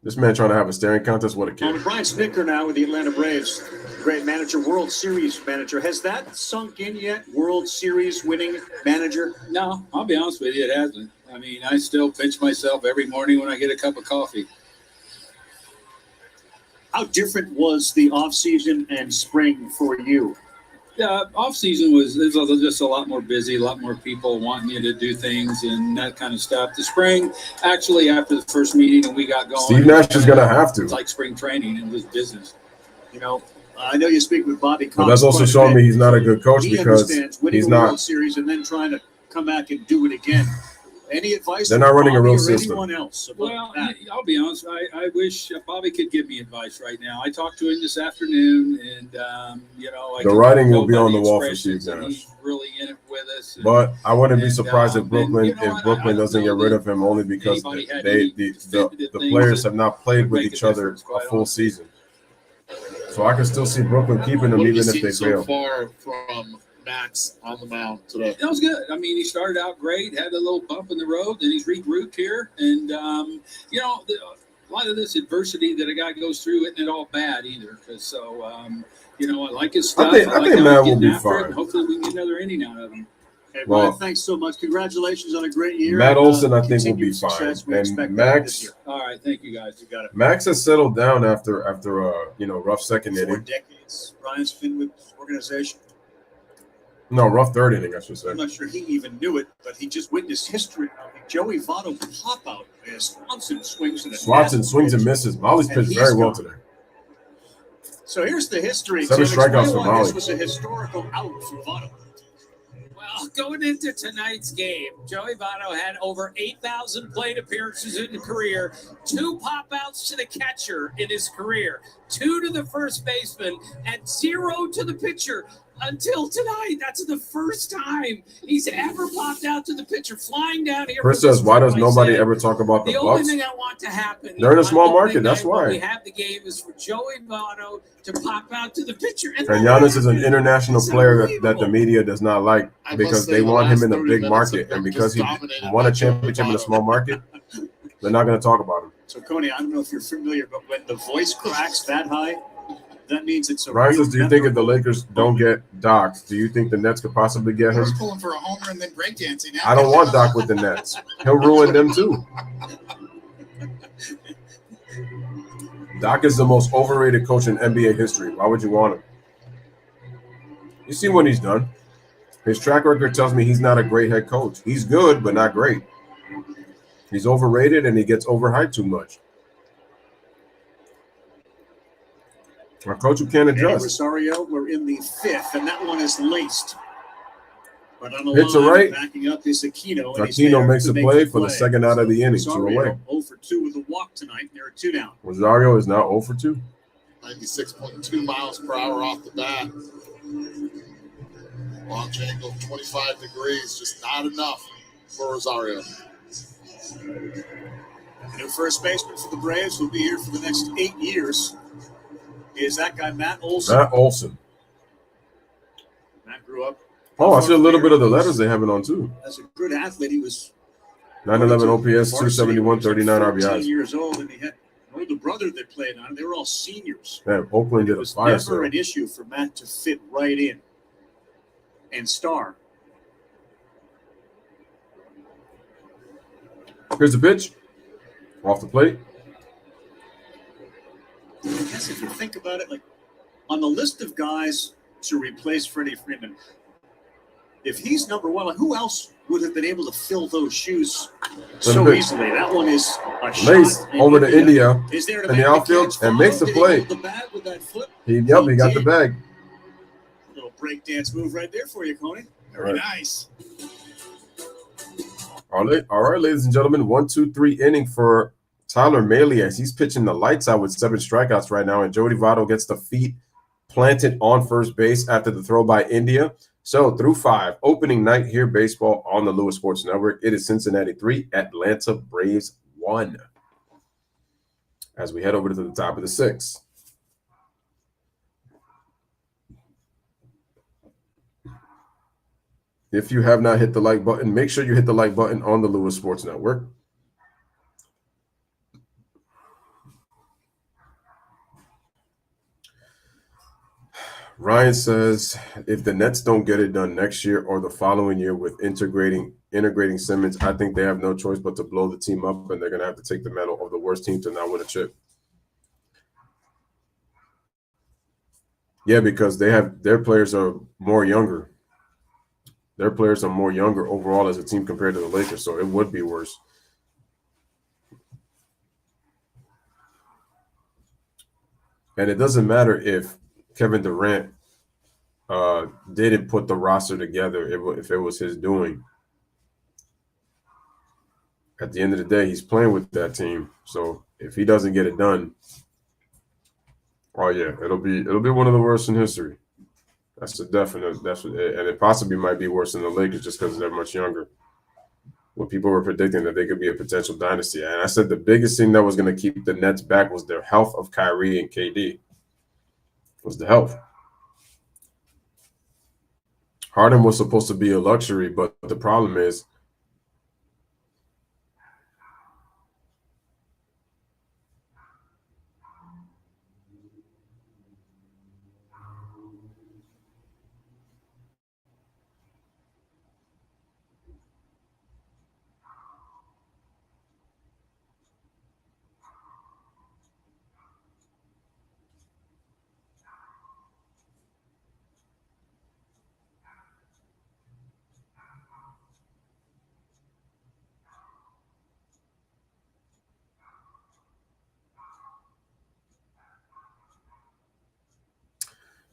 This man trying to have a staring contest. What a kid. Brian Snitker now with the Atlanta Braves. Great manager, World Series manager. Has that sunk in yet? World Series winning manager? No, I'll be honest with you, it hasn't. I mean, I still pinch myself every morning when I get a cup of coffee. How different was the offseason and spring for you? Yeah, off-season was just a lot more busy, a lot more people wanting you to do things and that kind of stuff. The spring, actually, after the first meeting and we got going, Steve Nash is going to have to. It's like spring training. It was business. You know, I know you speak with Bobby Cox. But that's also showing me he's not a good coach because winning he's the not. World Series and then trying to come back and do it again. Any advice? They're not running a Bobby real or system. Anyone else? Well, I'll be honest. I wish Bobby could give me advice right now. I talked to him this afternoon, and the writing will be on the wall for Steve Nash. He's really in it with us. But I wouldn't be surprised if Brooklyn doesn't get rid of him, only because the players have not played with each other a full season. So I can still see Brooklyn keeping him even if they fail. So far from Max on the mound today. That was good. I mean, he started out great, had a little bump in the road, then he's regrouped here. And, a lot of this adversity that a guy goes through isn't at all bad either. Because I like his stuff. I think Matt will be fine. Hopefully we can get another inning out of him. Hey, Brian, thanks so much. Congratulations on a great year. Matt Olson, I think, will be fine. And Max. All right, thank you guys. You got it. Max has settled down after rough second 4 inning. decades. Brian's been with this organization. No, rough third inning, I should say. I'm not sure he even knew it, but he just witnessed history. Joey Votto pop out as Swanson swings and misses. Molly's pitched very well today. So here's the history. 7 strikeouts for Molly. This was a historical out for Votto. Well, going into tonight's game, Joey Votto had over 8,000 plate appearances in his career, 2 pop-outs to the catcher in his career, 2 to the first baseman, and 0 to the pitcher. Until tonight, that's the first time he's ever popped out to the pitcher, flying down here. Chris says, why does nobody ever talk about the The only Bucks? thing I want to happen. They're in a small market, that's why. We have the game is for Joey Votto to pop out to the pitcher. And Giannis is an international player that the media does not like because they want him in a big market. And because he won a championship in a small market, they're not going to talk about him. So, Coney, I don't know if you're familiar, but when the voice cracks that high, that means it's a Ryan says, do you think if the Lakers don't get Doc, do you think the Nets could possibly get him? He's pulling for a homer and then breakdancing. I don't want Doc with the Nets. He'll ruin them too. Doc is the most overrated coach in NBA history. Why would you want him? You see what he's done. His track record tells me he's not a great head coach. He's good, but not great. He's overrated and he gets overhyped too much. A coach who can't adjust. Rosario, we're in the 5th, and that one is laced. But on the Hits a line, right. backing up is Aquino. Aquino makes a play for the second out of the inning. 2 away. Rosario 0 for 2 with a walk tonight. There are 2 down. Rosario is now 0 for 2. 96.2 miles per hour off the bat. Launch angle 25 degrees, just not enough for Rosario. New first baseman for the Braves will be here for the next 8 years. Is that guy Matt Olson? Matt Olson. Matt grew up. Oh, I see a little bit of the letters they have it on too. As a good athlete, he was 911 OPS, 271, 39 RBIs. Years old, and he had an older brother that played on it. They were all seniors. Man, Oakland did a fire Never sale. an issue for Matt to fit right in and star. Here's the pitch. Off the plate. I guess if you think about it, like on the list of guys to replace Freddie Freeman, if he's number one, like who else would have been able to fill those shoes so easily? That one is a Lace shot. over to India Is there in the outfield and makes the play. The bag with that flip? He got the bag. Little breakdance move right there for you, Coney. Very nice. All right, ladies and gentlemen, 1-2-3 inning for Tyler Mahle as he's pitching the lights out with 7 strikeouts right now, and Joey Votto gets the feet planted on first base after the throw by India. So through 5, opening night here, baseball on the Lewis Sports Network. It is Cincinnati 3, Atlanta Braves 1. As we head over to the top of the 6th. If you have not hit the like button, make sure you hit the like button on the Lewis Sports Network. Ryan says, if the Nets don't get it done next year or the following year with integrating Simmons, I think they have no choice but to blow the team up, and they're going to have to take the mantle of the worst team to not win a chip. Yeah, because their players are more younger. Their players are more younger overall as a team compared to the Lakers, so it would be worse. And it doesn't matter if Kevin Durant didn't put the roster together if it was his doing. at the end of the day, he's playing with that team. So if he doesn't get it done, oh yeah, it'll be one of the worst in history. That's a definite, and it possibly might be worse than the Lakers just because they're much younger. When people were predicting that they could be a potential dynasty, and I said the biggest thing that was going to keep the Nets back was their health of Kyrie and KD. Was the health. Harden was supposed to be a luxury, but the problem is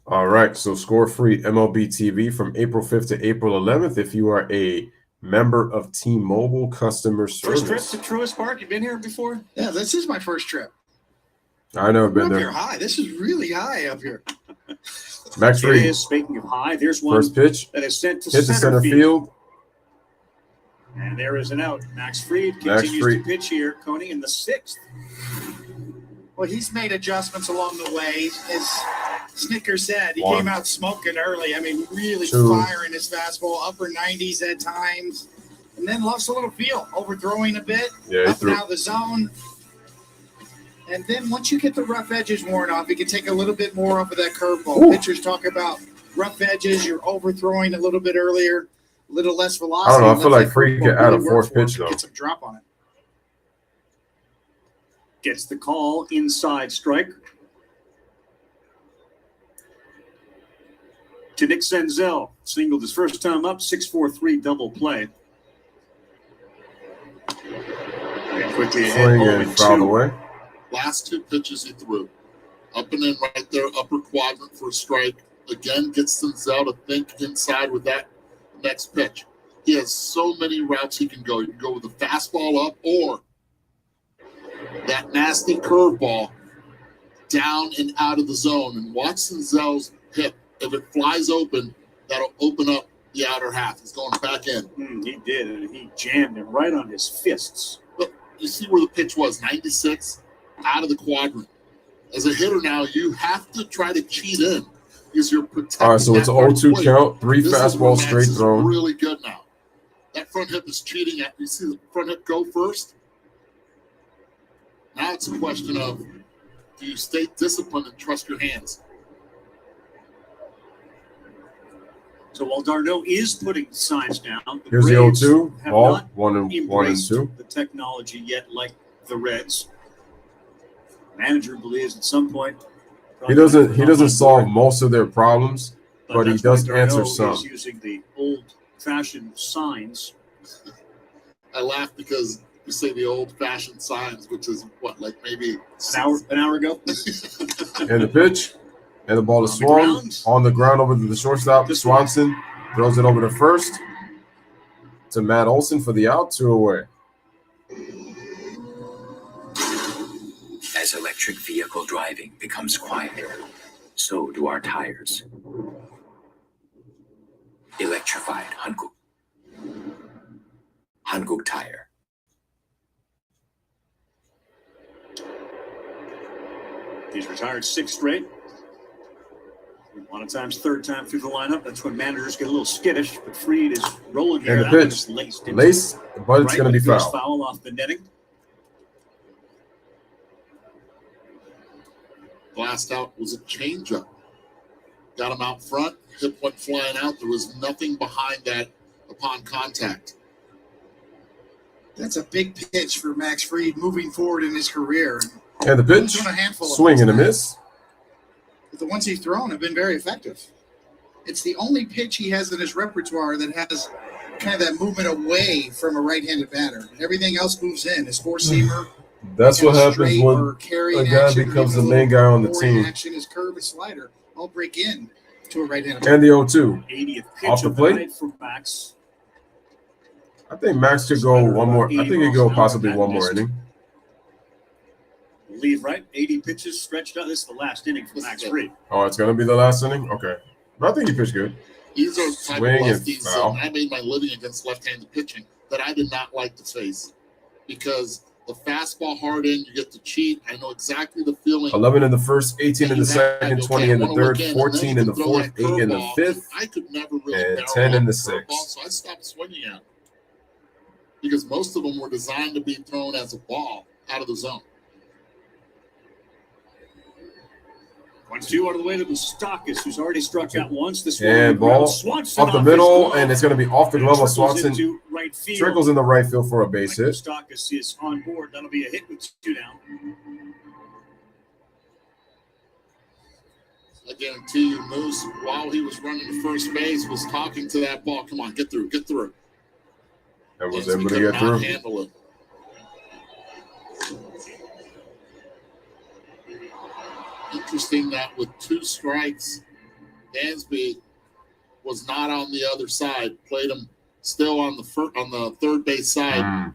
all right, so score free MLB TV from April 5th to April 11th if you are a member of T-Mobile customer service. First trip to Truist Park? You been here before? Yeah, this is my first trip. I've never been Up there. here high. This is really high up here. Max Fried. Speaking of high, there's one First pitch. that is sent to Hit to center field. And there is an out. Max Fried continues to pitch here. Coney in the 6th. Well, he's made adjustments along the way. As Snicker said, he came out smoking early. I mean, really firing his fastball, upper 90s at times. And then lost a little feel, overthrowing a bit, up and out of the zone. And then once you get the rough edges worn off, you can take a little bit more off of that curveball. Pitchers talk about rough edges. You're overthrowing a little bit earlier, a little less velocity. I don't know. I feel like Freddie could add a fourth pitch, though. Get some drop on it. Gets the call, inside strike. To Nick Senzel, singled his first time up, 6-4-3 double play. And quickly ahead, and foul away. Last 2 pitches he threw. Up and in right there, upper quadrant for a strike. Again, gets Senzel to think inside with that next pitch. He has so many routes he can go. You can go with a fastball up or that nasty curveball down and out of the zone. And watch Senzel's hip. If it flies open, that'll open up the outer half. He's going back in. He did, and he jammed him right on his fists. But you see where the pitch was, 96, out of the quadrant. As a hitter now, you have to try to cheat in because you're protecting. All right, so it's an 0-2 count, 3 fastballs straight thrown. Really good now. That front hip is cheating. You see the front hip go first? Now it's a question of, do you stay disciplined and trust your hands? So while Darno is putting signs down, Here's the 0-2, ball, not 1 and 2. The technology yet, like the Reds. Manager believes at some point He doesn't solve most of their problems, but he does answer some. He's using the old-fashioned signs. I laugh because you say the old-fashioned signs, which is what, like maybe an hour ago. And the pitch, and the ball is swung on the ground over to the shortstop. Swanson throws it over to first to Matt Olson for the out, 2 away. As electric vehicle driving becomes quieter, so do our tires. Electrified Hankuk. Hankuk tire. He's retired 6 straight. A lot of times, 3rd time through the lineup. That's when managers get a little skittish. But Fried is rolling here. And the pitch, laced, but it's going to be foul. Foul off the netting. Blast out was a changeup. Got him out front. Hip went flying out. There was nothing behind that upon contact. That's a big pitch for Max Fried moving forward in his career. And the pitch, swing and a miss. But the ones he's thrown have been very effective. It's the only pitch he has in his repertoire that has kind of that movement away from a right-handed batter. Everything else moves in. His four-seamer. That's what happens when a guy becomes the main guy on the team. Action, his curve, his slider, all break in to a right-handed. And the 0-2. 80th pitch off the of plate. night for Max. I think Max could go one more. I think he could go possibly one more inning. Leave right. 80 pitches stretched out. This is the last inning for Max Fried. Oh, it's gonna be the last inning. Okay, but I think he pitched good. These are type Swing of and lefties. foul. I made my living against left-handed pitching that I did not like to face because the fastball hard in, you get to cheat. I know exactly the feeling. 11 in the first, 18 in the second, 20 in the third, 14 in the fourth, 8 in the fifth, I could never really and barrel 10 in up the a curveball, sixth. so I stopped swinging at them because most of them were designed to be thrown as a ball out of the zone. 1-2 out of the way to Moustakis, who's already struck out once. This one And ball Swanson off the middle, and it's going to be off the glove of Swanson. Right field. Trickles in the right field for a base hit. Moustakis is on board. That'll be a hit with 2 down. I guarantee you, Moose, while he was running to first base, was talking to that ball. Come on, get through, get through. And was Yes, able we to could get through. not handle it. Interesting that with 2 strikes, Dansby was not on the other side. Played him still on the third base side.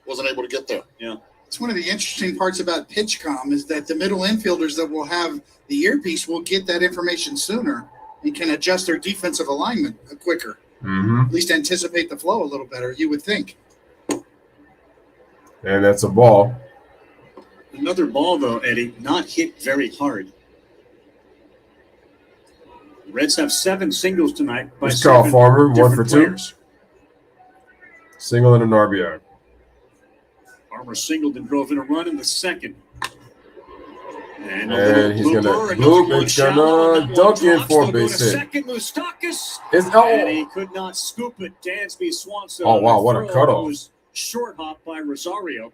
Wasn't able to get there. Yeah. It's one of the interesting parts about PitchCom is that the middle infielders that will have the earpiece will get that information sooner and can adjust their defensive alignment quicker. At least anticipate the flow a little better, you would think. And that's a ball. Another ball, though, Eddie, not hit very hard. The Reds have 7 singles tonight. By It's Kyle Farmer, 1 for 2. Players. Single and an RBI. Farmer singled and drove in a run in the second. And he's going to loop. It's going to dunk in for a base hit. Second, Moustakis. And he could not scoop it. Dansby Swanson. Oh, wow, what a cutoff. Was short hop by Rosario.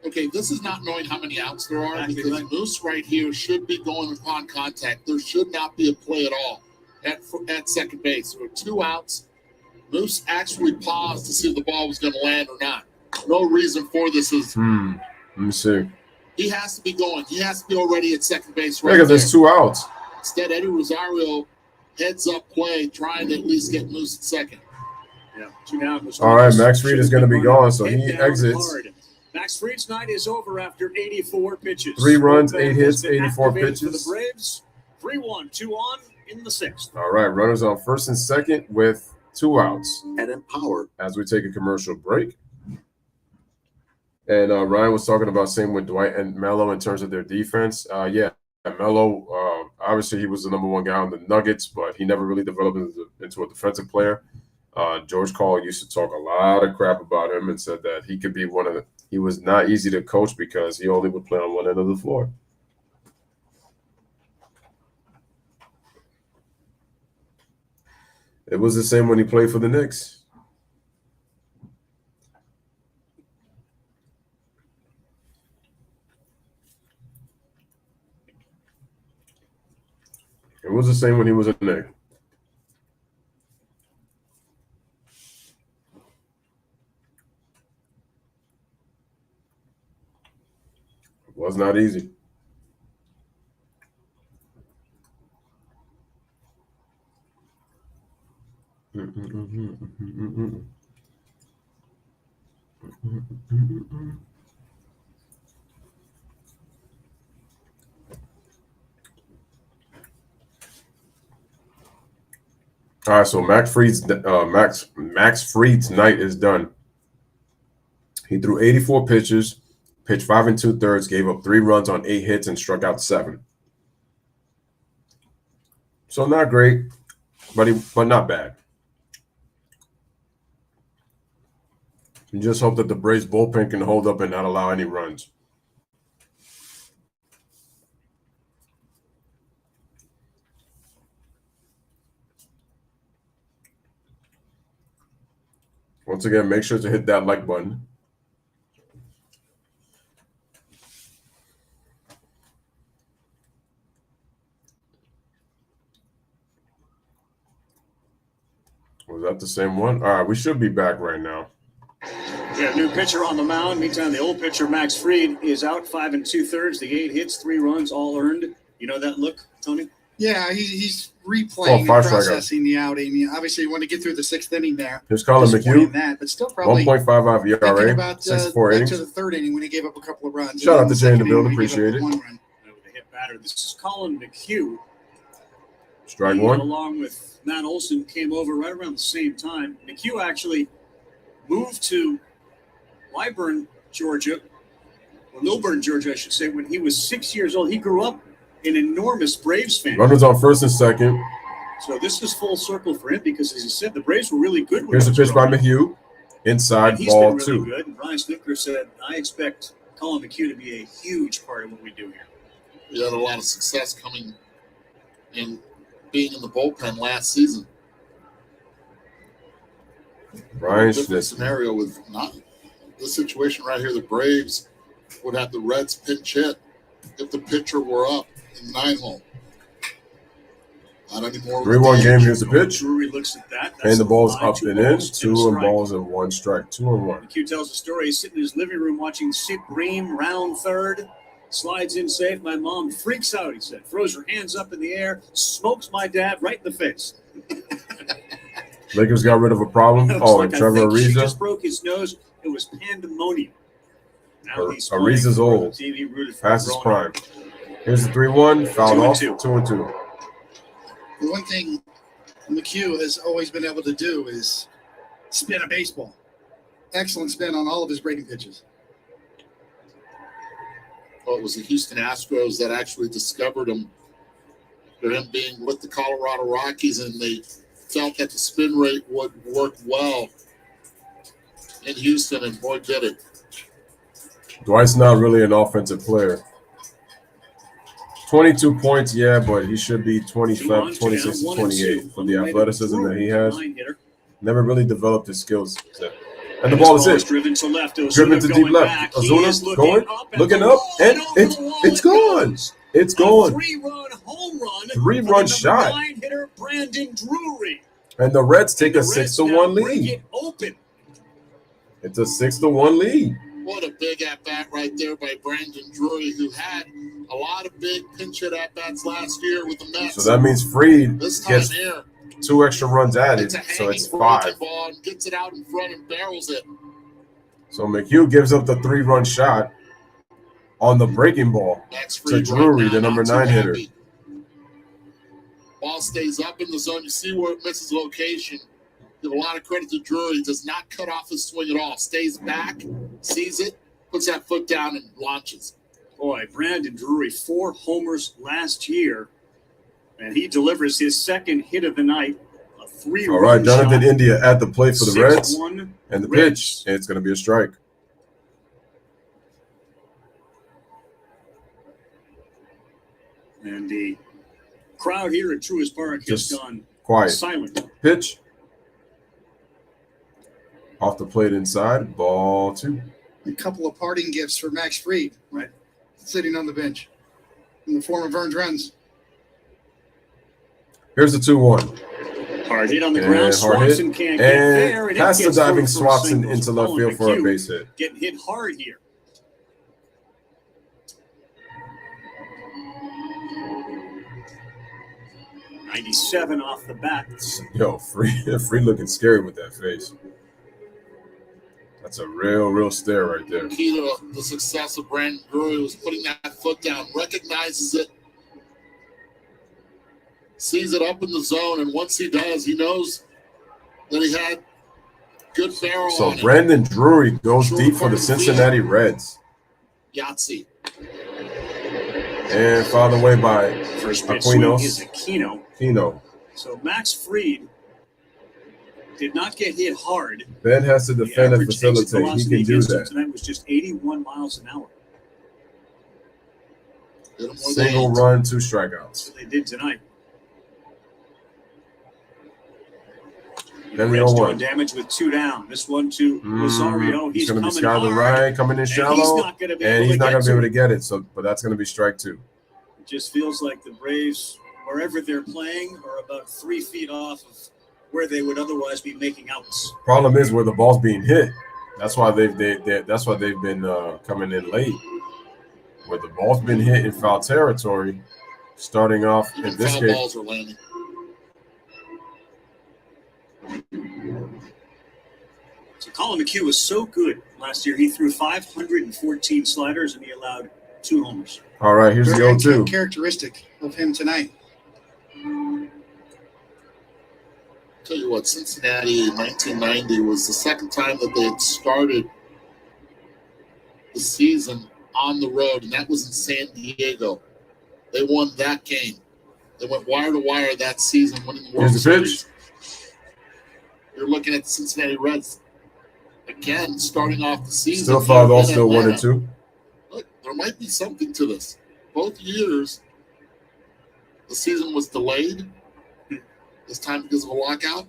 Okay, this is not knowing how many outs there are because Moose right here should be going upon contact. There should not be a play at all at second base. There were 2 outs. Moose actually paused to see if the ball was going to land or not. No reason for this is Let me see. he has to be going. He has to be already at second base Yeah, right because there's 2 outs. Instead, Eddie Rosario heads up play, trying to at least get Moose at second. Yeah, 2 down. All right, Max Fried is going to be gone, so he exits. Hard. Max Fried's night is over after 84 pitches. 3 runs, Bullpen 8 hits, has been 84 activated for pitches. the Braves. 3-1, 2 on in the 6th. All right, runners on first and second with 2 outs. And empowered. As we take a commercial break. And Ryan was talking about same with Dwight and Melo in terms of their defense. Yeah, Melo, obviously he was the number 1 guy on the Nuggets, but he never really developed into a defensive player. George Call used to talk a lot of crap about him and said that he could be he was not easy to coach because he only would play on one end of the floor. It was the same when he played for the Knicks. It was the same when he was a Knick. It was not easy. All right, so Max Fried's night is done. He threw 84 pitches, pitched 5 2/3, gave up 3 runs on 8 hits, and struck out 7. So not great, but not bad. You just hope that the Braves bullpen can hold up and not allow any runs. Once again, make sure to hit that like button. Was that the same one? All right, we should be back right now. We got a new pitcher on the mound. Meantime, the old pitcher, Max Fried, is out 5 2/3. The 8 hits, 3 runs, all earned. You know that look, Tony? Yeah, he's replaying and processing the outing. Obviously, you want to get through the 6th inning there. Here's Colin McHugh. That, but still probably 1.55 ERA, about 64 back innings. to the 3rd inning when he gave up a couple of runs. Shout out to Jay in the building. Inning, Appreciate it. With a hit batter. This is Colin McHugh. Strike He, one. along with Matt Olson, came over right around the same time. McHugh actually moved to Lilburn, Georgia, I should say, when he was 6 years old. He grew up an enormous Braves fan. Runners on first and second. So this is full circle for him because, as he said, the Braves were really good. Here's the pitch by McHugh. Inside, he's ball been really 2. good. And Brian Snooker said, I expect Colin McHugh to be a huge part of what we do here. We had a lot of success coming in being in the bullpen last season. Brian different Schnitt. scenario with not this situation right here. The Braves would have the Reds pinch hit if the pitcher were up in the 9-hole. Not anymore. 3-1 game. Here's the pitch. Drury looks at that. And the ball's line, up two and in. balls, 2 strike. balls and 1 strike. 2-1. McHugh tells the story. He's sitting in his living room watching Sid Bream round third. Slides in safe. My mom freaks out, he said. Throws her hands up in the air. Smokes my dad right in the face. Lakers got rid of a problem. Oh, like, Trevor Ariza just Ariza. broke his nose. It was pandemonium. Now he's Ariza's playing for old. the team he rooted for Past his growing prime. up. Here's the 3-1. Fouled off. 2-2. 2-2. The one thing McHugh has always been able to do is spin a baseball. Excellent spin on all of his breaking pitches. Well, it was the Houston Astros that actually discovered him. For him being with the Colorado Rockies, and they felt that the spin rate would work well in Houston, and boy, did it. Dwight's not really an offensive player. 22 points, yeah, but he should be 25, 26, 28 for the athleticism that he has. Never really developed his skills. And the ball is hit. Driven to left. Driven to deep left. Ozuna going, looking up, and it's gone. It's gone. 3-run home run. 3-run shot. 9-hitter Brandon Drury. And the Reds take a 6-1 Break lead. it open. It's a 6-1 lead. What a big at-bat right there by Brandon Drury, who had a lot of big pinch hit at-bats last year with the Mets. So that means Freed This time gets here, 2 extra runs added, it's a so it's hanging 5. breaking ball and gets it out in front and barrels it. So McHugh gives up the 3-run shot on the breaking ball That's to Freed Drury, right now, the number not 9 too hitter. happy. Ball stays up in the zone. You see where it misses location. Give a lot of credit to Drury. Does not cut off his swing at all. Stays back, sees it, puts that foot down, and launches. Boy, Brandon Drury, 4 homers last year, and he delivers his second hit of the night. A 3-run All right, Jonathan shot. India at the plate for the Reds. 6-1 And the Reds. pitch, and it's going to be a strike. And the crowd here at Truist Park has Just gone quiet. silent. Pitch. Off the plate inside. Ball 2. A couple of parting gifts for Max Fried, right? Sitting on the bench in the form of earned runs. Here's the 2-1. Hard hit on the And ground. hard hit. Swanson can't get there. And it past the gets diving through for Swapson singles. into left Colin field for a McHugh base hit. Getting hit hard here. '97 off the bat. Yo, Free looking scary with that face. That's a real stare right there. Key to the success of Brandon Drury was putting that foot down, recognizes it, sees it up in the zone, and once he does, he knows that he had good barrel So on Brandon Drury goes Short deep for part the of the field. Cincinnati Reds. it. Yahtzee. And fouled away by First pitch swing is Aquino. Aquino. So Max Fried did not get hit hard. Ben has to The defend and average exit facilitate. He velocity can do against that. Tonight was just 81 miles an hour. Hit him with Single the run, 2 strikeouts. They did tonight. Then we Reds don't doing damage with 2 down. This one to Rosario. He's He's going to coming be sky to the hard. right, coming in and shallow, he's not going to be able to going to be able to it. get it. So, but that's going to be strike 2. It just feels like the Braves, wherever they're playing, are about 3 feet off of where they would otherwise be making outs. Problem is where the ball's being hit. That's why they've been coming in late. Where the ball's been hit in foul territory, starting off Even in this foul game. balls are landing. So Colin McHugh was so good last year. He threw 514 sliders and he allowed 2 homers. All right, here's the Very 0-2. characteristic of him tonight. Tell you what, Cincinnati in 1990 was the second time that they had started the season on the road, and that was in San Diego. They won that game. They went wire to wire that season, winning the World Here's the Series. pitch. You're looking at the Cincinnati Reds again, starting off the season. Still fouled here off, in still Atlanta. 1-2. Look, there might be something to this. Both years, the season was delayed. This time because of a lockout.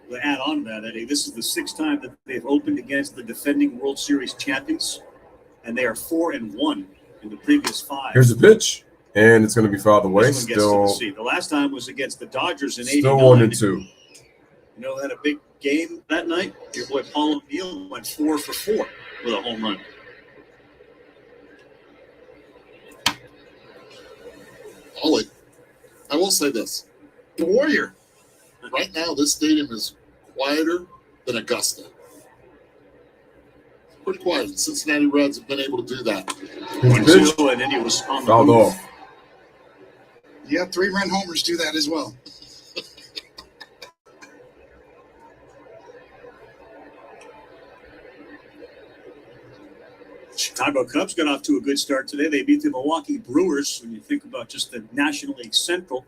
To add on to that, Eddie, this is the 6th time that they've opened against the defending World Series champions, and they are 4-1 in the previous 5. Here's the pitch, and it's going to be fouled away. This one gets to Still, the seat. The last time was against the Dodgers in still 89. 1-2. You know, had a big game that night. Your boy Paul O'Neill went 4 for 4 with a home run. Ollie, I will say this. The Warrior. Right now, this stadium is quieter than Augusta. Pretty quiet. The Cincinnati Reds have been able to do that. 1-2, and then he was on the Fouled move. off. Yeah, 3-run homers do that as well. Chicago Cubs got off to a good start today. They beat the Milwaukee Brewers. When you think about just the National League Central,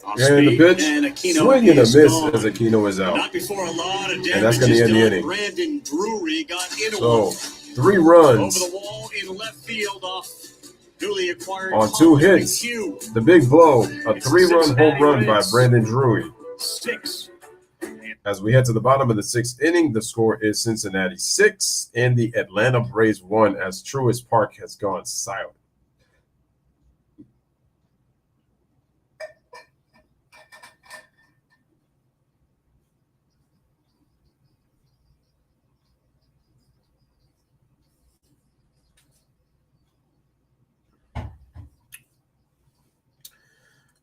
off And the speed, pitch, and Aquino swing and a is miss gone. as Aquino is out. Not before a lot of damage And that's going to is end the done. inning. Brandon Drury got into So, one. 3 runs Over the wall in left field off newly acquired on 2 Colin hits. McHugh. The big blow, a It's 3-run Cincinnati home run by Reds. Brandon Drury. 6. As we head to the bottom of the 6th inning, the score is Cincinnati 6 and the Atlanta Braves 1 as Truist Park has gone silent.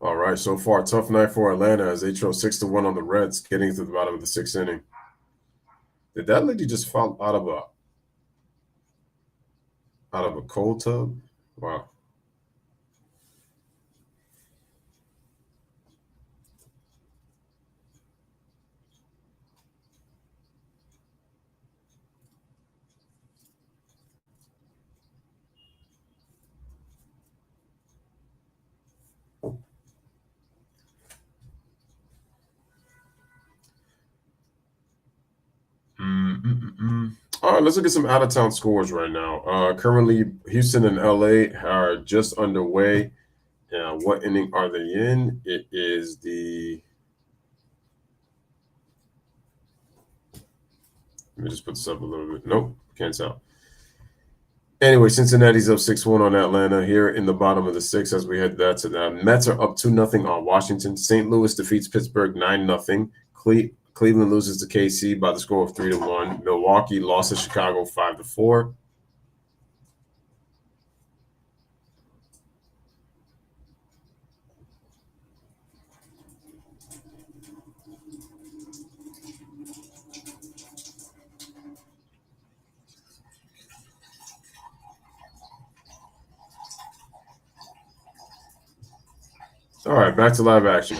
All right, so far, tough night for Atlanta as they trail 6-1 on the Reds, getting to the bottom of the 6th inning. Did that lady just fall out of a cold tub? Wow. All right, let's look at some out-of-town scores right now. Currently, Houston and LA are just underway. What inning are they in? It is the – let me just put this up a little bit. Nope, can't tell. Anyway, Cincinnati's up 6-1 on Atlanta here in the bottom of the 6th as we head that to that. Mets are up 2-0 on Washington. St. Louis defeats Pittsburgh 9-0. Cleveland loses to KC by the score of 3-1. Milwaukee lost to Chicago 5-4. All right, back to live action.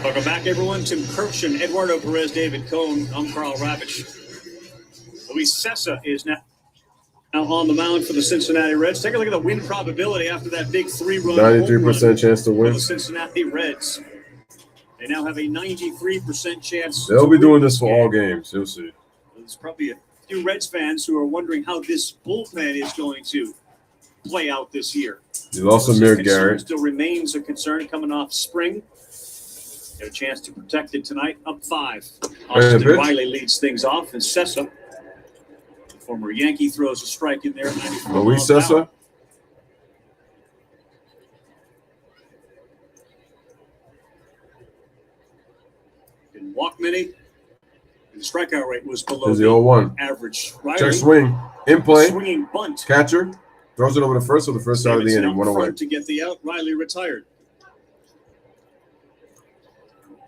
Welcome back, everyone. Tim Kirkshin, Eduardo Perez, David Cohn. I'm Carl Ravitch. Luis Cessa is now on the mound for the Cincinnati Reds. Take a look at the win probability after that big 3-run 93% chance to for win. the Cincinnati Reds. They now have a 93% chance. They'll to be doing win this for all games. You'll see. There's probably a few Reds fans who are wondering how this bullpen is going to play out this year. You lost This Amir concern Garrett. still remains a concern coming off spring. Get a chance to protect it tonight. Up 5. Austin pitch. Riley leads things off, and Cessa, the former Yankee, throws a strike in there. Luis Cessa. Didn't walk many. The strikeout rate was below Here's the the 0-1. average. Check Riley, swing. In play. swinging bunt. Catcher. Throws it over the first, so the first out of the Davidson inning. out 1 away. front to get the out. Riley retired.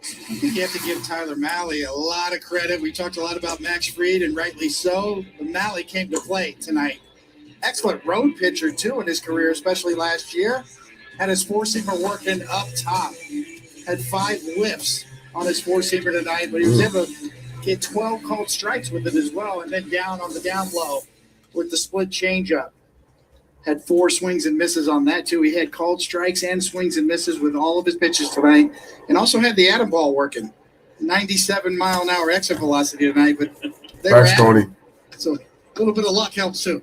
I think you have to give Tyler Mahle a lot of credit. We talked a lot about Max Fried, and rightly so. But Mahle came to play tonight. Excellent road pitcher, too, in his career, especially last year. Had his four-seamer working up top. Had 5 whiffs on his four-seamer tonight, but he was able to get 12 called strikes with it as well, and then down on the down low with the split changeup. Had 4 swings and misses on that, too. He had called strikes and swings and misses with all of his pitches tonight, and also had the atom ball working. 97-mile-an-hour exit velocity tonight, but they were Thanks, Tony. so a little bit of luck helps, too.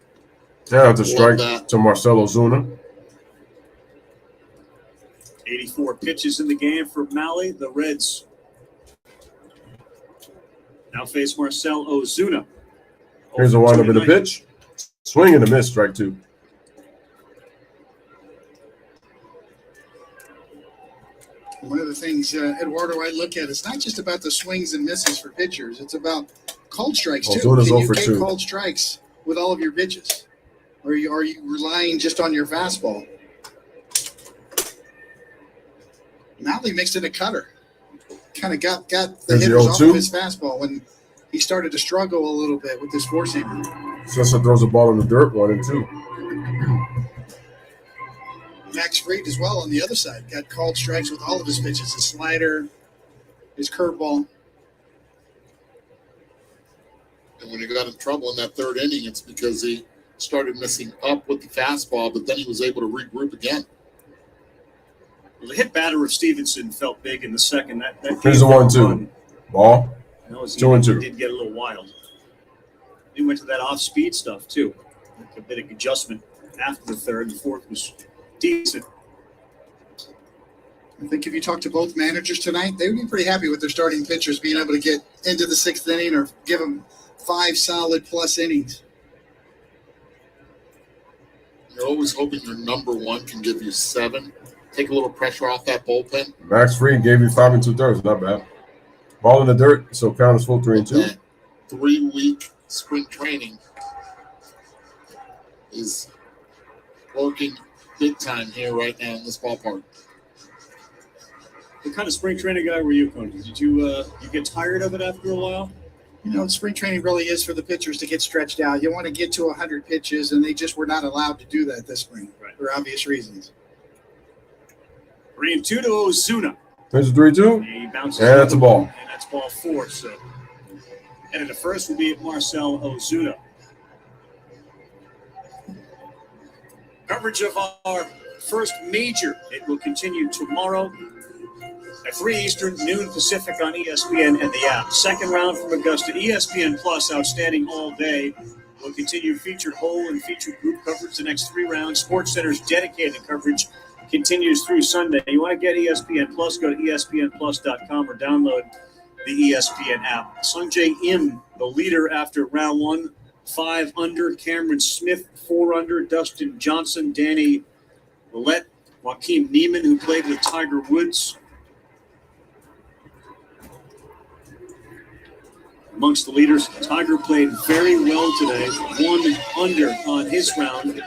Yeah, it's a strike to Marcell Ozuna. 84 pitches in the game for Mahle. The Reds now face Marcell Ozuna. Here's the windup of the pitch. Swing and a miss, strike 2. One of the things, Eduardo, I look at, it's not just about the swings and misses for pitchers. It's about called strikes, too. Ozuna's Can 0 you for get 2. called strikes with all of your pitches? Or are you relying just on your fastball? Mahle mixed in a cutter. Kind of got the Here's the hitters off 0-2. of his fastball when he started to struggle a little bit with his four-seamer. Sessa throws the ball in the dirt, 1 and 2. Max Fried as well on the other side. Got called strikes with all of his pitches. His slider, his curveball. And when he got in trouble in that 3rd inning, it's because he started missing up with the fastball, but then he was able to regroup again. Well, the hit batter of Stevenson felt big in the second. That Here's the 1-2. Ball. 2 and 2. Did get a little wild. He went to that off-speed stuff, too. Like a bit of adjustment after the 3rd. The 4th was decent. I think if you talk to both managers tonight, they would be pretty happy with their starting pitchers being able to get into the 6th inning or give them 5 solid plus innings. You're always hoping your number 1 can give you 7. Take a little pressure off that bullpen. Max Fried gave you 5 2/3. Not bad. Ball in the dirt, so count is full 3 and 2. That 3-week spring training is working big time here right now in this ballpark. What kind of spring training guy were you, Coney? Did you get tired of it after a while? You know, spring training really is for the pitchers to get stretched out. You want to get to 100 pitches, and they just were not allowed to do that this spring for obvious reasons. 3-2 to Ozuna. There's a 3-2. He bounces. And that's a ball. And that's ball 4. So, and the first will be Marcell Ozuna. Coverage of our first major. It will continue tomorrow at 3 Eastern, noon Pacific on ESPN and the app. Second round from Augusta. ESPN Plus, outstanding all day. We'll continue featured whole and featured group coverage the next 3 rounds. SportsCenter's dedicated coverage continues through Sunday. You want to get ESPN Plus, go to espnplus.com or download the ESPN app. Sungjae Im, the leader after round 1, 5 under. Cameron Smith, 4 under. Dustin Johnson, Danny Willett, Joaquin Neiman, who played with Tiger Woods. Amongst the leaders, Tiger played very well today. 1 under on his round.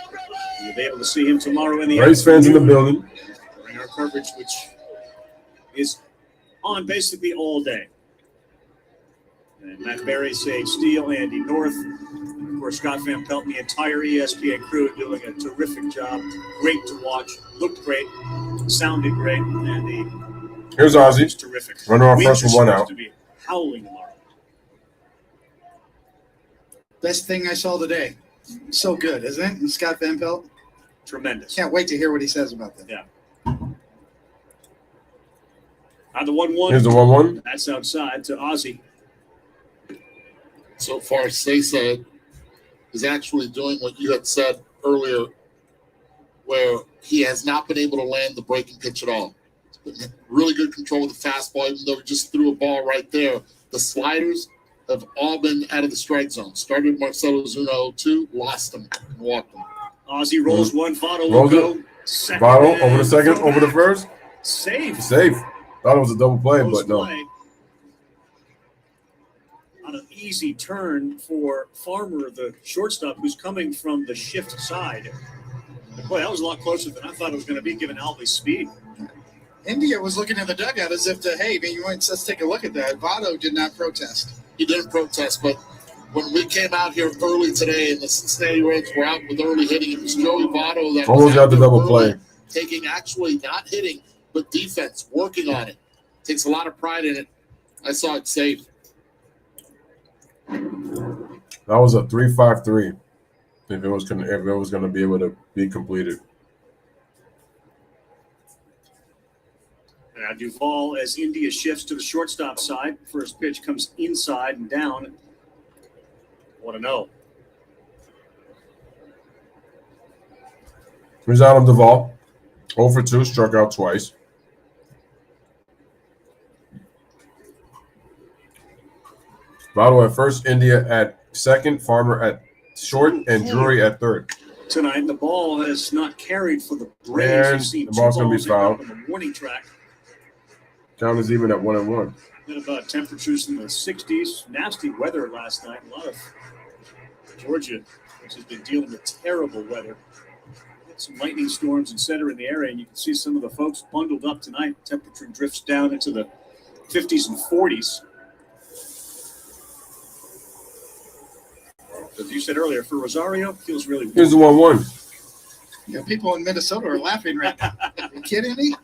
You'll be able to see him tomorrow in the Race fans in the building. During our coverage, which is on basically all day. And Matt Berry, Sage Steele, Andy North, and of course Scott Van Pelt, and the entire ESPN crew doing a terrific job. Great to watch. Looked great. Sounded great. And the Here's Ozzy. was terrific. Runner on Winds first are with 1 supposed out. to be howling tomorrow. Best thing I saw today. So good, isn't it? And Scott Van Pelt. Tremendous. Can't wait to hear what he says about that. Yeah. On the 1-1. Here's the 1-1. That's outside to Ozzy. So far, Sesa is actually doing what you had said earlier, where he has not been able to land the breaking pitch at all. He's been really good control with the fastball, even though he just threw a ball right there. The sliders have all been out of the strike zone. Started Marcell Ozuna 0-2, lost him, and walked him. Ozzy rolls 1. Votto will Rolls go. it. Second Votto over the second, and over the first. Safe. Safe. Thought it was a double play, Close but no. play. On a easy turn for Farmer, the shortstop, who's coming from the shift side. But boy, that was a lot closer than I thought it was going to be, given Alvey's speed. India was looking at the dugout as if hey, man, let's take a look at that. Votto did not protest. He didn't protest, but when we came out here early today and the Cincinnati Reds were out with early hitting, it was Joey Votto that almost got the double play. Taking actually not hitting, but defense, working on it. Takes a lot of pride in it. I saw it safe. That was a 3-5-3. If it was gonna be able to be completed. Now Duvall, as India shifts to the shortstop side, first pitch comes inside and down. What a no. Here's Adam Duvall. 0 for 2, struck out twice. Votto at first, India at second, Farmer at short, and Drury at third. Tonight, the ball has not carried for the Braves. And You've seen the ball's two going to balls be fouled. on the warning track. Count is even at 1-1. Then about temperatures in the 60s. Nasty weather last night. A lot of Georgia, which has been dealing with terrible weather. Some lightning storms, etc. in the area, and you can see some of the folks bundled up tonight. Temperature drifts down into the 50s and 40s. As you said earlier, for Rosario, feels really warm. Here's the 1-1. Yeah, people in Minnesota are laughing right now. Are you kidding me?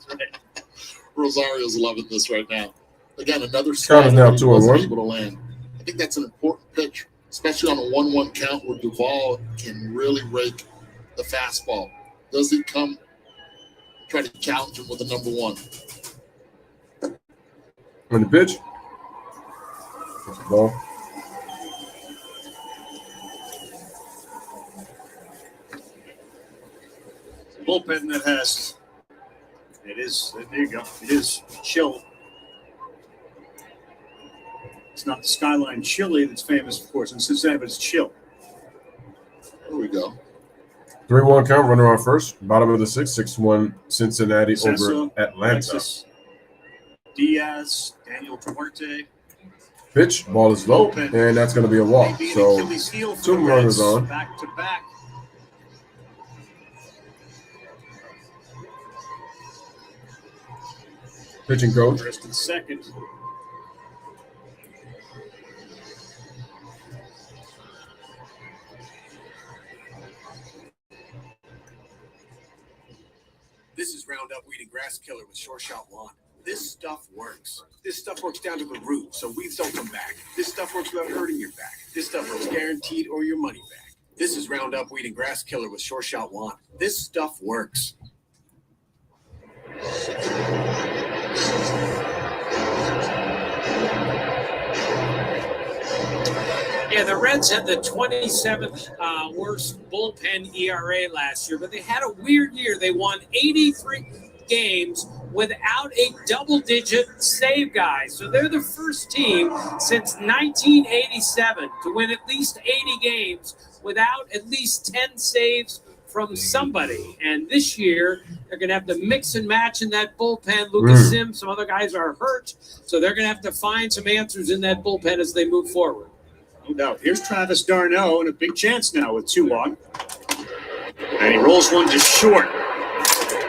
Rosario's loving this right now. Again, another Count is now slider he wasn't 2-1. able to land. I think that's an important pitch, especially on a 1-1 count where Duvall can really rake the fastball. Does he come try to challenge him with a number 1? On the pitch. That's the ball. Bullpen that has, there you go, it is chill. It's not the Skyline chili that's famous, of course, in Cincinnati, but it's chill. There we go. 3-1 count, runner on first. Bottom of the 6th, 6-1 Cincinnati Sessa, over Atlanta. Alexis, Diaz, Daniel Duarte. Pitch, ball is low, and that's going to be a walk. Maybe an So Achilles heel for 2 the runners Reds, on. back to back. Pitching coach. First and second. This is Roundup Weed and Grass Killer with Short Shot Lawn. This stuff works. This stuff works down to the root, so weeds don't come back. This stuff works without hurting your back. This stuff works guaranteed or your money back. This is Roundup Weed and Grass Killer with Short Shot Lawn. This stuff works. Yeah, the Reds had the 27th worst bullpen ERA last year, but they had a weird year. They won 83 games without a double-digit save guy. So they're the first team since 1987 to win at least 80 games without at least 10 saves from somebody. And this year, they're going to have to mix and match in that bullpen. Lucas Sims, some other guys are hurt, so they're going to have to find some answers in that bullpen as they move forward. No doubt. Here's Travis d'Arnaud, and a big chance now with 2 on. And he rolls one to short.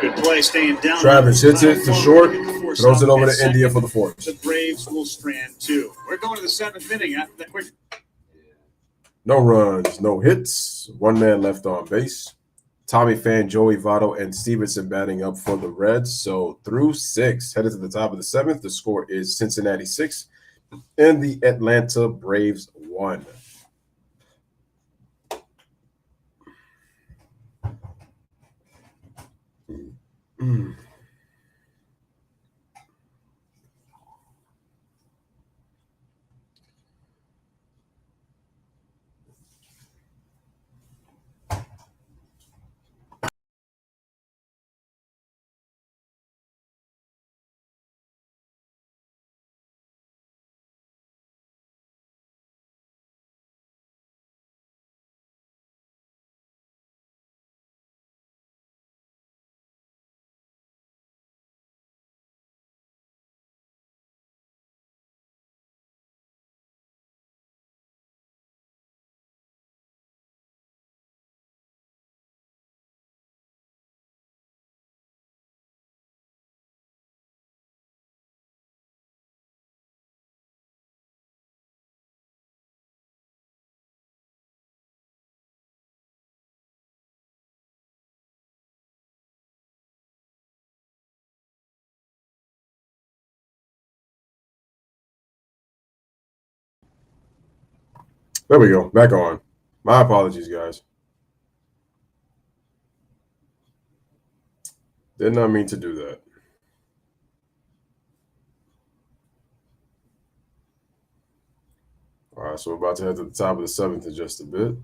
Good play staying down. Travis hits it to short, throws it over to India for the 4th. The Braves will strand 2. We're going to the 7th inning after that quick. No runs, no hits. 1 man left on base. Tommy Pham, Joey Votto, and Stevenson batting up for the Reds. So through 6, headed to the top of the 7th. The score is Cincinnati 6 and the Atlanta Braves 1. There we go. Back on. My apologies, guys. Did not mean to do that. All right, so we're about to head to the top of the 7th in just a bit.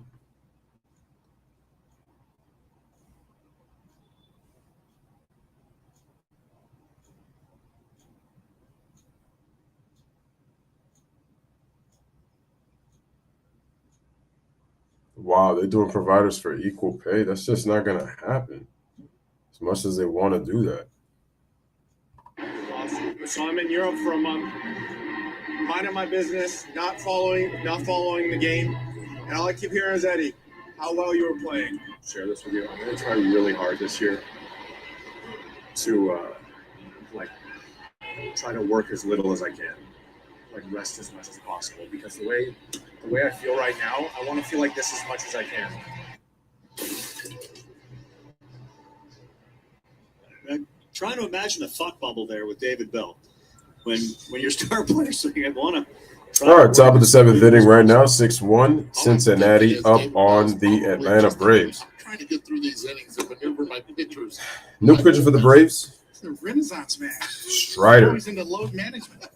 Wow, they're doing providers for equal pay. That's just not going to happen as much as they want to do that. Awesome. So I'm in Europe for a month, minding my business, not following the game. And all I keep hearing is, Eddie, how well you were playing. Share this with you. I'm going to try really hard this year to try to work as little as I can, rest as much as possible, because the way I feel right now, I want to feel like this as much as I can. I'm trying to imagine a thought bubble there with David Bell when your star players saying, I want to. All right, top of the 7th inning right now, 6-1, Cincinnati up on the Atlanta Braves. Trying to get through these innings and maneuver my pitchers. New pitcher for the Braves, It's a renaissance man. Strider. He's into load management.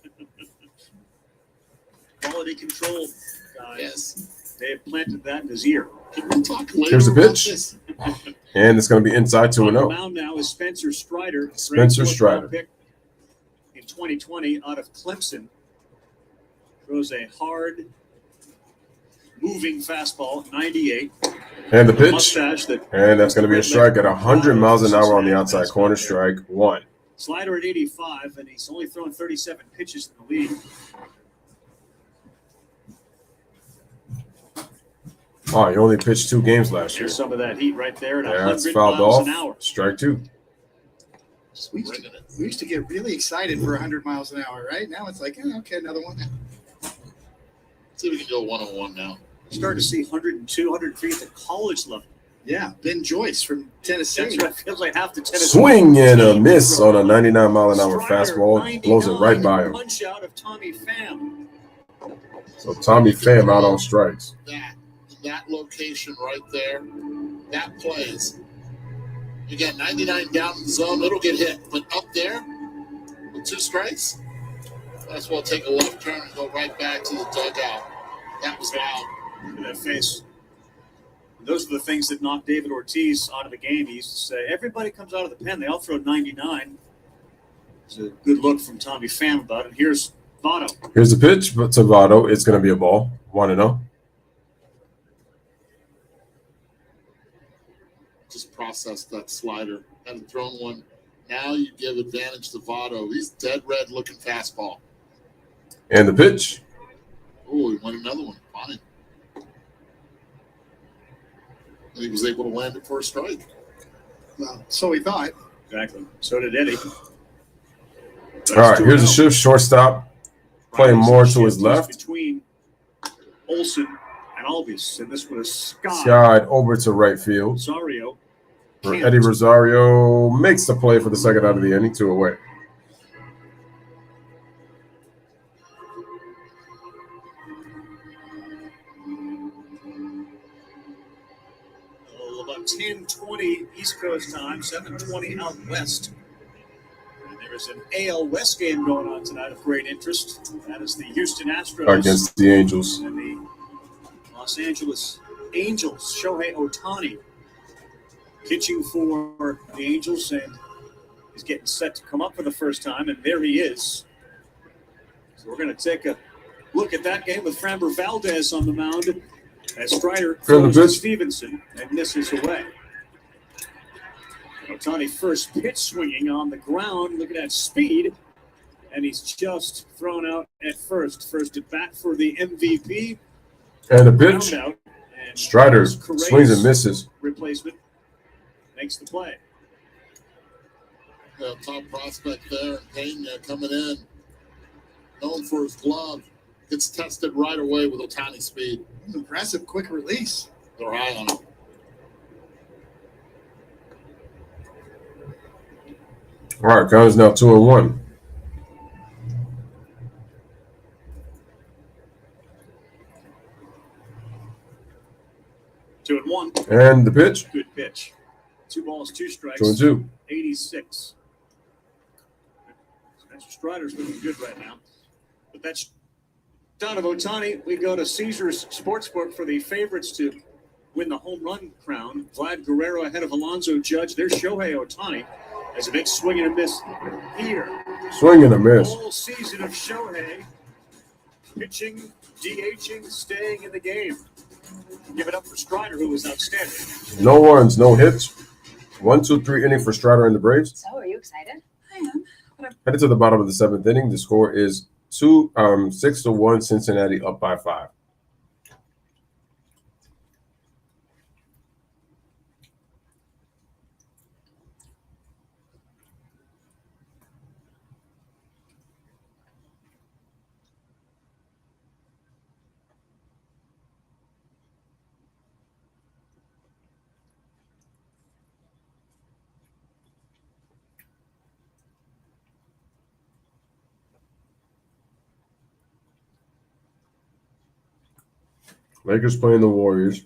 Quality control, guys. Yes. They have planted that in his ear. Can we talk later Here's the about pitch. this? And it's going to be inside 2-0. On the mound now is Spencer Strider. Spencer Strider. Pick in 2020 out of Clemson. Throws a hard, moving fastball, 98. And the pitch. Mustache that And that's going to be a strike at 100 miles an hour on the outside corner. Strike 1. Slider at 85, and he's only thrown 37 pitches in the league. Oh, he only pitched 2 games last year. There's some of that heat right there at That's 100 fouled miles off. an hour. Strike 2. We used to get really excited for 100 miles an hour, right? Now it's like, okay, another one. See if we can go 1-on-1 now. Starting to see 102, 103 at the college level. Yeah, Ben Joyce from Tennessee. That's right. Feels like half the Tennessee. Swing and a miss on a 99 mile an hour fastball. Blows it right by him. Punch out of Tommy Pham. So Tommy Pham out on strikes. That location right there, that plays. You got 99 down in the zone, it'll get hit. But up there, with 2 strikes, that's well take a left turn and go right back to the dugout. That was loud. Look at that face. Those are the things that knocked David Ortiz out of the game. He used to say, everybody comes out of the pen. They all throw 99. It's a good look from Tommy Pham about it. Here's Votto. Here's the pitch, but to Votto, it's going to be a ball. 1-0. Just process that slider. Hadn't thrown one. Now you give advantage to Votto. He's dead red looking fastball. And the pitch. Oh, he won another one. Fine. And he was able to land it for a strike. Well, so we thought. Exactly. So did Eddie. All right, here's a shift. Shortstop playing more to his left. Between Olson and Albies, and this was Skied over to right field. Rosario. Eddie Rosario makes the play for the second out of the inning, 2 away. About 10:20 East Coast time, 7:20 out west. And there is an AL West game going on tonight of great interest. That is the Houston Astros Against the Angels. and the Los Angeles Angels. Shohei Ohtani pitching for the Angels, and he's getting set to come up for the first time, and there he is. So we're going to take a look at that game with Framber Valdez on the mound as Strider throws to Stevenson and misses away. Ohtani first pitch swinging on the ground. Look at that speed. And he's just thrown out at first. First at bat for the MVP. And the pitch. Strider swings and misses. Replacement makes the play. Yeah, top prospect there. Pena coming in. Known for his glove. Gets tested right away with Ohtani speed. Aggressive, quick release. They're high on him. All right, count is now 2-1. 2-1. And the pitch. Good pitch. 2 balls, 2 strikes. 2-2. 86. Spencer Strider's looking good right now. But that's Don of Ohtani. We go to Caesars Sportsbook for the favorites to win the home run crown. Vlad Guerrero ahead of Alonso Judge. There's Shohei Ohtani as a big swing and a miss here. Swing and a miss. Whole season of Shohei pitching, DHing, staying in the game. Give it up for Strider, who was outstanding. No runs, no hits. 1, 2, 3 inning for Strider and the Braves. So, are you excited? I am. Headed to the bottom of the 7th inning. The score is 6-1. Cincinnati up by 5. Lakers playing the Warriors.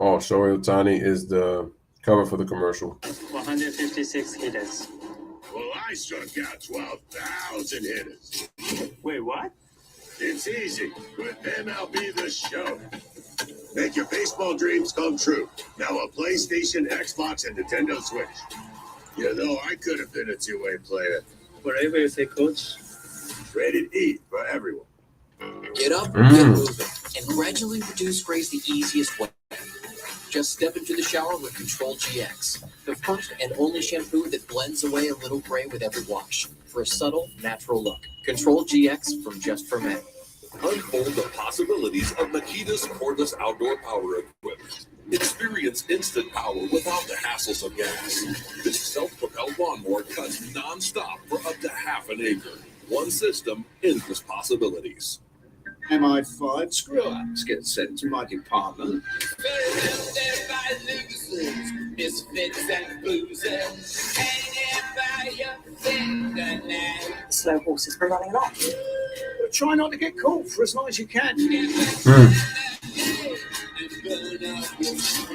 Oh, Shohei Ohtani is the cover for the commercial. 156 hitters. Well, I struck out 12,000 hitters. Wait, what? It's easy. With MLB The Show. Make your baseball dreams come true. Now a PlayStation, Xbox, and Nintendo Switch. You know, I could have been a two-way player. Whatever you say, Coach. Rated E for everyone. Get up, get moving, and gradually reduce grays the easiest way. Just step into the shower with Control GX, the first and only shampoo that blends away a little gray with every wash for a subtle, natural look. Control GX from Just for Men. Unfold the possibilities of Makita's cordless outdoor power equipment. Experience instant power without the hassles of gas. This self-propelled lawnmower cuts non-stop for up to half an acre. One system, endless possibilities. MI5 screw-ups get sent to my department. Slow horses for running along. Try not to get caught for as long as you can.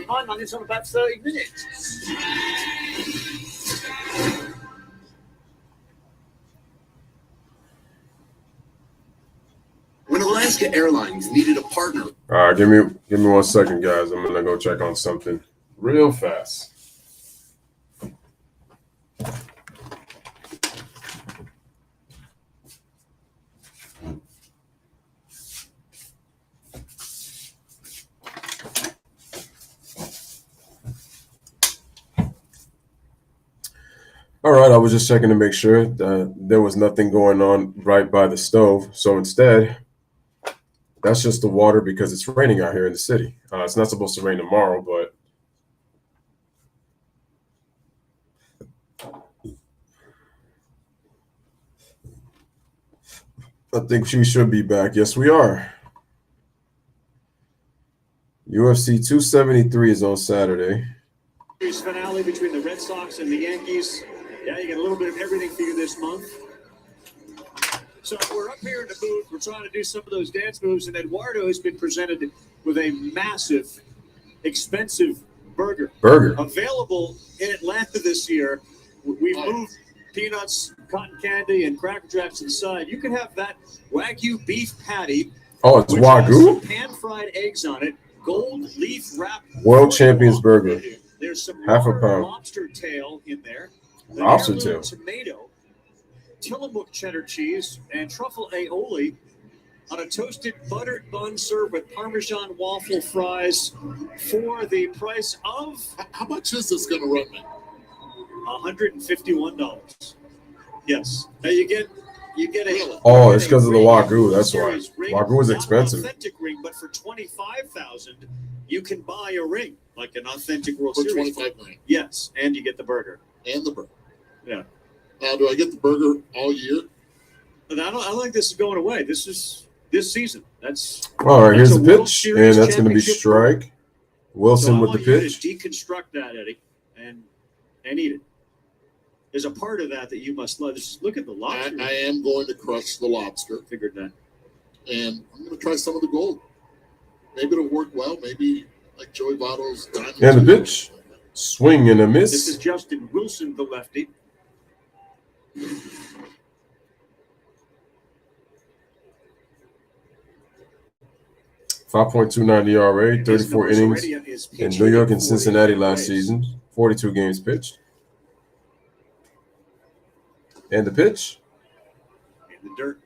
My money's on about 30 minutes. When Alaska Airlines needed a partner. All right, give me 1 second, guys. I'm gonna go check on something real fast. All right, I was just checking to make sure that there was nothing going on right by the stove. So instead, that's just the water because it's raining out here in the city. It's not supposed to rain tomorrow, but I think we should be back. Yes, we are. UFC 273 is on Saturday. Series finale between the Red Sox and the Yankees. Yeah, you get a little bit of everything for you this month. So we're up here in the booth. We're trying to do some of those dance moves, and Eduardo has been presented with a massive, expensive burger. Available in Atlanta this year. We've moved peanuts, cotton candy, and Cracker Jacks inside. You can have that Wagyu beef patty. Oh, it's Wagyu? Pan-fried eggs on it. Gold leaf wrap. World Champions Burger. There's some half a pound. Lobster tail in there. Lobster tail. Tomato, Tillamook cheddar cheese, and truffle aioli on a toasted buttered bun served with Parmesan waffle fries for the price of... How much is this going to run me? $151. Yes. Now you get a... Oh, it's because of the Wagyu. That's why. Wagyu is expensive. Authentic ring, but for $25,000, you can buy a ring, like an authentic World For Series. $25,000. Yes, and you get the burger. And the burger. Yeah. Now, do I get the burger all year? And I don't think this is going away. This is this season. That's All right, here's a the World pitch, Series and that's going to be championship strike. Wilson So I with the want you pitch. to deconstruct that, Eddie, and eat it. There's a part of that you must love. Just look at the lobster. I am going to crush the lobster. Figured that. And I'm going to try some of the gold. Maybe it'll work well. Maybe like Joey Votto's diamond. And the pitch. Swing and a miss. This is Justin Wilson, the lefty. 5.29 ERA, 34 innings in New York and Cincinnati last season. 42 games pitched. And the pitch. In the dirt.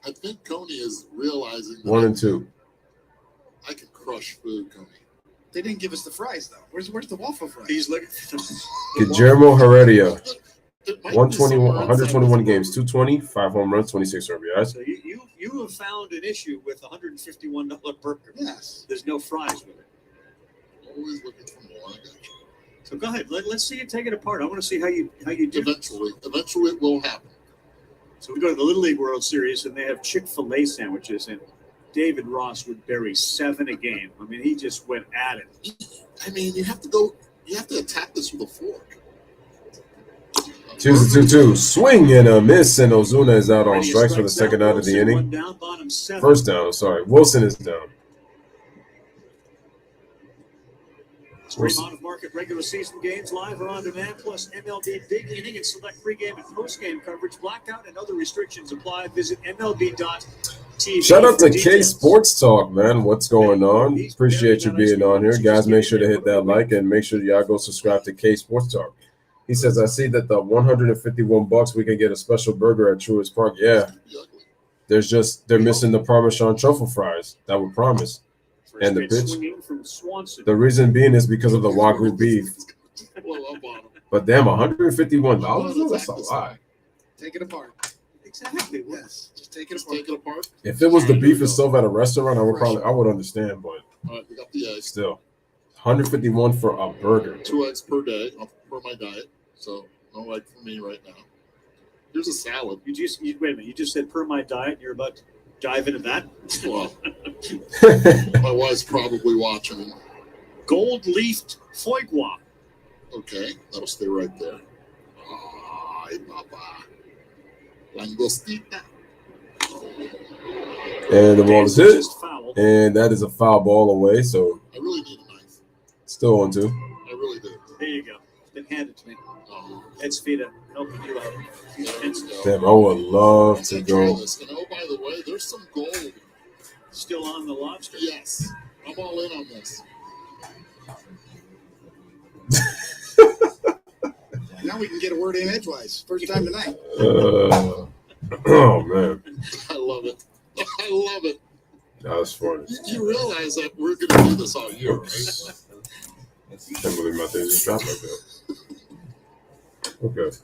I think Coney is realizing that 1 and 2. I can crush food, Coney. They didn't give us the fries, though. Where's the waffle fries? He's looking. Guillermo Heredia. It might be 121 games, 220, 5 home runs, 26 RBIs. So you have found an issue with a $151 burger. Yes. There's no fries with it. Always looking for more. I got you. So go ahead. Let's see you take it apart. I want to see how you do. Eventually it will happen. So we go to the Little League World Series, and they have Chick-fil-A sandwiches, and David Ross would bury 7 a game. I mean, he just went at it. I mean, you have to attack this with a fork. Here's the 2-2. Swing and a miss, and Ozuna is out on strikes for the second out of the inning. First down, sorry. Wilson is down. Stream out-of-market regular season games live or on demand, plus MLB Big Inning and select pregame and postgame coverage. Blackout and other restrictions apply. Visit MLB.TV. Shout out to K Sports Talk, man. What's going on? Appreciate you being on here. Guys, make sure to hit that like and make sure y'all go subscribe to K Sports Talk. He says, I see that the $151 we can get a special burger at Truist Park. Yeah. They're missing the Parmesan truffle fries that were promised. And the pitch. The reason being is because of the Wagyu beef. But damn, $151? That's a lot. Take it apart. Exactly. Yes. Just take it apart. If it was the beef itself at a restaurant, I would understand, but All right, we got the eggs. still. $151 for a burger. 2 eggs per day per my diet. So no egg for me right now. Here's a salad. Wait a minute. You just said per my diet. And you're about to dive into that. Well, my wife's probably watching. Gold-leafed foie gras. Okay, that'll stay right there. Ay, papa. Langostita. And the ball is hit. And that is a foul ball away, so I really need a knife. still on 2. I really do. There you go. Then hand it to me. Ed's feet up. Helping you out. Damn, I would love to go. And oh, by the way, there's some gold. Still on the lobster? Yes. I'm all in on this. Now we can get a word in edgewise. First time tonight. Oh, man. I love it. I love it. That was funny. You realize that we're going to do this all year, right? Can't believe my thing just dropped like that. Okay.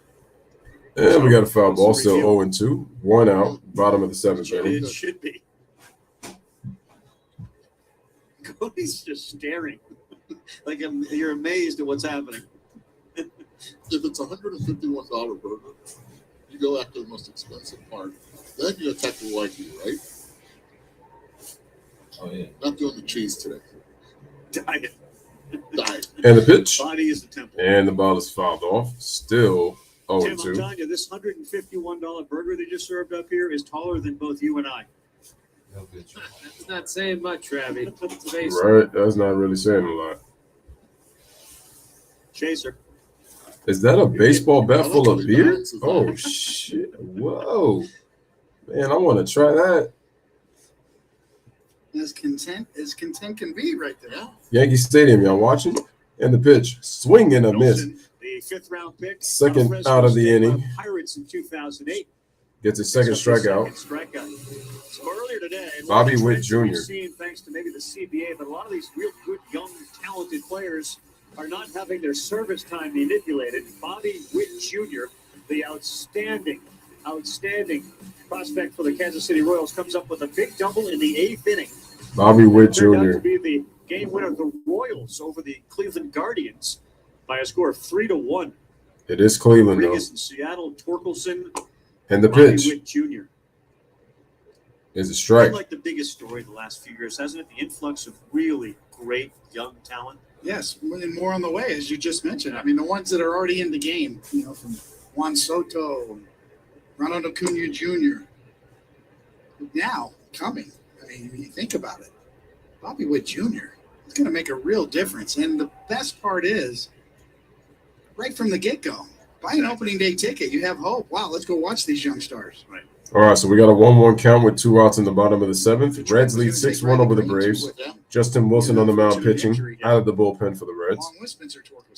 And we got a foul ball, still 0-2. 1 out, bottom of the 7th inning. It should be. Cody's just staring. Like you're amazed at what's happening. If it's a $151 burger, you go after the most expensive part. Then you attack the Wagyu, right? Oh, yeah. Not doing the cheese today. Diet. And the pitch. Body is the temple. And the ball is fouled off. Still Tim, I'm 0-2. telling you, this $151 burger they just served up here is taller than both you and I. That's not saying much, Ravi. Right? That's not really saying a lot. Chaser. Is that a baseball bat full of beer? Oh, shit. Whoa. Man, I want to try that. As content can be right there. Yankee Stadium, y'all watching? And the pitch. Swing and a miss. The 5th round pick. Second out of the inning. Pirates in 2008. Gets a second strikeout. So earlier today, Bobby Witt Jr. We've seen, thanks to maybe the CBA, but a lot of these real good, young, talented players are not having their service time manipulated. Bobby Witt Jr., the outstanding prospect for the Kansas City Royals, comes up with a big double in the 8th inning. Bobby Witt Turned out Jr. to be the game winner of the Royals over the Cleveland Guardians by a score of 3-1. It is Cleveland, though. Rodriguez in Seattle, Torkelson, And the Bobby pitch Witt Jr. is a strike. Been like the biggest story the last few years, hasn't it? The influx of really great young talent. Yes, and more on the way, as you just mentioned. I mean, the ones that are already in the game, you know, from Juan Soto, Ronald Acuna Jr. Now coming. I mean, when you think about it, Bobby Witt Jr. is going to make a real difference. And the best part is, right from the get-go, buy an opening day ticket. You have hope. Wow, let's go watch these young stars. Right. All right, so we got a 1-1 count with 2 outs in the bottom of the 7th. Reds lead 6-1 over the Braves. Justin Wilson on the mound pitching out of the bullpen for the Reds.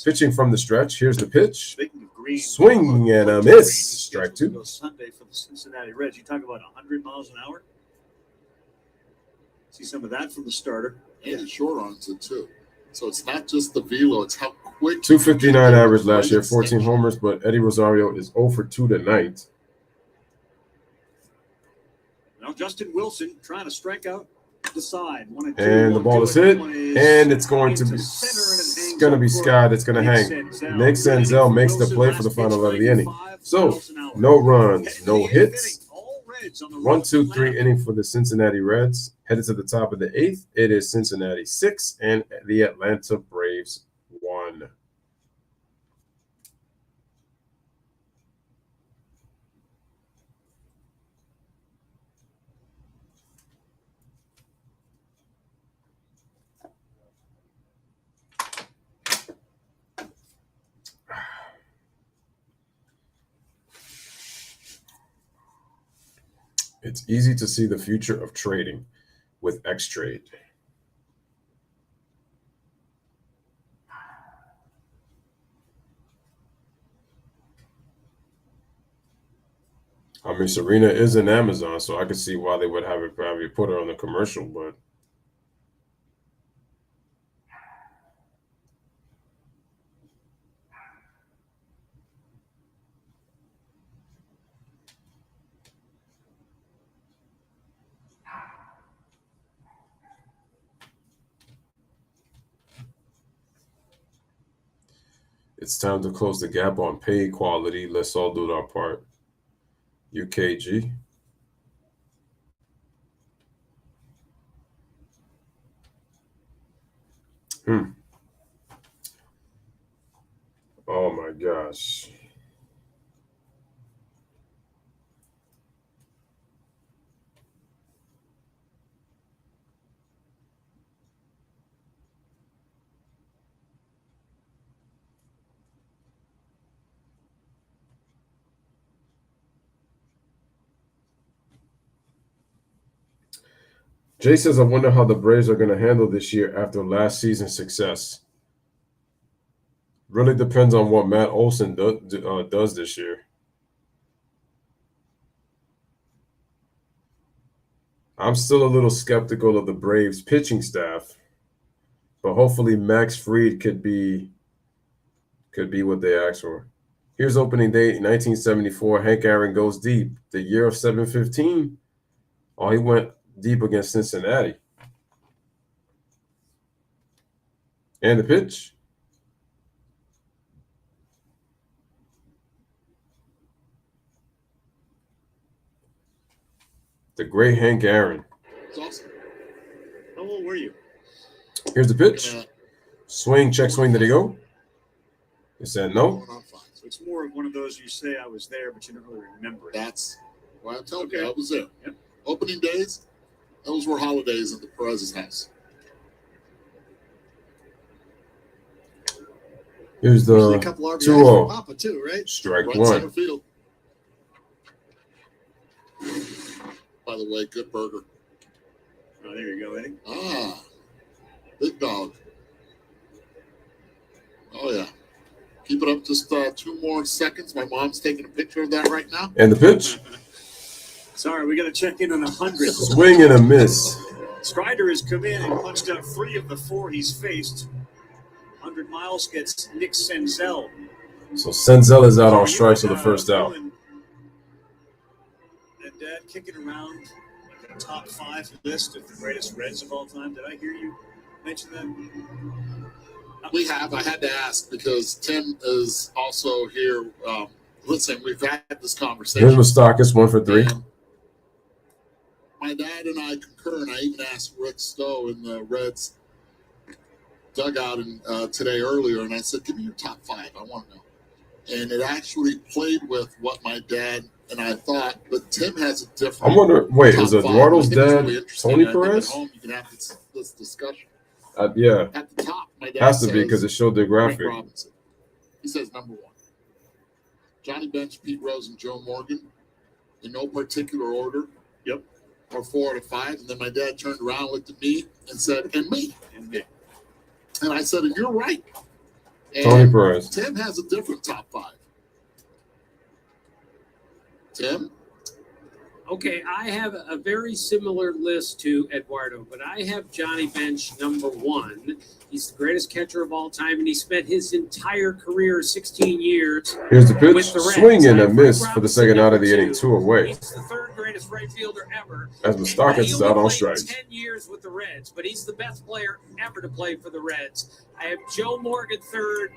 Pitching from the stretch. Here's the pitch. Swing and a miss. Strike 2. Sunday for the Cincinnati Reds. You talk about 100 miles an hour. See some of that from the starter. And he's short on it, too. So it's not just the velo, it's how quick. 259 average last year, 14 homers, but Eddie Rosario is 0 for 2 tonight. Now Justin Wilson trying to strike out the side. And the ball is hit, and it's going to be Scott. It's going to hang. Nick Senzel makes the play for the final out of the inning. So no runs, no hits. 1-2-3 inning for the Cincinnati Reds. Headed to the top of the 8th. It is Cincinnati 6 and the Atlanta Braves 1. It's easy to see the future of trading with X-Trade. I mean, Serena is an Amazon, so I could see why they would have it probably put her on the commercial, but it's time to close the gap on pay quality. Let's all do our part. UKG. Oh my gosh. Jay says, I wonder how the Braves are going to handle this year after last season's success. Really depends on what Matt Olson does this year. I'm still a little skeptical of the Braves pitching staff, but hopefully Max Fried could be what they asked for. Here's opening day 1974. Hank Aaron goes deep. The year of 715. Oh, he went deep against Cincinnati. And the pitch. The great Hank Aaron. It's awesome. How old were you? Here's the pitch. Swing, check swing. Did he go? He said no. So it's more of one of those you say I was there, but you don't really remember it. That's why I'm telling you, I was there. Yep. Opening days, those were holidays at the Perez's house. Here's the 2-0. Papa too, right? Strike Right one. center field. By the way, good burger. Oh, there you go, Eddie. Ah, big dog. Oh, yeah. Keep it up just 2 more seconds. My mom's taking a picture of that right now. And the pitch. Sorry, we got to check in on 100. Swing and a miss. Strider has come in and punched out 3 of the 4 he's faced. 100 miles gets Nick Senzel. So Senzel is out on strikes for the first out. And Dad kicking around like the top 5 list of the greatest Reds of all time. Did I hear you mention that? We have. I had to ask because Tim is also here. Listen, we've had this conversation. Here's Moustakas, 1 for 3. And my dad and I concur, and I even asked Rick Stowe in the Reds dugout today earlier, and I said, give me your top 5. I want to know. And it actually played with what my dad and I thought, but Tim has a different. I wonder, wait, is top 5. Eduardo's I think it's dad really interesting. Tony I think Perez? At home, you can have this discussion. Yeah. At the top, my dad Has to says, be because it showed the Frank graphic. Robinson. He says number 1. Johnny Bench, Pete Rose, and Joe Morgan in no particular order. Yep. Or 4 out of 5. And then my dad turned around, looked at me, and said, and me. And me. And I said, and you're right. And Tony Perez. Tim has a different top 5. Tim? Okay, I have a very similar list to Eduardo, but I have Johnny Bench number 1. He's the greatest catcher of all time, and he spent his entire career, 16 years. Here's the pitch. with the Reds. Swing and I a have miss Frank for the second out of the Robinson inning. 2 away. He's the 3rd greatest right fielder ever. As Moustakas He is only out on played strikes. 10 years with the Reds, but he's the best player ever to play for the Reds. I have Joe Morgan 3rd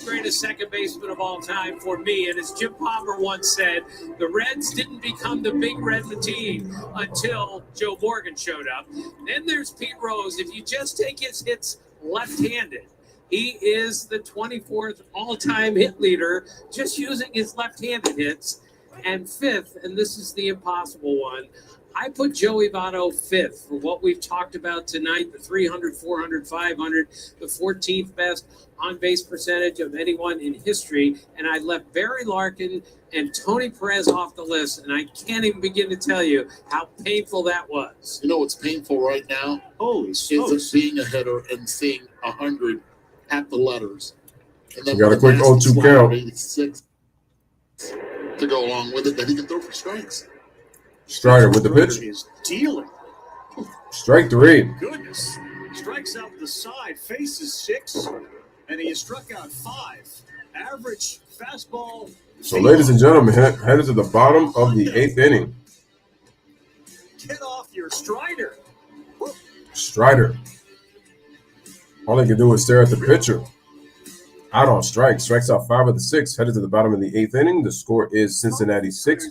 greatest second baseman of all time for me. And as Jim Palmer once said, the Reds didn't become the big red team until Joe Morgan showed up. Then there's Pete Rose. If you just take his hits left-handed, he is the 24th all-time hit leader just using his left-handed hits. And 5th, and this is the impossible one, I put Joey Votto 5th for what we've talked about tonight, the 300, 400, 500, the 14th best on-base percentage of anyone in history. And I left Barry Larkin and Tony Perez off the list, and I can't even begin to tell you how painful that was. You know what's painful right now? Holy smokes. Is being a hitter and seeing 100 at the letters. And then You got a with quick nasty 0-2 slider count. at 86 to go along with it that he can throw for strikes. Strider with the pitch. Is dealing. Strike 3. Goodness. Strikes out the side, faces 6, and he has struck out 5. Average fastball. So, ladies and gentlemen, headed to the bottom of the 8th inning. Get off your Strider. Strider. All they can do is stare at the pitcher. Out on strike. Strikes out 5 of the 6. Headed to the bottom of the 8th inning. The score is Cincinnati 6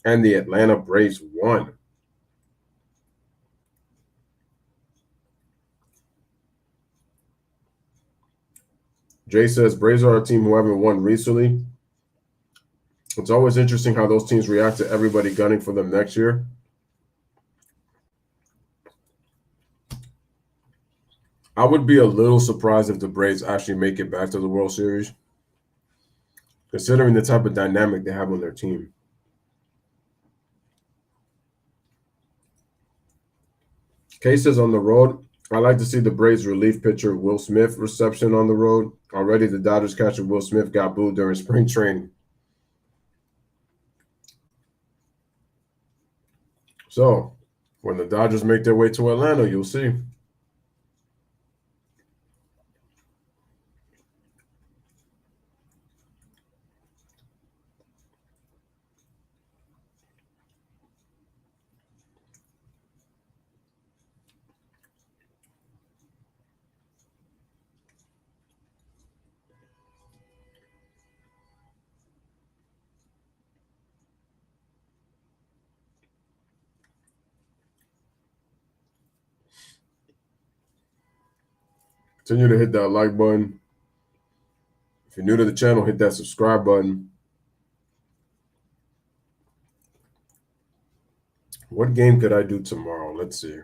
and the Atlanta Braves 1. Jay says, Braves are a team who haven't won recently. It's always interesting how those teams react to everybody gunning for them next year. I would be a little surprised if the Braves actually make it back to the World Series, considering the type of dynamic they have on their team. Cases on the road. I like to see the Braves relief pitcher Will Smith reception on the road. Already the Dodgers catcher Will Smith got booed during spring training. So when the Dodgers make their way to Atlanta, you'll see. Continue to hit that like button. If you're new to the channel, hit that subscribe button. What game could I do tomorrow? Let's see.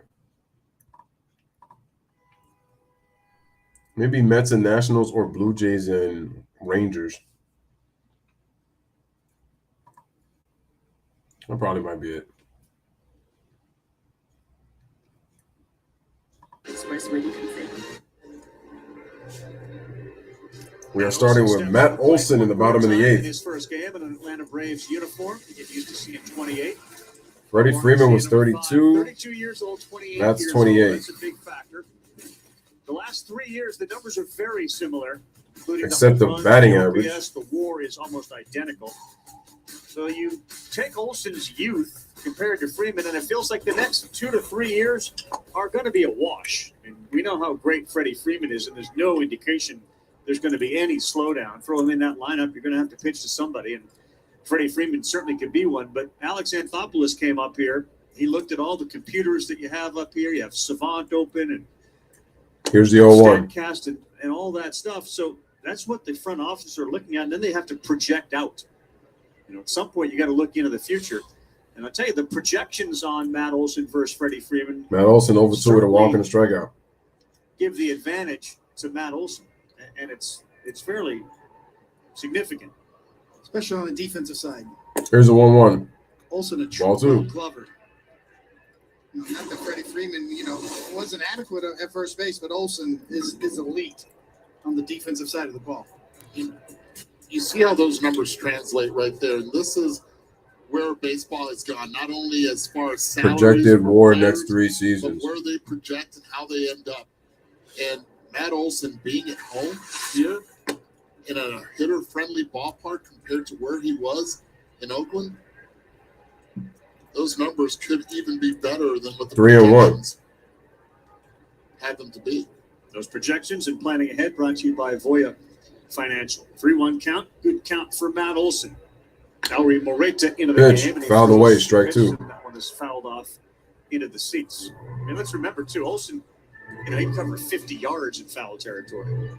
Maybe Mets and Nationals or Blue Jays and Rangers. That probably might be it. We are starting with Matt Olson in the bottom of the 8th. His first game in an Atlanta Braves uniform. You get used to seeing 28. Freddie Freeman was 32. 32 years old, 28 That's years 28. old. That's a big factor. The last 3 years, the numbers are very similar, including Except the the home runs, batting the average. OPS. The WAR is almost identical. So you take Olson's youth compared to Freeman, and it feels like the next 2 to 3 years are going to be a wash. And We know how great Freddie Freeman is, and there's no indication there's going to be any slowdown. Throw him in that lineup, you're going to have to pitch to somebody, and Freddie Freeman certainly could be one. But Alex Anthopoulos came up here. He looked at all the computers that you have up here. You have Savant open and here's the 0-1. Statcast and all that stuff. So that's what the front office are looking at, and then they have to project out. At some point, you got to look into the future. And I'll tell you, the projections on Matt Olson versus Freddie Freeman. Matt Olson over 2 with a walk and a strikeout. Give the advantage to Matt Olson, and it's fairly significant, especially on the defensive side. Here's a 1-1. Olson a Ball true 2. Glover. Not that Freddie Freeman, wasn't adequate at first base, but Olson is elite on the defensive side of the ball. You see how those numbers translate right there, and this is where baseball has gone, not only as far as salaries Projected WAR players, next 3 seasons. but where they project and how they end up. And Matt Olson being at home here in a hitter-friendly ballpark compared to where he was in Oakland, those numbers could even be better than what the 3-1 had them to be. Those projections and planning ahead brought to you by Voya Financial. 3-1 count, good count for Matt Olson. Elry Moreta into the pitch game. And he fouled throws away, the strike pitch, 2. and that one is fouled off into the seats. And let's remember, too, Olson, he covered 50 yards in foul territory,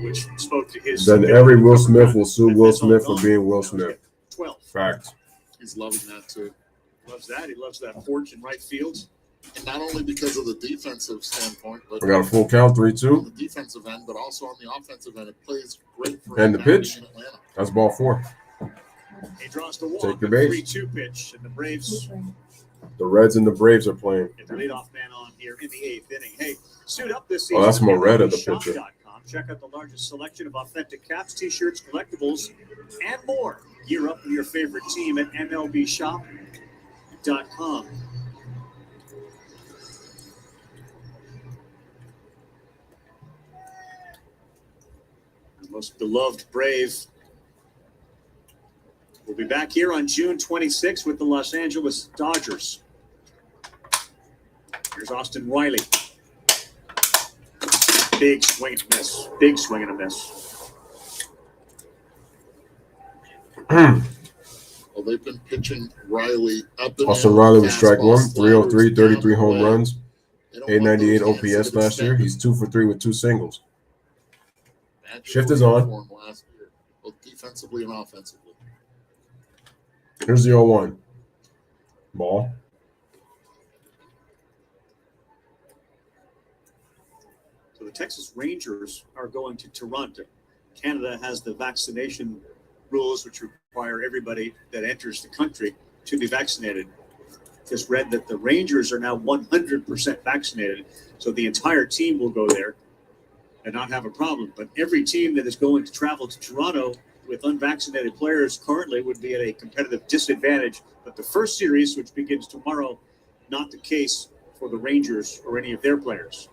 which spoke to his. Then every Will Smith will sue Will Smith for being Will Smith. 12. Fact. He's loving that, too. Loves that. He loves that porch in right field. And not only because of the defensive standpoint, but We got a full count, 3-2. on the defensive end, but also on the offensive end. It plays great for And him the now pitch. being in Atlanta. That's ball 4. He draws the walk. Take your base. 3-2 pitch, and the Braves The Reds and the Braves are playing. get the leadoff man on here in the 8th inning. Hey, suit up this season. Oh, that's Moreta, the pitcher. Shop.com. Check out the largest selection of authentic caps, T-shirts, collectibles, and more. Gear up with your favorite team at MLBshop.com. The most beloved Brave will be back here on June 26th with the Los Angeles Dodgers. Here's Austin Riley. Big swing and a miss. Big swing and a miss. Well, they've been pitching Riley up and Austin down, Riley was strike 1, fastball, 303, sliders, 33 down home the way. runs, They don't want 898 those hands OPS to last year. extend. He's 2 for 3 with 2 singles. Magical Shift is year on. for him last year, both defensively and offensively. Here's the 0-1. Ball. So the Texas Rangers are going to Toronto. Canada has the vaccination rules, which require everybody that enters the country to be vaccinated. Just read that the Rangers are now 100% vaccinated, so the entire team will go there and not have a problem. But every team that is going to travel to Toronto with unvaccinated players currently would be at a competitive disadvantage. But the first series, which begins tomorrow, not the case for the Rangers or any of their players.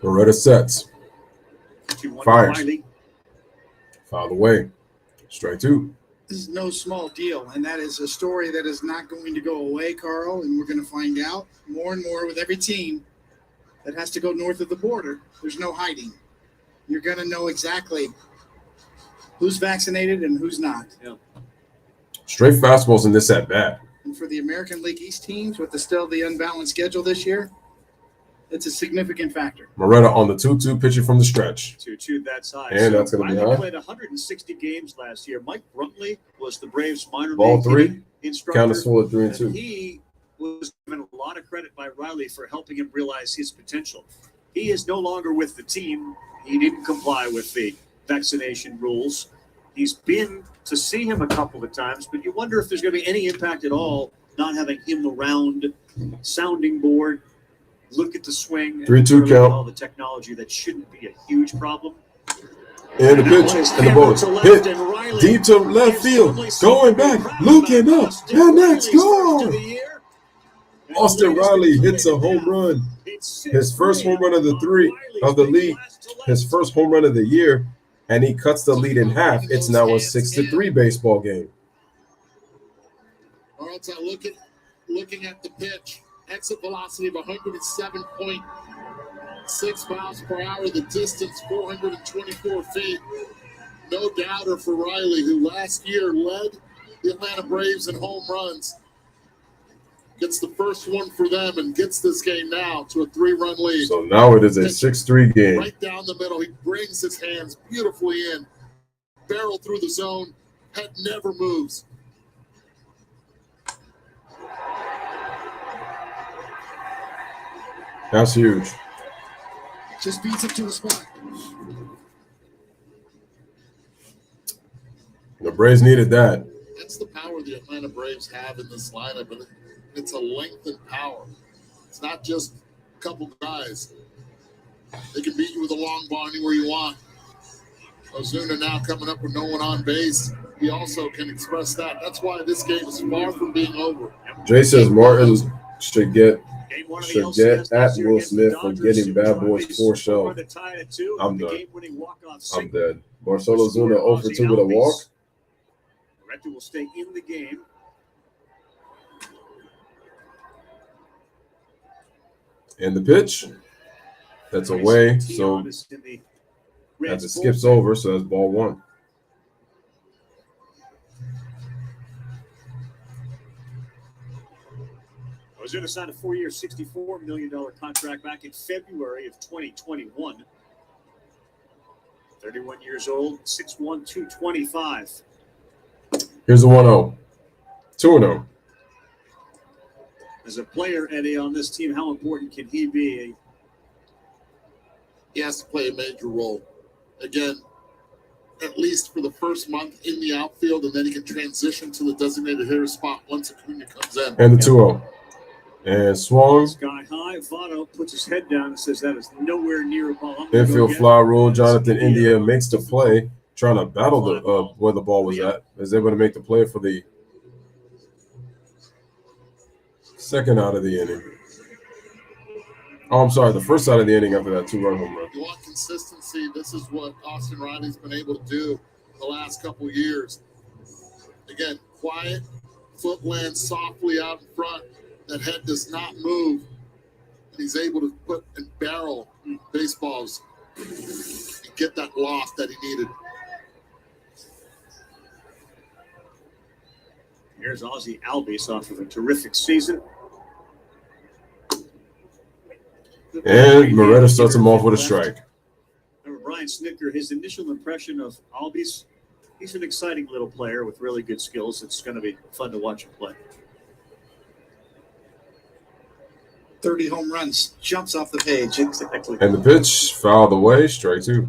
Moreta sets. 2-1 Fires. Riley. Fouled away. Strike 2. This is no small deal, and that is a story that is not going to go away, Carl, and we're going to find out more and more with every team that has to go north of the border. There's no hiding. You're going to know exactly who's vaccinated and who's not. Yeah. Straight fastballs in this at bat. And for the American League East teams with the unbalanced schedule this year, it's a significant factor. Moreta on the 2-2 pitching from the stretch. 2-2 that side. And that's gonna be Riley high. played 160 games last year. Mike Bruntley was the Braves minor Ball league 3. hitting instructor. Count is full at 3 and And 2. he was given a lot of credit by Riley for helping him realize his potential. He is no longer with the team. He didn't comply with the vaccination rules. He's been to see him a couple of times, but you wonder if there's going to be any impact at all not having him around, sounding board, look at the swing, 3-2 and count. all the technology. That shouldn't be a huge problem. And the pitch and the ball hit deep to left field. Going back, looking up, and that's gone. Austin Riley hits a home run. His first home run of the league, his first home run of the year, and he cuts the lead in half. It's now a 6-3 baseball game. Outside looking at the pitch. Exit velocity of 107.6 miles per hour. The distance 424 feet. No doubter for Riley, who last year led the Atlanta Braves in home runs. Gets the first one for them and gets this game now to a 3-run lead. So now it is a 6-3 game. Right down the middle. He brings his hands beautifully in. Barrel through the zone. Head never moves. That's huge. Just beats it to the spot. The Braves needed that. That's the power the Atlanta Braves have in this lineup, and it's a length and power. It's not just a couple guys. They can beat you with a long ball anywhere you want. Ozuna now coming up with no one on base. He also can express that. That's why this game is far from being over. Jay says Martin should get at Will Smith for getting Bad Boys 4 show. I'm done. I'm dead. Marcelo Ozuna 0 for 2 with a walk. Rector will stay in the game. And the pitch. That's away. So as it skips over, so that's ball 1. Ozuna signed a 4-year, $64 million contract back in February of 2021. 31 years old, 6'1", 225. Here's a 1-0. 2-0. As a player, Eddie, on this team, how important can he be? He has to play a major role. Again, at least for the first month in the outfield, and then he can transition to the designated hitter spot once Acuna comes in. And the 2-0. And swung. Sky high. Votto puts his head down and says that is nowhere near a ball. Infield fly rule. Jonathan India makes the play, trying to battle the where the ball was at. Is able to make the play for the second out of the inning. Oh, I'm sorry, the first out of the inning after that 2-run home run. You want consistency. This is what Austin Riley's been able to do the last couple years. Again, quiet, foot lands softly out in front. That head does not move. And he's able to put and barrel baseballs and get that loft that he needed. Here's Ozzie Albies off of a terrific season. And Moretta starts him off with a strike. Remember Brian Snicker, his initial impression of Albies, he's an exciting little player with really good skills. It's going to be fun to watch him play. 30 home runs. Jumps off the page. Exactly. And the pitch fouled away, strike 2.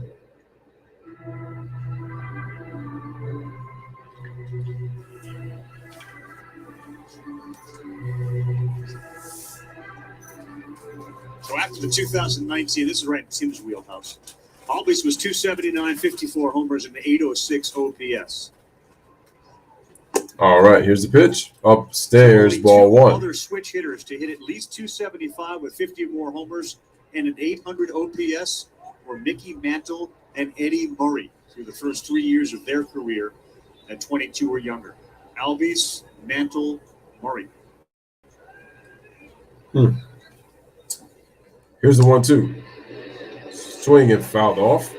So after the 2019, this is right in Tim's wheelhouse. Albies was 279, 54 homers, and 806 OPS. All right, here's the pitch. Upstairs, ball 1. Other switch hitters to hit at least 275 with 50 or more homers and an 800 OPS were Mickey Mantle and Eddie Murray through the first 3 years of their career at 22 or younger. Albies, Mantle, Murray. Here's the 1-2. Swing and fouled off.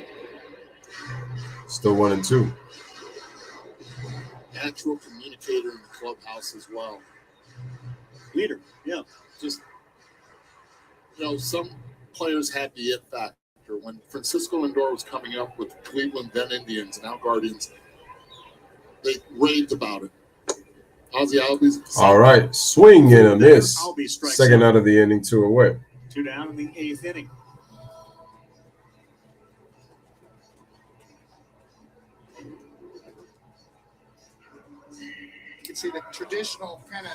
Still 1-2. Natural communicator in the clubhouse as well. Leader, yeah. Just, some players had the it factor. When Francisco Lindor was coming up with Cleveland, then Indians, now Guardians, they raved about it. Ozzie Albies. All right, swing and a miss. Second out of the inning, 2 away. 2 down in the 8th inning. You can see the traditional kind of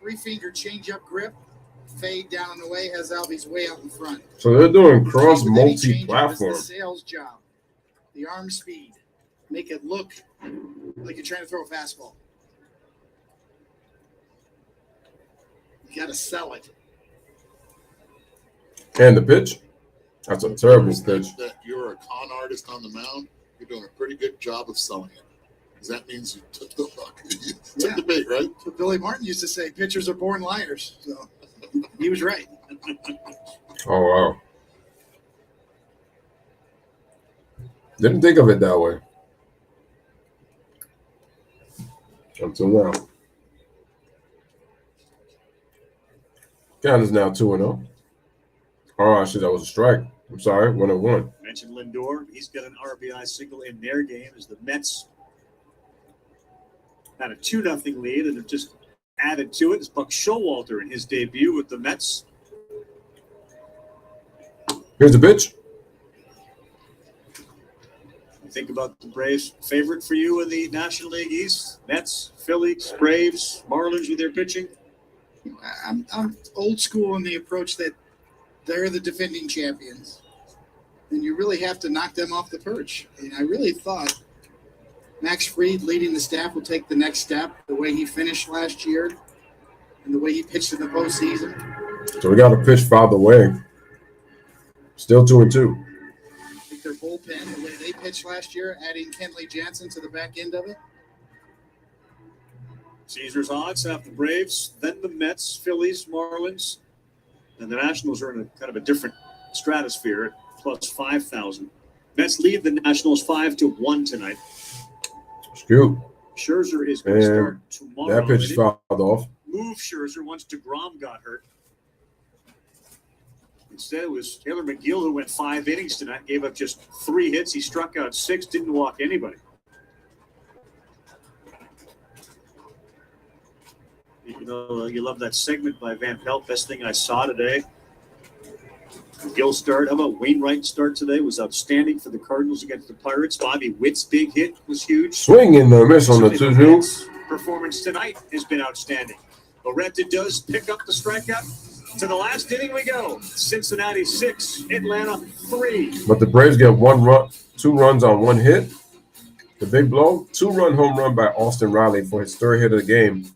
3-finger change-up grip. Fade down and away has Albies way out in front. So they're doing cross multi-platform. The sales job, the arm speed, make it look like you're trying to throw a fastball. You got to sell it. And the pitch. That's a terrible pitch. That you're a con artist on the mound. You're doing a pretty good job of selling it. because that means you took the buck. You took the bait, right? So Billy Martin used to say, pitchers are born liars. So he was right. Oh, wow. Didn't think of it that way. Until now. Count is now 2-0. Oh, shit, that was a strike. I'm sorry, 1-1. Mentioned Lindor. He's got an RBI single in their game as the Mets had a 2-0 lead and have just added to it. It's Buck Showalter in his debut with the Mets. Here's the pitch. You think about the Braves' favorite for you in the National League East? Mets, Phillies, Braves, Marlins with their pitching? I'm old school in the approach that they're the defending champions. And you really have to knock them off the perch. And I really thought Max Fried leading the staff will take the next step, the way he finished last year and the way he pitched in the postseason. So we got a pitch fouled away. Still 2-2. I think their bullpen, the way they pitched last year, adding Kenley Jansen to the back end of it. Caesar's odds have the Braves, then the Mets, Phillies, Marlins, and the Nationals are in a kind of a different stratosphere at plus 5,000. Mets lead the Nationals 5-1 tonight. Scoop. Scherzer is going to start tomorrow. That pitch fouled off. Move Scherzer once DeGrom got hurt. Instead, it was Taylor McGill who went 5 innings tonight, gave up just 3 hits. He struck out 6, didn't walk anybody. You know, you love that segment by Van Pelt. Best thing I saw today. McGill start. How about Wainwright start today? Was outstanding for the Cardinals against the Pirates. Bobby Witt's big hit was huge. Swing in the miss on the 2-2. Performance tonight has been outstanding. Loretta does pick up the strikeout. To the last inning we go. Cincinnati 6, Atlanta 3. But the Braves get 2 runs on 1 hit. The big blow, 2-run home run by Austin Riley for his 3rd hit of the game.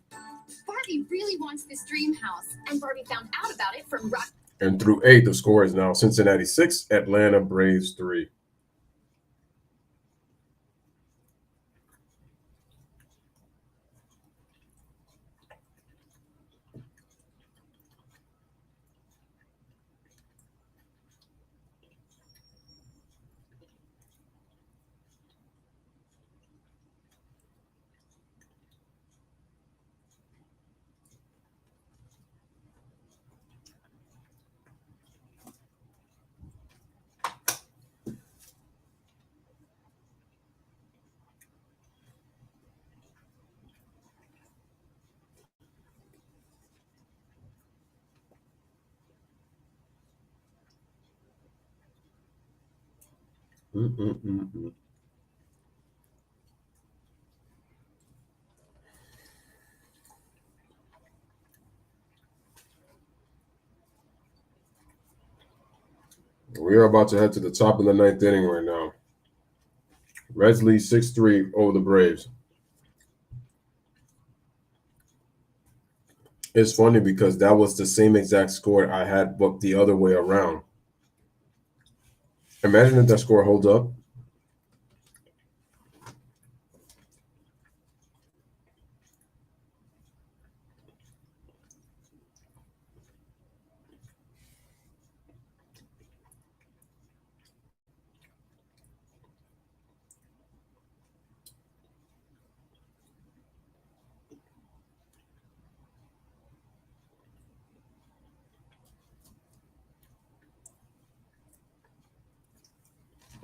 Barbie really wants this dream house, and Barbie found out about it from Rock. And through 8, the score is now Cincinnati 6, Atlanta Braves 3. We are about to head to the top of the 9th inning right now. Reds lead 6-3 over the Braves. It's funny because that was the same exact score I had, but the other way around. Imagine if that score holds up.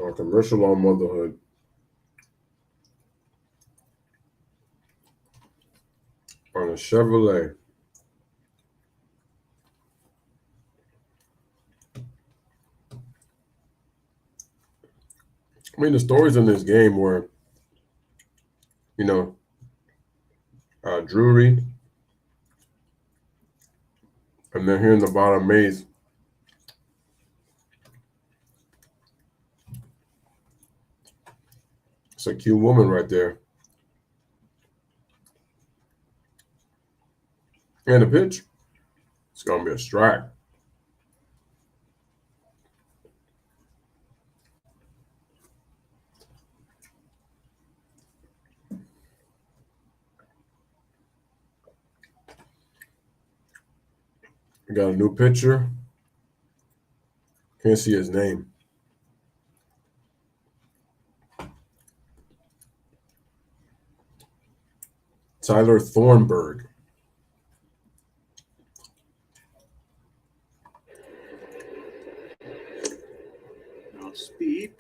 A commercial on motherhood. On a Chevrolet. I mean, the stories in this game were, you know, Drury. And then here in the bottom, Mays. It's a cute woman right there. And the pitch. It's going to be a strike. We got a new pitcher. Can't see his name. Tyler Thornburg. Off speed.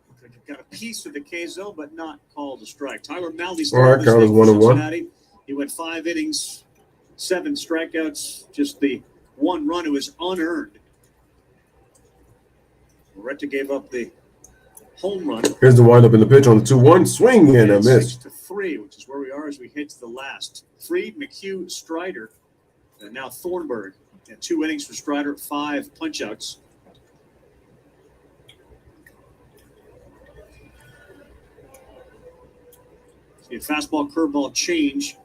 Looks like you've got a piece of the K zone, but not called a strike. Tyler Maldi started count as 1-1. Cincinnati. He went 5 innings, 7 strikeouts, just the 1 run. It was unearned. Loretta gave up the home run. Here's the windup in the pitch on the 2-1. Swing and a miss. 6-3, which is where we are as we hit to the last. Freed, McHugh, Strider, and now Thornburg. And 2 innings for Strider, 5 punchouts. See a fastball curveball change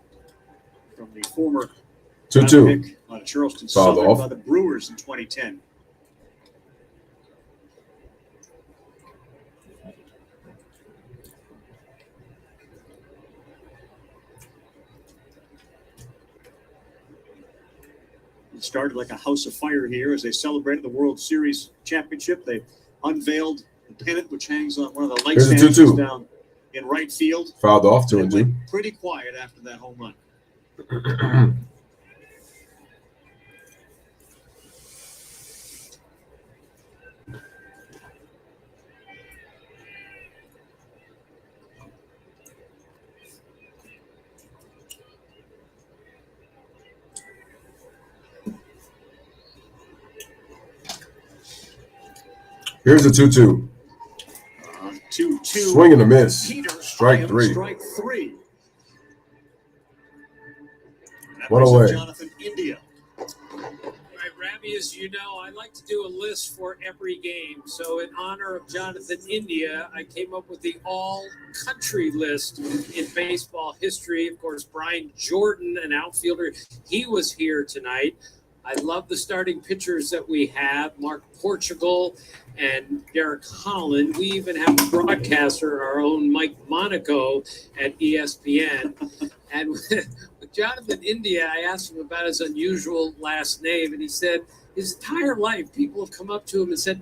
from the former 2-2. pick out of Charleston Fouled Southern off. by the Brewers in 2010. It started like a house of fire here as they celebrated the World Series championship. They unveiled the pennant, which hangs on one of the light Here's a stands 2-2. down in right field. Fouled off, And it 2-2. went pretty quiet after that home run. Here's a 2-2. 2-2. Swing and a miss. Peter Strike Ryan, 3. Strike 3. That One brings up away. Jonathan India. All right, Rabbi, as you know, I like to do a list for every game. So in honor of Jonathan India, I came up with the all-country list in baseball history. Of course, Brian Jordan, an outfielder, he was here tonight. I love the starting pitchers that we have, Mark Portugal and Derek Holland. We even have a broadcaster, our own Mike Monaco at ESPN. And with Jonathan India, I asked him about his unusual last name, and he said his entire life people have come up to him and said,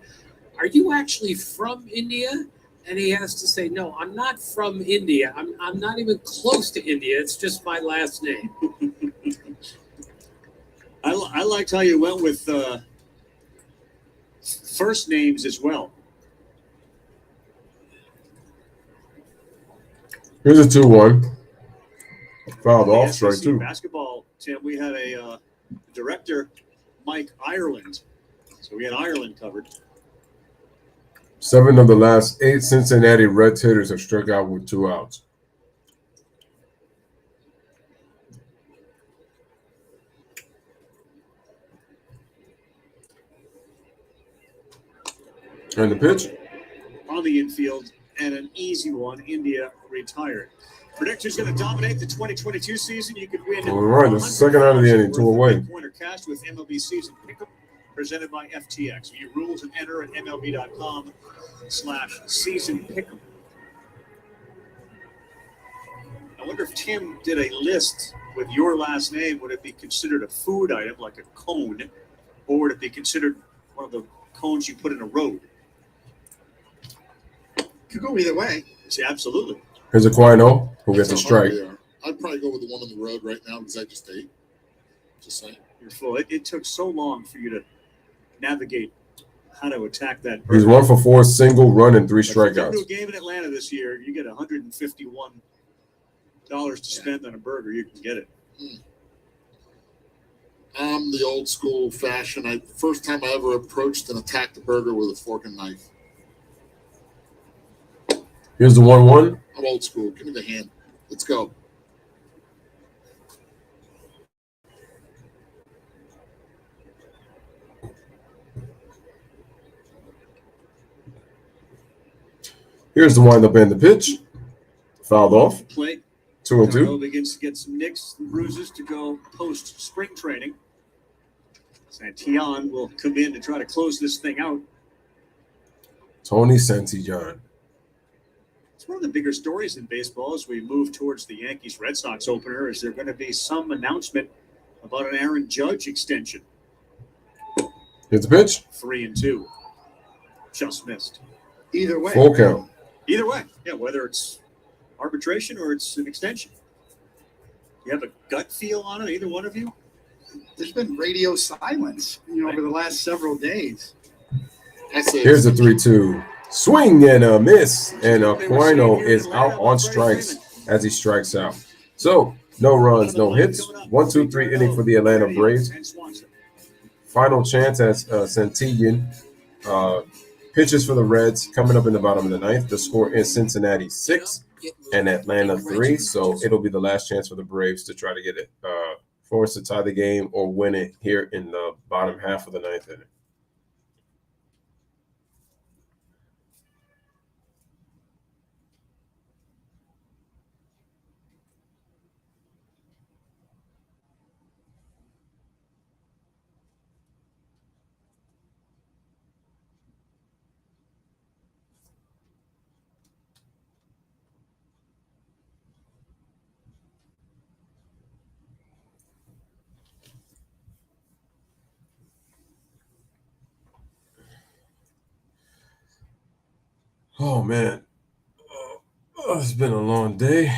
"Are you actually from India?" And he has to say, "No, I'm not from India. I'm not even close to India. It's just my last name." I liked how you went with first names as well. Here's a 2-1. Fouled In the off, strike SEC 2. Basketball, Tim, we had a director, Mike Ireland. So we had Ireland covered. 7 of the last 8 Cincinnati Reds hitters have struck out with 2 outs. And the pitch. On the infield, and an easy one. India retired. Predictor's going to dominate the 2022 season. You could win. All right, the second out of the inning, 2 away. Pointer cash with MLB Season Pick'em, presented by FTX. View rules and enter at MLB.com/season pick'em. I wonder if Tim did a list with your last name. Would it be considered a food item like a cone, or would it be considered one of the cones you put in a road? Could go either way. See, absolutely. Here's a Quino who gets a strike. Yeah. I'd probably go with the one on the road right now because I just ate. Just saying. You're full. It took so long for you to navigate how to attack that. He's 1 for 4, single run and 3 If you come to strikeouts. a game in Atlanta this year, you get $151 to spend on a burger. You can get it. I'm the old school fashion. First time I ever approached and attacked a burger with a fork and knife. Here's the 1-1. I'm old school. Give me the hand. Let's go. Here's the windup and the pitch. Fouled off. Plate. 2-2. Darno begins to get some nicks and bruises to go post spring training. Santillan will come in to try to close this thing out. Tony Santillan. It's one of the bigger stories in baseball as we move towards the Yankees-Red Sox opener. Is there going to be some announcement about an Aaron Judge extension? Here's the pitch. 3-2. Just missed. Either way. Full count. Either way. Yeah, whether it's arbitration or it's an extension. You have a gut feel on it, either one of you? There's been radio silence, over the last several days. Here's the 3-2. Swing and a miss. And Aquino is out on strikes as he strikes out. So, no runs, no hits. 1-2-3 inning for the Atlanta Braves. Final chance as Santillan pitches for the Reds coming up in the bottom of the ninth. The score is Cincinnati 6 and Atlanta 3. So it'll be the last chance for the Braves to try to get it forced to tie the game or win it here in the bottom half of the ninth inning. Oh, man. It's been a long day.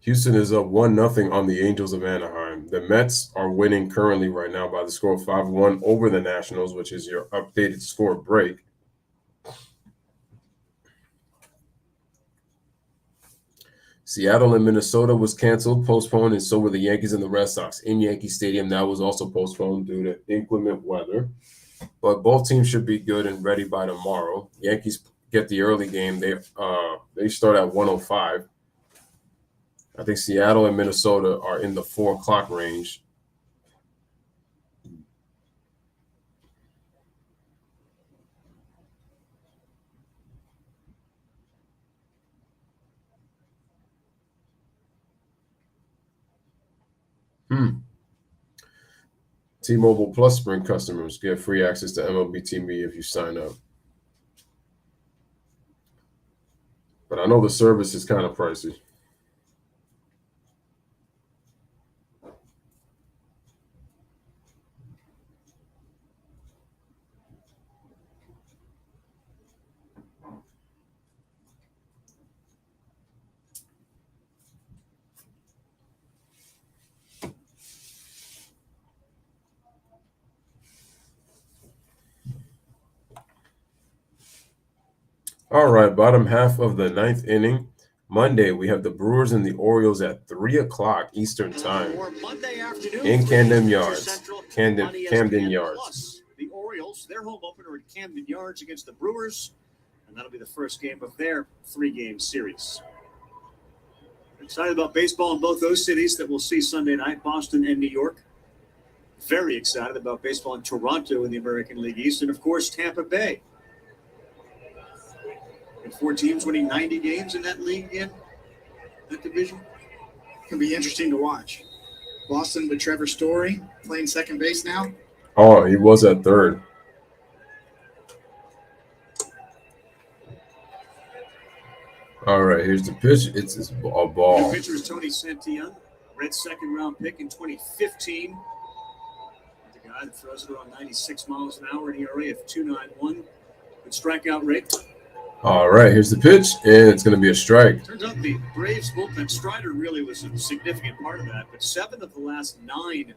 Houston is up 1-0 on the Angels of Anaheim. The Mets are winning currently right now by the score of 5-1 over the Nationals, which is your updated score break. Seattle and Minnesota was canceled, postponed, and so were the Yankees and the Red Sox in Yankee Stadium. That was also postponed due to inclement weather. But both teams should be good and ready by tomorrow. Yankees get the early game. They start at 1:05. I think Seattle and Minnesota are in the 4 o'clock range. T-Mobile Plus Sprint customers get free access to MLB TV if you sign up. But I know the service is kind of pricey. All right, bottom half of the ninth inning. Monday, we have the Brewers and the Orioles at 3 o'clock Eastern time in Camden Yards. Camden Yards. The Orioles, their home opener at Camden Yards against the Brewers, and that'll be the first game of their 3-game series. Excited about baseball in both those cities that we'll see Sunday night, Boston and New York. Very excited about baseball in Toronto in the American League East, and of course, Tampa Bay. And 4 teams winning 90 games in that league in that division. Can be interesting to watch. Boston with Trevor Story playing second base now. Oh, he was at third. All right, here's the pitch. It's a ball. The pitcher is Tony Santillan, Reds second-round pick in 2015. The guy that throws it around 96 miles an hour, an ERA of 2.91. Good strikeout rate. All right, here's the pitch, and it's going to be a strike. Turns out the Braves bullpen, Strider really was a significant part of that, but 7 of the last 9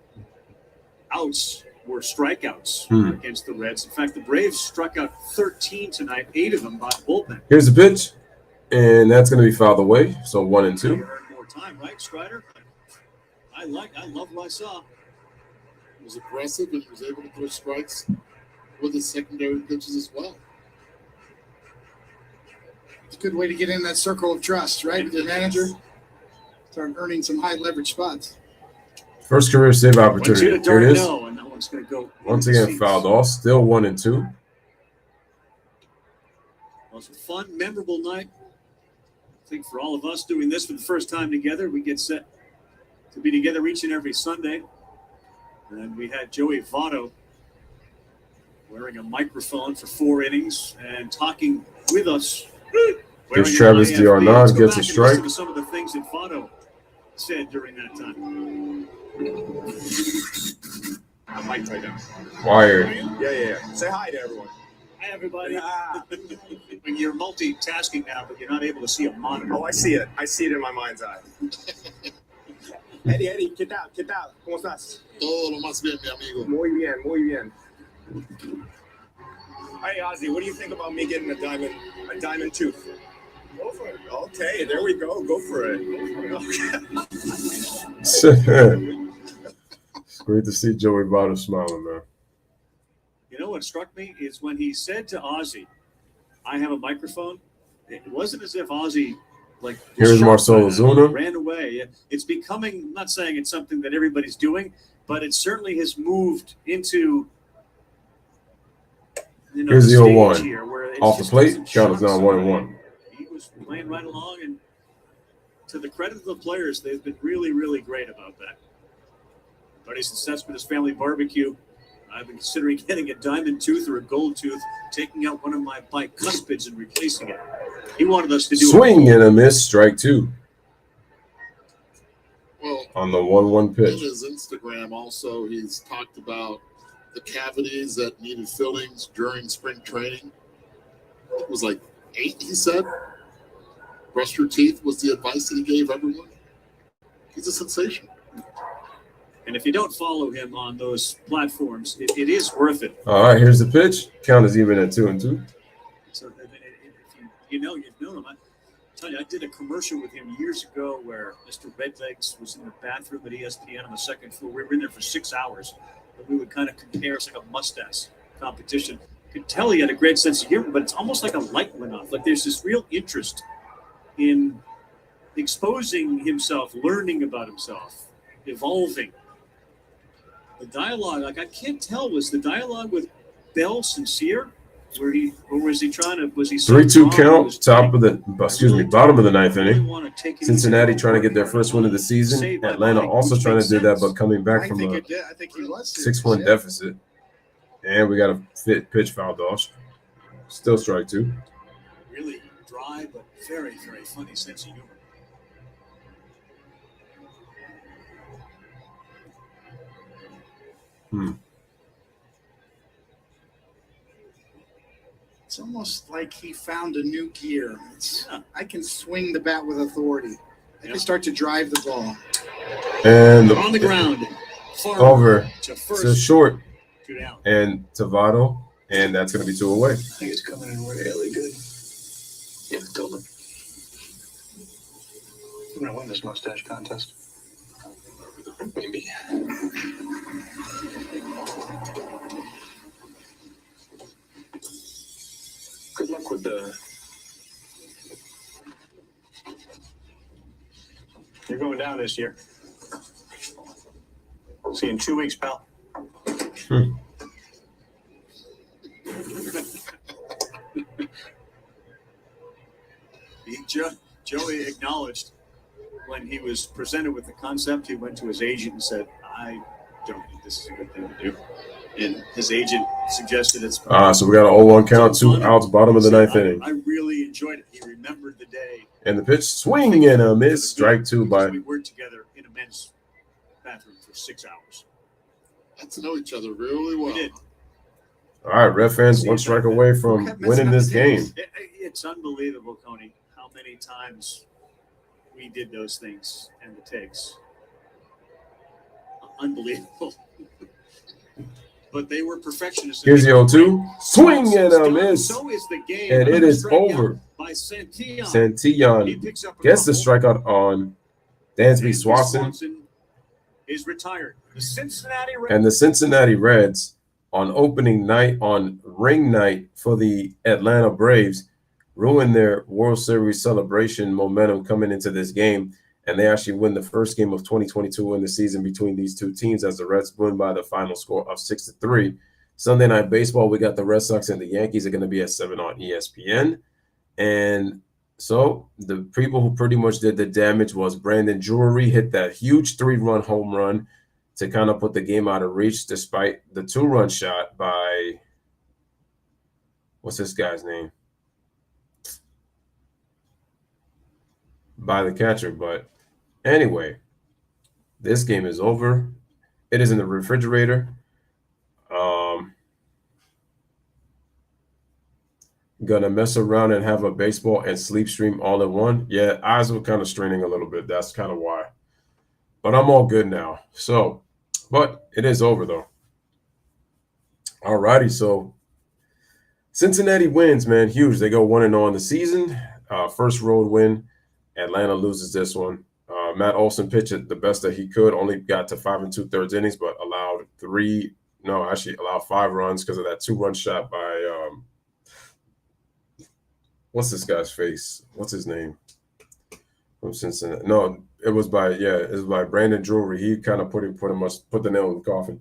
outs were strikeouts against the Reds. In fact, the Braves struck out 13 tonight, 8 of them by bullpen. Here's the pitch, and that's going to be fouled away, so 1-2. You earned more time, right, Strider? I love what I saw. He was aggressive and he was able to throw strikes with his secondary pitches as well. It's a good way to get in that circle of trust, right? With your manager. Start earning some high leverage spots. First career save opportunity. Here it is. And that one's going to go once again fouled off. Still 1-2. Well, it's a fun, memorable night. I think for all of us doing this for the first time together, we get set to be together each and every Sunday. And we had Joey Votto wearing a microphone for 4 innings and talking with us. There's Travis D'Arnaud gets a strike. Some of the things that Votto said during that time. I'm Mike right now. Wired. Yeah. Say hi to everyone. Hi, everybody. You're multitasking now, but you're not able to see a monitor. Oh, I see it. I see it in my mind's eye. Eddie, ¿qué tal? ¿Cómo estás? Todo lo más bien, mi amigo. Muy bien. Hey, Ozzy, what do you think about me getting a diamond tooth? Go for it. Okay, there we go. Go for it. It's great to see Joey Votto smiling, man. You know what struck me is when he said to Ozzy, "I have a microphone." It wasn't as if Ozzy was Here's Marcelo shocked by that, Zuna. ran away. It's becoming. I'm not saying it's something that everybody's doing, but it certainly has moved into. Here's the stage 0-1. here where it Off the just plate, doesn't count is shock now somebody. 1-1. He was playing right along, and to the credit of the players, they've been really, really great about that. Freddie's assessment is family barbecue. I've been considering getting a diamond tooth or a gold tooth, taking out one of my bicuspids and replacing it. He wanted us to do Swing and a miss, strike 2. Well, on the 1-1 in pitch. his Instagram also, he's talked about the cavities that needed fillings during spring training. It was like 8, he said. Brush your teeth was the advice that he gave everyone. He's a sensation. And if you don't follow him on those platforms, it is worth it. All right, here's the pitch. Count is even at 2-2. So if you know, you've known him. I tell you, I did a commercial with him years ago where Mr. Redlegs was in the bathroom at ESPN on the second floor. We were in there for 6 hours, and we would kind of compare. It's like a mustache competition. You could tell he had a great sense of humor, but it's almost like a light went off. Like there's this real interest in exposing himself, learning about himself, evolving. The dialogue, like I can't tell, was the dialogue with Bell sincere? Or was he trying to? Was he 3-2 count, bottom of the ninth inning. Cincinnati trying to get their first win of the season. Atlanta also trying to do that, but coming back from a 6-1 deficit. And we got a pitch fouled off. Still strike 2. Really dry, but very, very funny sense of humor. It's almost like he found a new gear. I can swing the bat with authority. I can start to drive the ball. And on the ground. Over to to short. 2 down. And to Votto. And that's going to be 2 away. I think it's coming in really good. Yeah, totally. I'm going to win this mustache contest. Maybe. Good luck with the... You're going down this year. See you in 2 weeks, pal. Joey acknowledged when he was presented with the concept, he went to his agent and said, I don't think this is a good thing to do. And his agent suggested it's So we got an 0-1 count, 2 outs, bottom of the ninth inning. I really enjoyed it. He remembered the day. And the pitch, swing and a miss, strike 2 by. We worked together in a men's bathroom for 6 hours. Got to know each other really well. We did. All right, Red fans, 1 strike away from winning this game. It's unbelievable, Coney, how many times we did those things and the takes. Unbelievable. But they were perfectionists. Here's the 0-2. Swing and a miss. So is the game. And it is over. By Santillon. Santillon gets the strikeout on Dansby Swanson. Is retired. The Cincinnati Reds. And the Cincinnati Reds on opening night, on ring night for the Atlanta Braves, ruined their World Series celebration momentum coming into this game. And they actually win the first game of 2022 in the season between these two teams as the Reds win by the final score of 6-3. Sunday Night Baseball, we got the Red Sox and the Yankees are going to be at 7 on ESPN. And so the people who pretty much did the damage was Brandon Drury, hit that huge 3-run home run to kind of put the game out of reach despite the 2-run shot by, what's this guy's name? By the catcher. But anyway, This game is over. It is in the refrigerator. Gonna mess around and have a baseball and sleep stream all in one. Yeah, eyes were kind of straining a little bit. That's kind of why. But I'm all good now. So, but it is over though. All righty. So Cincinnati wins, man. Huge. They go 1-0 on the season. First road win. Atlanta loses this one. Matt Olson pitched it the best that he could. Only got to 5 2/3 innings, but allowed 5 runs because of that 2-run shot by what's this guy's face? What's his name? From Cincinnati. No, it was by Brandon Drury. He kind of put the nail in the coffin.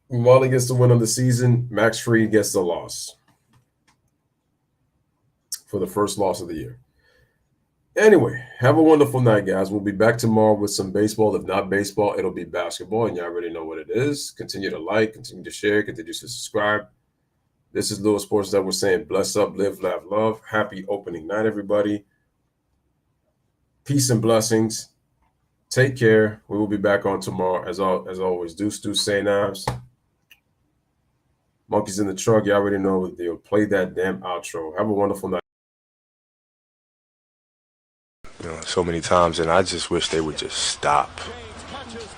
Wally gets the win of the season. Max Fried gets the loss for the first loss of the year. Anyway, have a wonderful night, guys. We'll be back tomorrow with some baseball. If not baseball, it'll be basketball, and you already know what it is. Continue to like, continue to share, continue to subscribe. This is Lewis Sports that we're saying bless up, live, laugh, love. Happy opening night, everybody. Peace and blessings. Take care. We will be back on tomorrow. As always, deuce, say knives. Monkeys in the truck. You already know what the deal. Play that damn outro. Have a wonderful night. So many times, and I just wish they would just stop.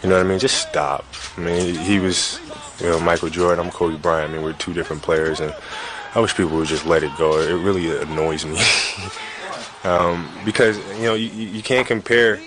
You know what I mean? Just stop. I mean, he was, Michael Jordan. I'm Kobe Bryant. I mean, we're two different players, and I wish people would just let it go. It really annoys me because you can't compare